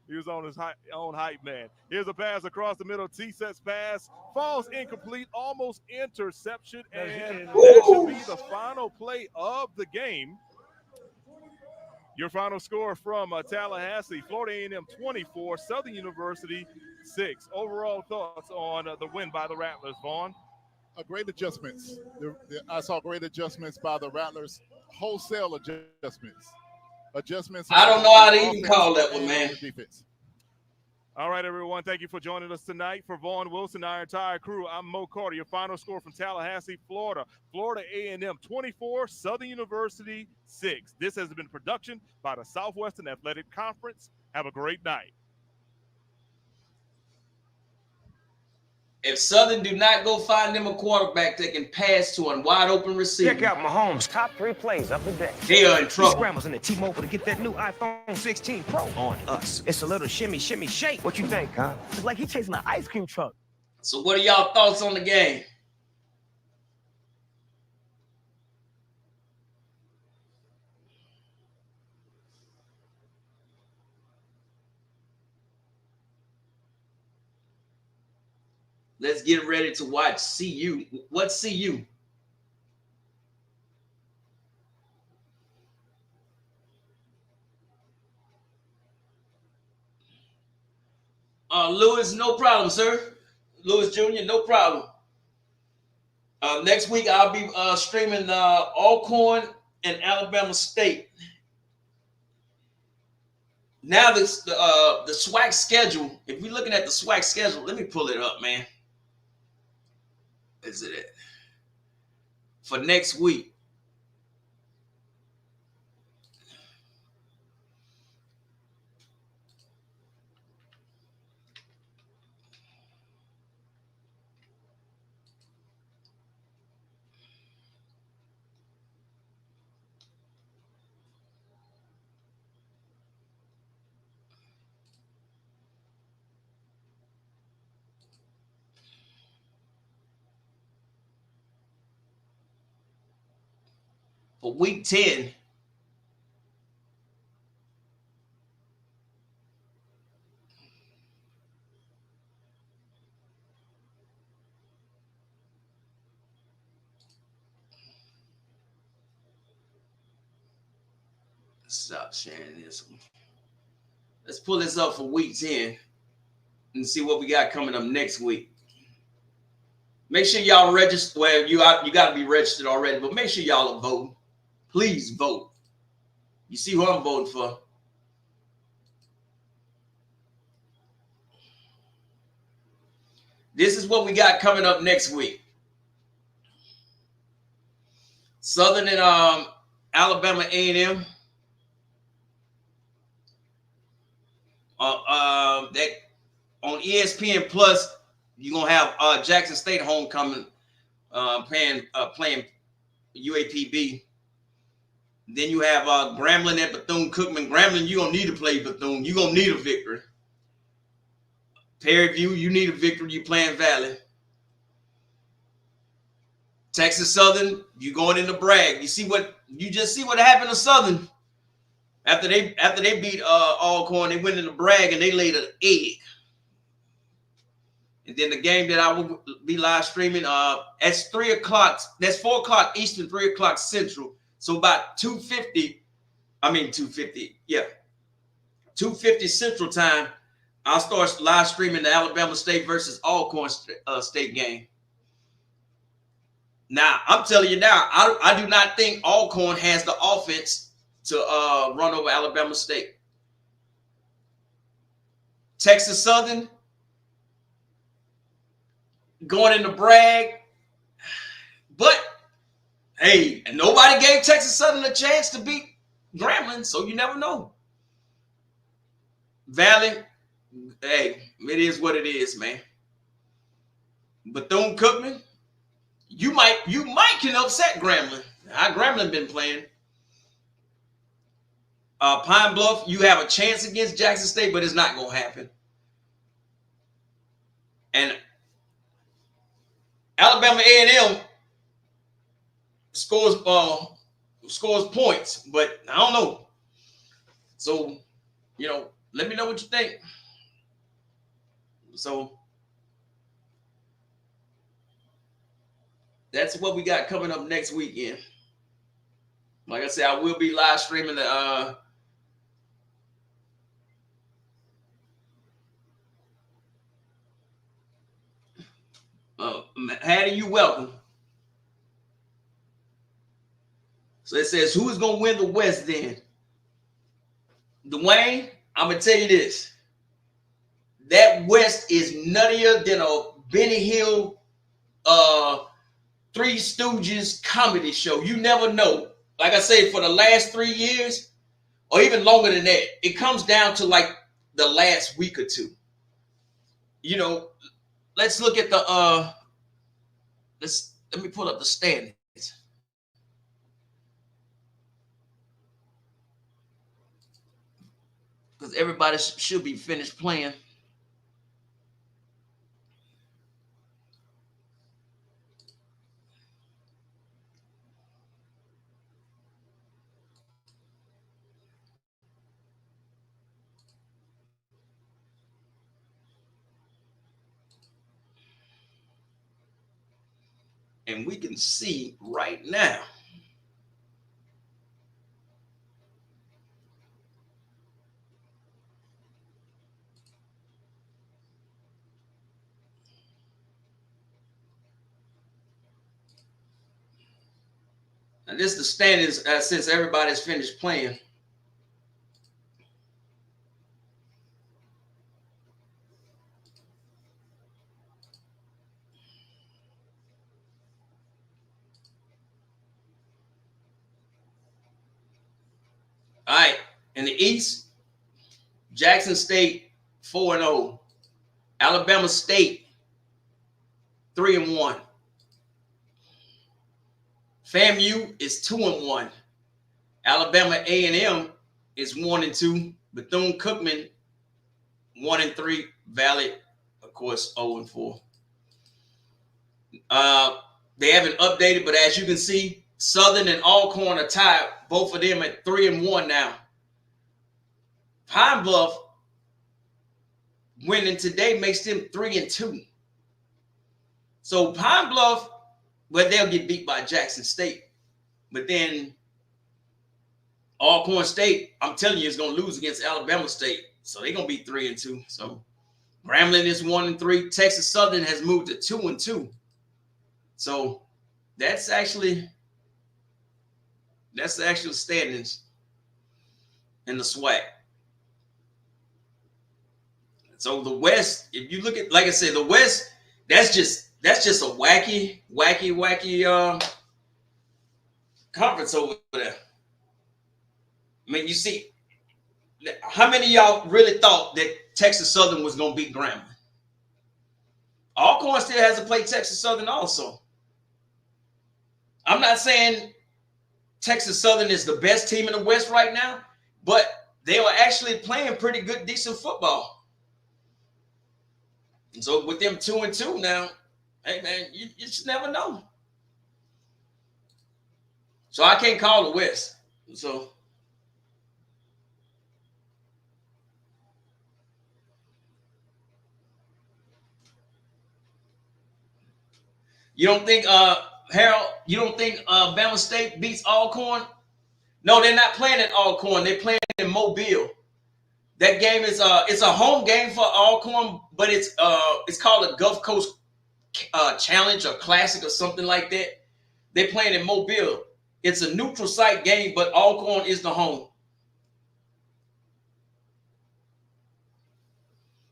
He was on his own hype man. Here's a pass across the middle. T-Set's pass falls incomplete, almost interception, and that should be the final play of the game. Your final score from Tallahassee, Florida A&M 24, Southern University 6. Overall thoughts on the win by the Rattlers, Vaughn? Great adjustments. I saw great adjustments by the Rattlers, wholesale adjustments. I don't know how to even call that one, man. Defense. All right, everyone. Thank you for joining us tonight. For Vaughn Wilson, our entire crew, I'm Mo Carter. Your final score from Tallahassee, Florida. Florida A&M 24, Southern University 6. This has been a production by the Southwestern Athletic Conference. Have a great night. If Southern do not go find them a quarterback that can pass to a wide open receiver. Check out Mahomes' top 3 plays of the day. They are in trouble. He scrambles in the T-Mobile to get that new iPhone 16 Pro on us. It's a little shimmy, shake. What you think, huh? It's like he's chasing an ice cream truck. So what are y'all thoughts on the game? Let's get ready to watch CU. What's CU? Lewis, no problem, sir. Lewis Jr., no problem. Next week, I'll be streaming Alcorn and Alabama State. Now, the SWAC schedule, if we're looking at the SWAC schedule, let me pull it up, man. Is it for next week? For week 10, stop sharing this one. Let's pull this up for week 10 and see what we got coming up next week. Make sure y'all register. Well, you got to be registered already, but make sure y'all are voting. Please vote. You see who I'm voting for. This is what we got coming up next week. Southern and Alabama A&M. That on ESPN Plus, you're gonna have Jackson State homecoming playing UAPB. Then you have Grambling at Bethune-Cookman. Grambling, you don't need to play Bethune. You're going to need a victory. Perry View, you need a victory. You playing Valley. Texas Southern, you going into Bragg. You just see what happened to Southern after they beat Alcorn. They went into Bragg and they laid an egg. And then the game that I will be live streaming, that's 3 o'clock. That's 4 o'clock Eastern, 3 o'clock Central. So about 2:50 Central Time, I'll start live streaming the Alabama State versus Alcorn State game. Now, I'm telling you now, I do not think Alcorn has the offense to run over Alabama State. Texas Southern going in to brag, but hey, nobody gave Texas Southern a chance to beat Grambling, so you never know. Valley, hey, it is what it is, man. Bethune-Cookman, you might can upset Grambling. How Grambling been playing? Pine Bluff, you have a chance against Jackson State, but it's not gonna happen. And Alabama A&M scores points, but I don't know. So, let me know what you think. So that's what we got coming up next weekend. Like I said, I will be live streaming the Hattie, you welcome. So it says, who is going to win the West then? Dwayne, I'm going to tell you this. That West is nuttier than a Benny Hill Three Stooges comedy show. You never know. Like I said, for the last 3 years, or even longer than that, it comes down to like the last week or two. Let's look at the let me pull up the standings. Because everybody should be finished playing. And we can see right now. And this is the standings since everybody's finished playing. All right, in the East, Jackson State 4-0, Alabama State 3-1, FAMU is 2-1, Alabama A&M is 1-2, Bethune-Cookman 1-3, Valley, of course, 0-4. They haven't updated, but as you can see, Southern and Alcorn are tied, both of them at 3-1 now. Pine Bluff winning today makes them 3-2. So Pine Bluff, well, they'll get beat by Jackson State. But then Alcorn State, I'm telling you, is going to lose against Alabama State. So they're going to be 3-2. So Grambling is 1-3. Texas Southern has moved to 2-2. So that's actually the actual standings in the SWAC. So the West, if you look at, like I said, the West, that's just a wacky conference over there. I mean, you see, how many of y'all really thought that Texas Southern was going to beat Grambling? Alcorn still has to play Texas Southern also. I'm not saying Texas Southern is the best team in the West right now, but they are actually playing pretty good, decent football. And so with them 2-2 now, hey man, you just never know. So I can't call the West. So you don't think Harold, you don't think Bama State beats Alcorn? No, they're not playing at Alcorn. They're playing in Mobile. That game is it's a home game for Alcorn, but it's called a Gulf Coast Challenge or Classic or something like that. They're playing in Mobile. It's a neutral site game, but Alcorn is the home.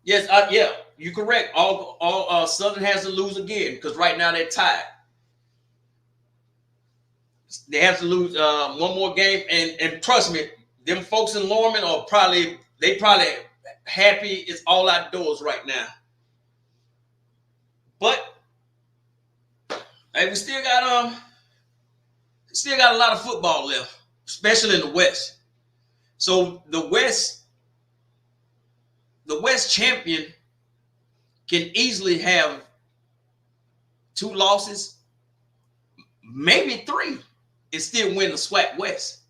Yes, yeah, you're correct. All Southern has to lose again because right now they're tied. They have to lose one more game, and trust me, them folks in Lorman are probably happy it's all outdoors right now. But hey, we still got a lot of football left, especially in the West. So the West champion can easily have 2 losses, maybe 3, and still win the SWAC West.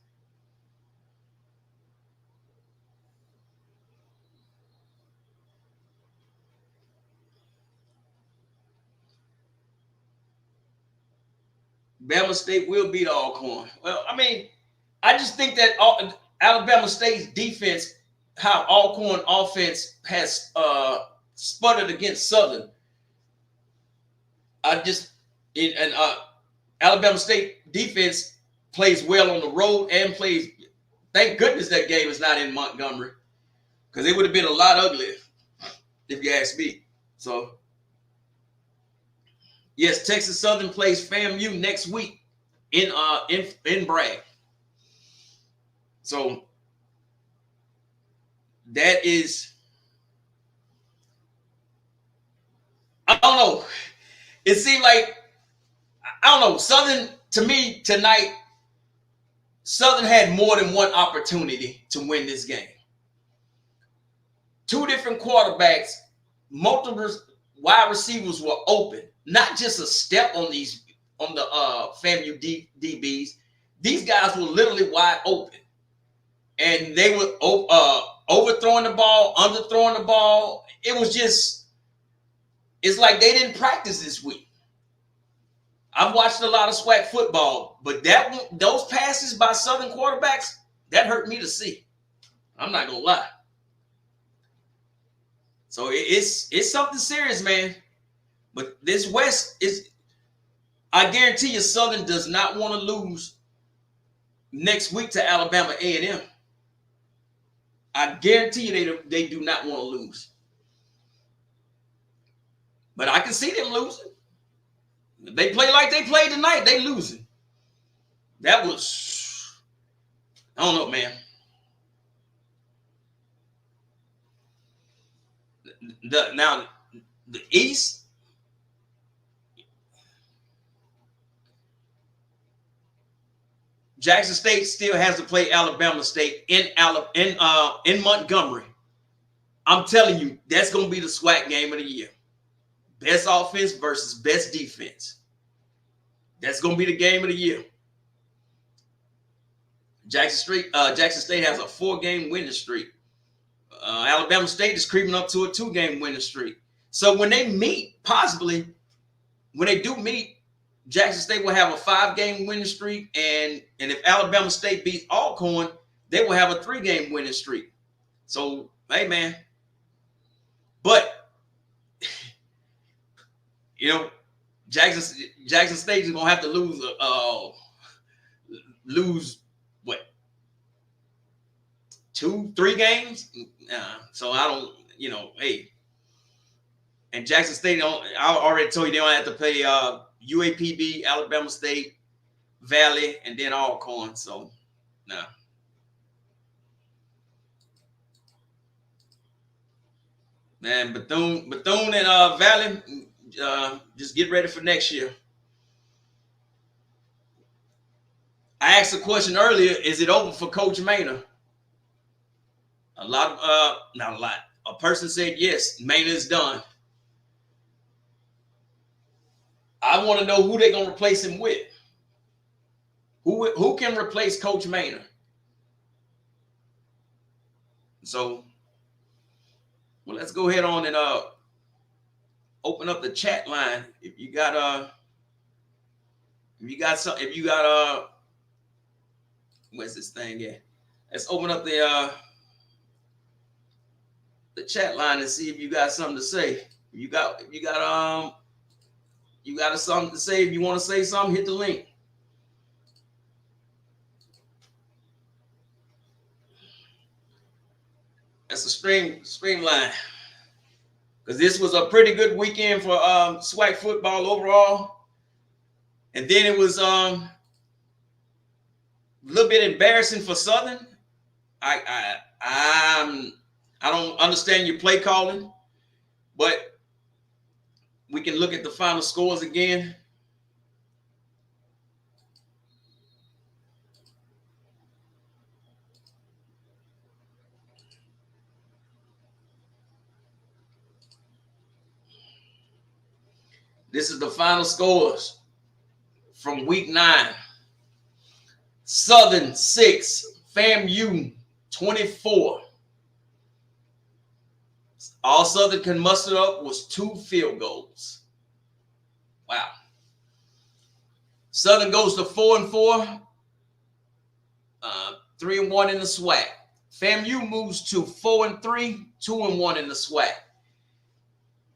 Bama State will beat Alcorn. Well, I mean, I just think that Alabama State's defense, how Alcorn offense has sputtered against Southern. Alabama State defense plays well on the road and plays. Thank goodness that game is not in Montgomery, because it would have been a lot uglier, if you ask me. So, yes, Texas Southern plays FAMU next week in Bragg. So that is, I don't know. It seemed like, I don't know, Southern, to me tonight, Southern had more than one opportunity to win this game. 2 different quarterbacks, multiple wide receivers were open. Not just a step on the FAMU DBs. These guys were literally wide open. And they were overthrowing the ball, underthrowing the ball. It's like they didn't practice this week. I've watched a lot of SWAC football, but those passes by Southern quarterbacks, that hurt me to see. I'm not gonna lie. So it's something serious, man. But this West is, I guarantee you, Southern does not want to lose next week to Alabama A&M. I guarantee you they do not want to lose. But I can see them losing. If they play like they played tonight, they losing. That was, I don't know, man. Now, the East, Jackson State still has to play Alabama State in Montgomery. I'm telling you, that's going to be the SWAC game of the year. Best offense versus best defense. That's going to be the game of the year. Jackson State has a 4-game winning streak. Alabama State is creeping up to a 2-game winning streak. So when they meet, possibly, when they do meet, Jackson State will have a 5-game winning streak, and if Alabama State beats Alcorn, they will have a 3-game winning streak. So, hey, man. But, you know, Jackson State is gonna have to lose what, 2-3 games. So I don't, hey. And Jackson State, I already told you they don't have to play UAPB, Alabama State, Valley, and then Alcorn. So, nah. Man, Bethune and Valley, just get ready for next year. I asked a question earlier, is it over for Coach Maynard? Not a lot. A person said yes, Maynard is done. I want to know who they're going to replace him with. Who can replace Coach Maynard? So, well, let's go ahead on and open up the chat line. If you got where's this thing at? Let's open up the chat line and see if you got something to say. If you got something to say, if you want to say something, hit the link. That's a streamline. Because this was a pretty good weekend for SWAC football overall. And then it was a little bit embarrassing for Southern. I don't understand your play calling, but we can look at the final scores again. This is the final scores from week 9. Southern 6, FAMU 24. All Southern can muster up was 2 field goals. Wow. Southern goes to 4-4, 3-1 in the SWAC. FAMU moves to 4-3, 2-1 in the SWAC.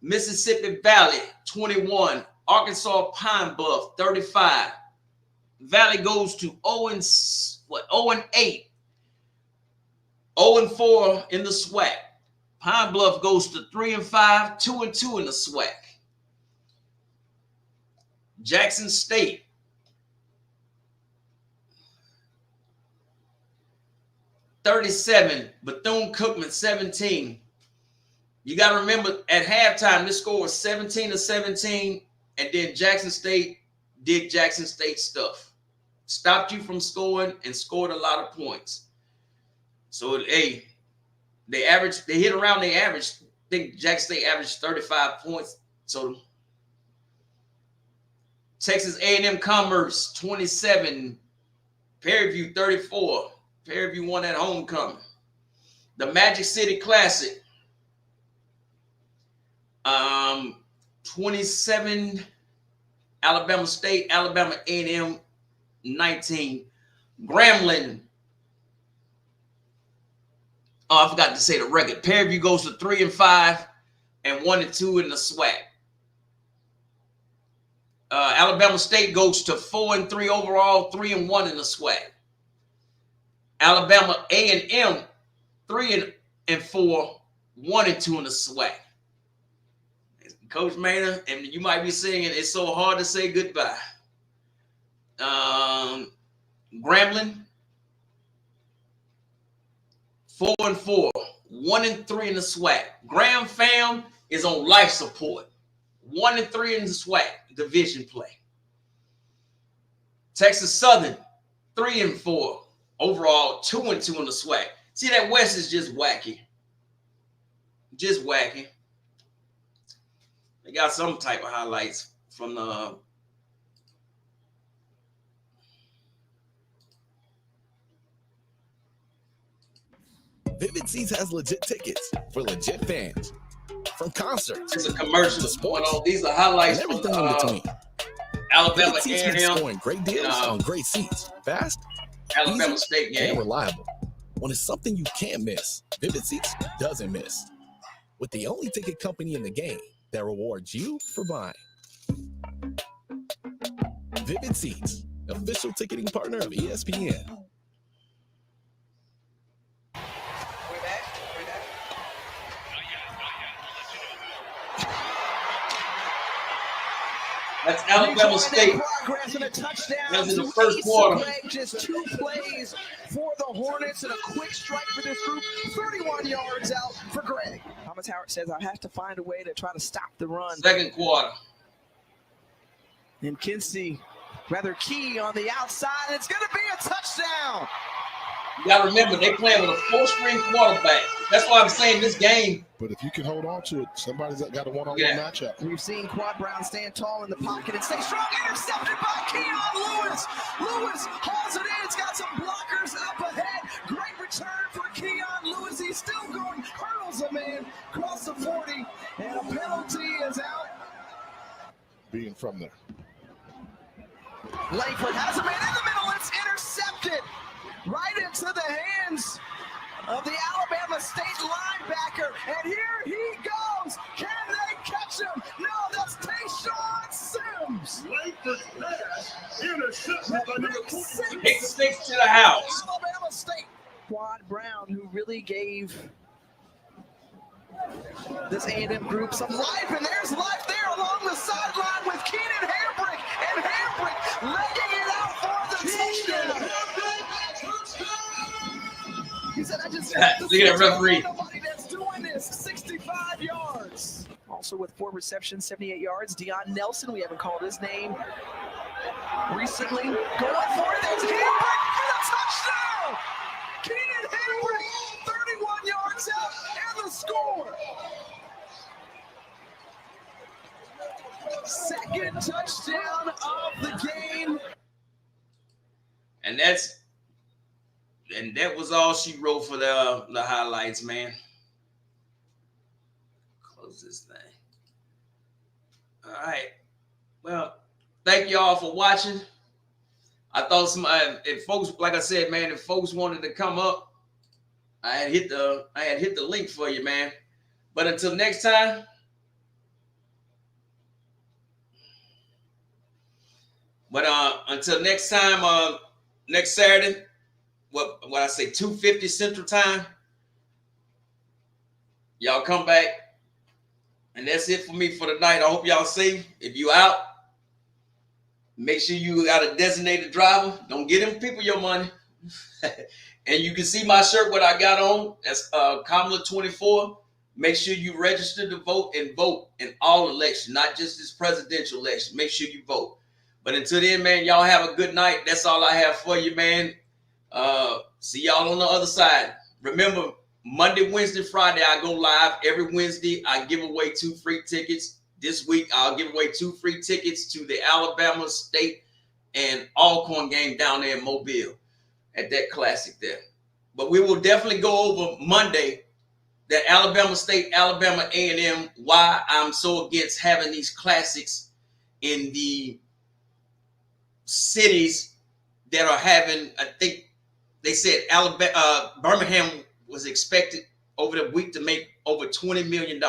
Mississippi Valley 21, Arkansas Pine Bluff 35. Valley goes to 0-8, 0-4 in the SWAC. Pine Bluff goes to 3-5, 2-2 in the SWAC. Jackson State 37, Bethune-Cookman 17. You got to remember at halftime, this score was 17-17, and then Jackson State did Jackson State stuff. Stopped you from scoring and scored a lot of points. So, hey, they hit around the average. I think Jackson State averaged 35 points. So, Texas A&M Commerce 27, Prairie View 34. Prairie View won at homecoming. The Magic City Classic. 27, Alabama State, Alabama A&M 19. Grambling. Oh, I forgot to say the record. Prairie View goes to 3-5 and 1-2 in the SWAC. Alabama State goes to 4-3 overall, 3-1 in the SWAC. Alabama A&M 3-4, 1-2 in the SWAC. Coach Maynard, and you might be saying it's so hard to say goodbye. Grambling 4-4, 1-3 in the SWAC. Graham Fam is on life support. 1-3 in the SWAC division play. Texas Southern 3-4 overall, 2-2 in the SWAC. See, that West is just wacky. Just wacky. They got some type of highlights from the Vivid Seats has legit tickets for legit fans. From concerts, it's a commercial. To sports, these are highlights and everything from in between. Alabama Vivid Seats makes A&M scoring great deals on great seats, fast, Alabama easy, State game, and reliable. When it's something you can't miss, Vivid Seats doesn't miss. With the only ticket company in the game that rewards you for buying. Vivid Seats, official ticketing partner of ESPN. That's Alabama State. Progress and a touchdown. That's in the first quarter. Just 2 plays for the Hornets and a quick strike for this group. 31 yards out for Greg. Thomas Howard says, I have to find a way to try to stop the run. Second quarter. And Kinsey, rather key on the outside. It's going to be a touchdown. You got to remember, they playing with a 4-string quarterback. That's why I'm saying this game. But if you can hold on to it, somebody's got a one-on-one matchup. We've seen Quad Brown stand tall in the pocket and stay strong. Intercepted by Keon Lewis. Lewis hauls it in. It's got some blockers up ahead. Great return for Keon Lewis. He's still going. Hurdles a man across the 40. And a penalty is out. Being from there. Langford has a man in the middle. It's intercepted. Right into the hands of the Alabama State linebacker. And here he goes. Can they catch him? No, that's Tayshawn Sims. Langford's pass intercepted by number 20. Take the sticks to the house. Alabama State. Quad Brown, who really gave this A&M group some life, and there's life there along the sideline with Keenan Hambrick, and Hambrick legging it out for the touchdown. He said, I just Look at that referee. Nobody that's doing this. 65 yards. Also with 4 receptions, 78 yards. Deion Nelson, we haven't called his name recently. Going for it. There's Hambrick for the touchdown. Keenan Hambrick, 31 yards out, and the score. Second touchdown of the game. And that was all she wrote for the highlights, man. Close this thing. All right. Well, thank you all for watching. I thought if folks, like I said, man, if folks wanted to come up, I had hit the link for you, man. But until next time. Until next time, next Saturday, what I say, 2:50 Central Time. Y'all come back. And that's it for me for tonight. I hope y'all safe. If you out, make sure you got a designated driver. Don't get them people your money. And you can see my shirt, what I got on. That's Kamala 24. Make sure you register to vote and vote in all elections, not just this presidential election. Make sure you vote. But until then, man, y'all have a good night. That's all I have for you, man. See y'all on the other side. Remember, Monday, Wednesday, Friday, I go live. Every Wednesday, I give away 2 free tickets. This week, I'll give away 2 free tickets to the Alabama State and Alcorn game down there in Mobile at that classic there. But we will definitely go over Monday, that Alabama State, Alabama A&M, why I'm so against having these classics in the cities that are having, I think they said Birmingham was expected over the week to make over $20 million.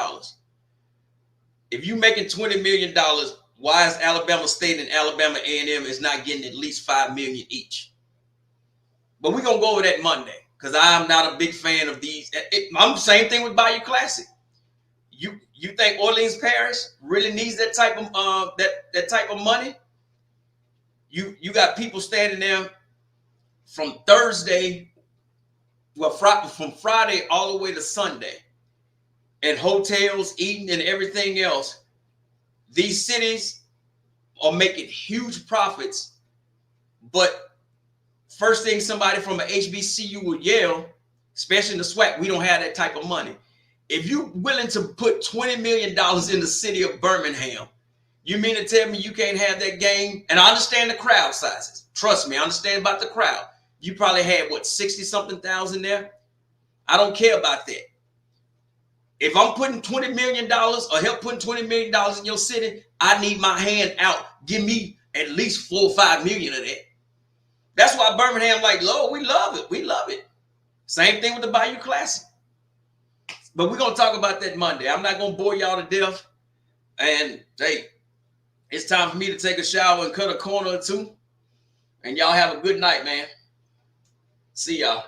If you're making $20 million, why is Alabama State and Alabama A&M is not getting at least $5 million each? But we're going to go over that Monday because I'm not a big fan of these. I'm the same thing with Bayou Classic. You think Orleans Parish really needs that type of that type of money? You got people standing there from Thursday, from Friday all the way to Sunday, and hotels, eating, and everything else. These cities are making huge profits, but first thing somebody from an HBCU would yell, especially in the SWAC, we don't have that type of money. If you're willing to put $20 million in the city of Birmingham, you mean to tell me you can't have that game? And I understand the crowd sizes. Trust me, I understand about the crowd. You probably had, 60-something thousand there? I don't care about that. If I'm putting $20 million or help putting $20 million in your city, I need my hand out. Give me at least 4 or 5 million of that. That's why Birmingham like, Lord, we love it. We love it. Same thing with the Bayou Classic. But we're going to talk about that Monday. I'm not going to bore y'all to death. And, hey, it's time for me to take a shower and cut a corner or two. And y'all have a good night, man. See y'all.